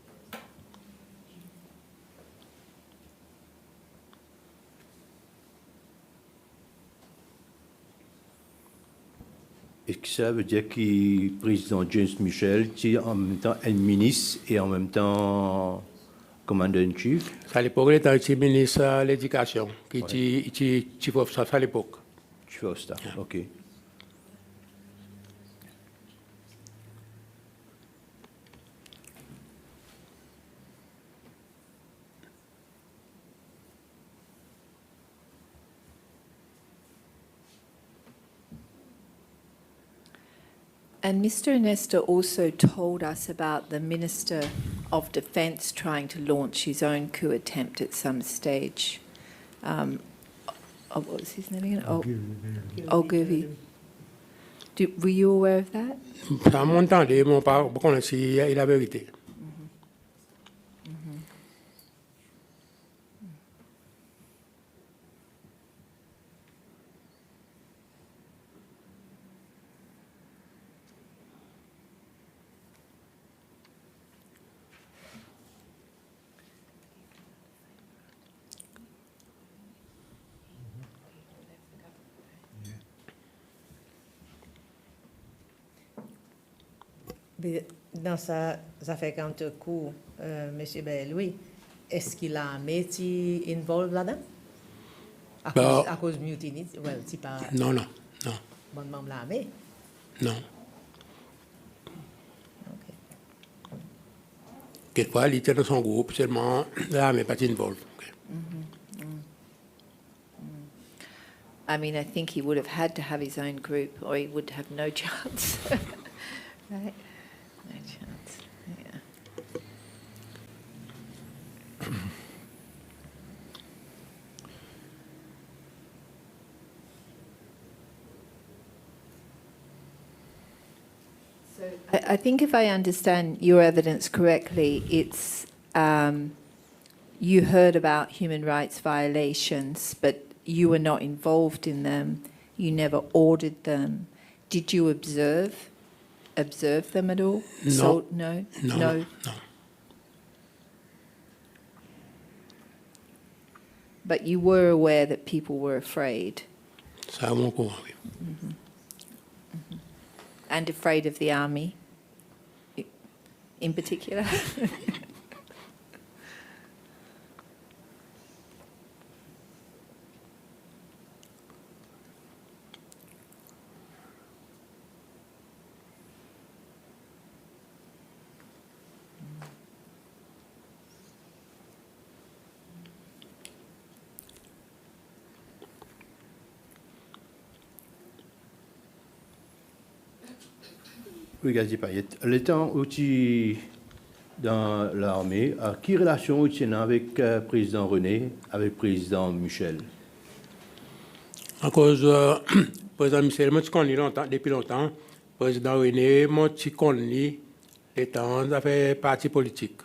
Est-ce que ça veut dire que le président James Michel est en même temps un ministre et en même temps commandant-in-chief? À l'époque, il était ministre de l'Éducation, qui était chief of staff à l'époque. Chief of staff, OK. And Mr. Onesta also told us about the Minister of Defence trying to launch his own coup attempt at some stage. What was his name again? Ogilvy. Were you aware of that? Ça m'entendait, mais pas connaît si la vérité. Dans sa affaire contre coup, M. Louis, est-ce qu'il a un métier involved là-dedans? À cause de mutiny? Well, c'est pas. Non. Bon membre de l'armée? Non. Quelquefois, il était dans son groupe, seulement l'armée n'est pas involved. I mean, I think he would have had to have his own group or he would have no chance. Right? No chance, yeah. So I think if I understand your evidence correctly, it's you heard about human rights violations, but you were not involved in them. You never ordered them. Did you observe them at all? No. So, no. But you were aware that people were afraid. Ça, mon courant, oui. And afraid of the army, in particular. Regardez Payet. Le temps où tu es dans l'armée, quelle relation tu as avec le président René, avec le président Michel? À cause du président Michel, moi, je connais depuis longtemps. Le président René, moi, je connais les temps, ça fait parti politique.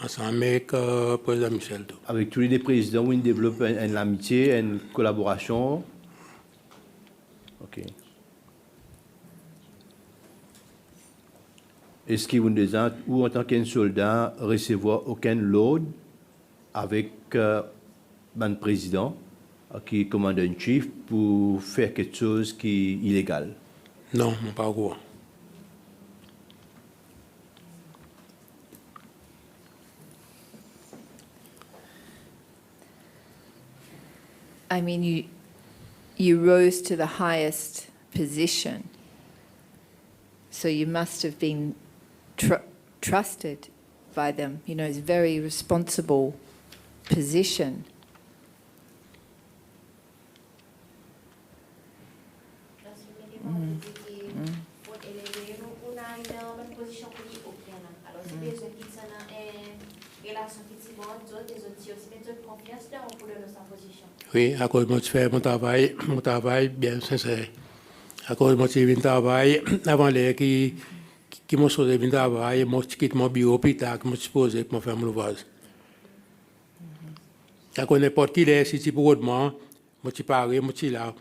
Ensemble avec le président Michel. Avec tous les présidents, où ils développent une amitié, une collaboration. OK. Est-ce que vous disant ou en tant qu'un soldat recevoir aucun load avec le président qui est commandant-in-chief pour faire quelque chose qui est illégal? Non, pas au courant. I mean, you rose to the highest position, so you must have been trusted by them. You know, it's a very responsible position. Oui, à cause de moi, je fais mon travail bien sincère. À cause de moi, je travail avant les qui m'ont sauvé mon travail, moi, je quitte mon bureau plus tard, je me suis posé pour faire mon ouvrage. À cause de n'importe qui est, si tu peux moi, je parle, moi, je suis là.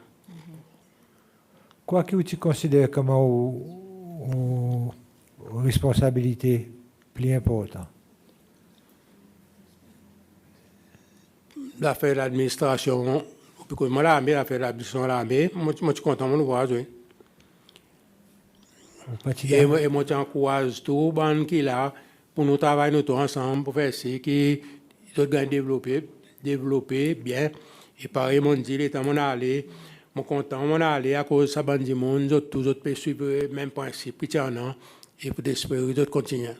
Quoi que tu considères comme une responsabilité plus importante? L'affaire de l'administration, parce que moi, l'affaire de l'administration, moi, je suis content de mon ouvrage, oui. Et moi, j'encourage tout le monde qui est là pour nous travailler tous ensemble pour faire ce qui doit développer bien. Et pareil, mon dit, les temps, mon allé, mon content, mon allé à cause de ça, bande du monde, tous autres peuvent suivre le même principe, et pour espérer d'autres continuer.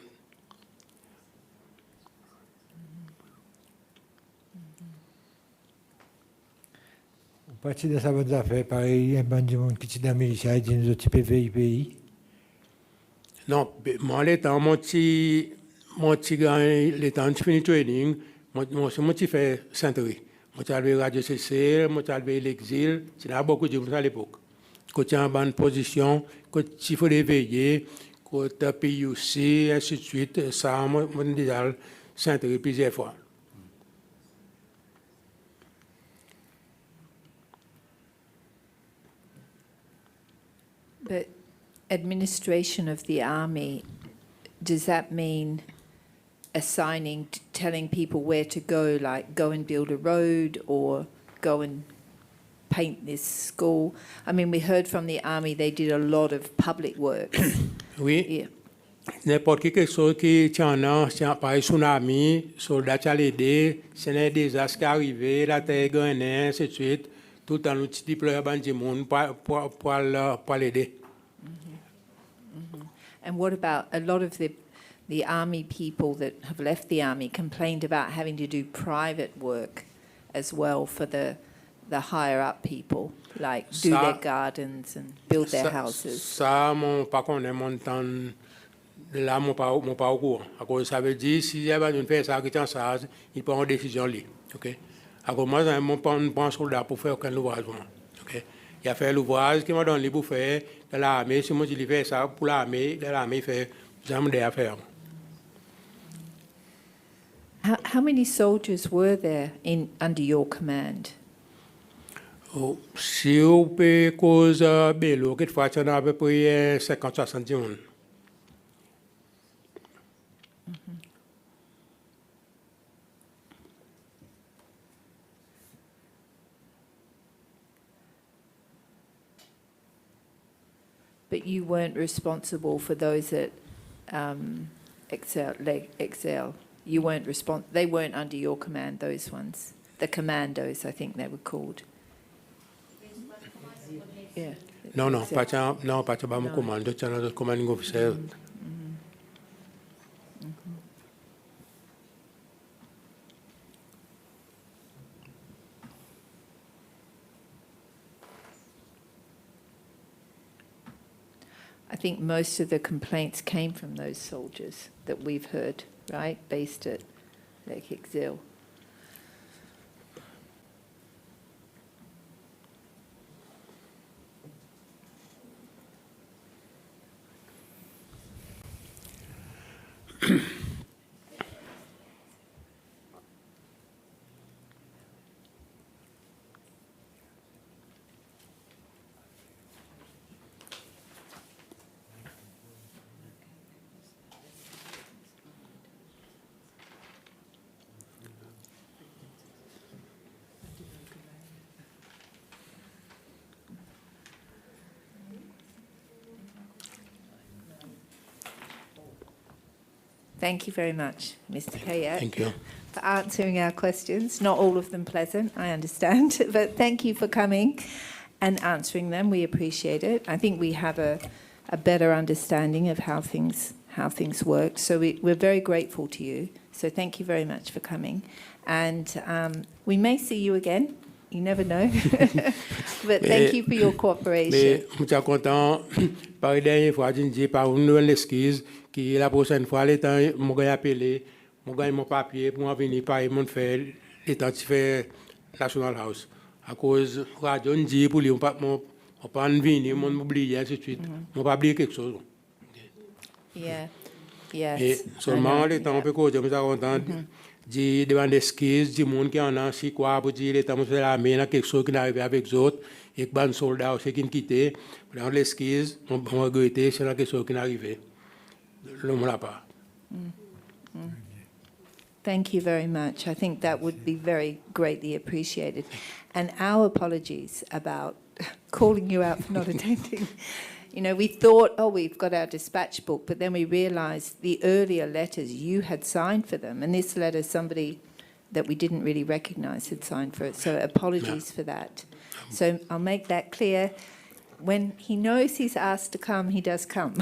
Parti de sa bonne affaire, pareil, un bande du monde qui est dans la militia, il dit nous autres pays. Non, moi, les temps, mon petit gagne, les temps, je finis training, mon petit fait Saint-Louis. Moi, j'ai arrivé Radio CC, moi, j'ai arrivé l'exil, c'est là beaucoup de gens à l'époque. Quand tu es en bonne position, quand il faut réveiller, quand tu as payé aussi, ainsi de suite, ça, moi, j'ai déjà Saint-Louis plusieurs fois. But administration of the army, does that mean assigning, telling people where to go, like go and build a road or go and paint this school? I mean, we heard from the army they did a lot of public work. Oui. Yeah. N'importe quelque chose qui tient par un tsunami, soldats à l'aider, c'est un désastre qui est arrivé, la terre gagnée, ainsi de suite. Tout le temps, nous déployons du monde pour l'aider. And what about a lot of the army people that have left the army complained about having to do private work as well for the higher up people, like do their gardens and build their houses? Ça, par contre, mon temps, là, mon pas au courant. À cause ça veut dire, si il y a une personne qui est en charge, il prend une décision libre. OK? À cause moi, je ne prends pas un soldat pour faire aucun ouvrage. OK? Il a fait l'ouvrage qui m'a donné pour faire de l'armée. Si moi, je fais ça pour l'armée, de l'armée fait jamais des affaires. How many soldiers were there under your command? Si on peut cause Bello, quelquefois, il y en a à peu près 50-70 ans. But you weren't responsible for those that excel. You weren't they weren't under your command, those ones. The commandos, I think they were called. Yeah. Non, pas mon commando, c'est un commanding officer. I think most of the complaints came from those soldiers that we've heard, right, based at Lake Exil. Thank you very much, Mr. Payet. Thank you. For answering our questions. Not all of them pleasant, I understand, but thank you for coming and answering them. We appreciate it. I think we have a better understanding of how things work. So we're very grateful to you. So thank you very much for coming. And we may see you again. You never know. But thank you for your cooperation. Mais je suis content. Par la dernière fois, je dis par une nouvelle excuse qui la prochaine fois, les temps, je vais appeler, je vais mon papier pour venir par mon faire les temps de faire National House. À cause radio, on dit pour lui, on pas venir, on m'oublie ainsi de suite. On pas oublier quelque chose. Yeah. Yes. Et seulement les temps, on peut causer, je suis content. De demander excuses du monde qui en a si quoi pour dire les temps de la main quelque chose qui n'arrive avec les autres et que les soldats aussi qui nous quittent prendre l'excuse on regrette c'est quelque chose qui n'arrive l'homme là pas. Thank you very much. I think that would be very greatly appreciated. And our apologies about calling you out for not attending You know, we thought, oh, we've got our dispatch book, but then we realised the earlier letters you had signed for them, and this letter somebody that we didn't really recognise had signed for it. So apologies for that. So I'll make that clear. When he knows he's asked to come, he does come.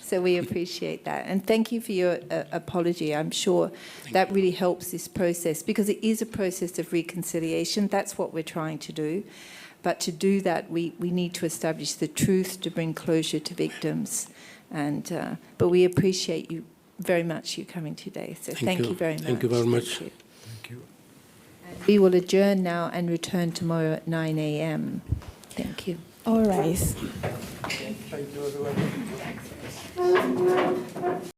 So we appreciate that. And thank you for your apology. I'm sure that really helps this process, because it is a process of reconciliation. That's what we're trying to do. But to do that, we need to establish the truth to bring closure to victims. And but we appreciate you very much, you coming today. So thank you very much. Thank you very much. Thank you. We will adjourn now and return tomorrow at 9 a.m. Thank you. All right. Thank you, everyone.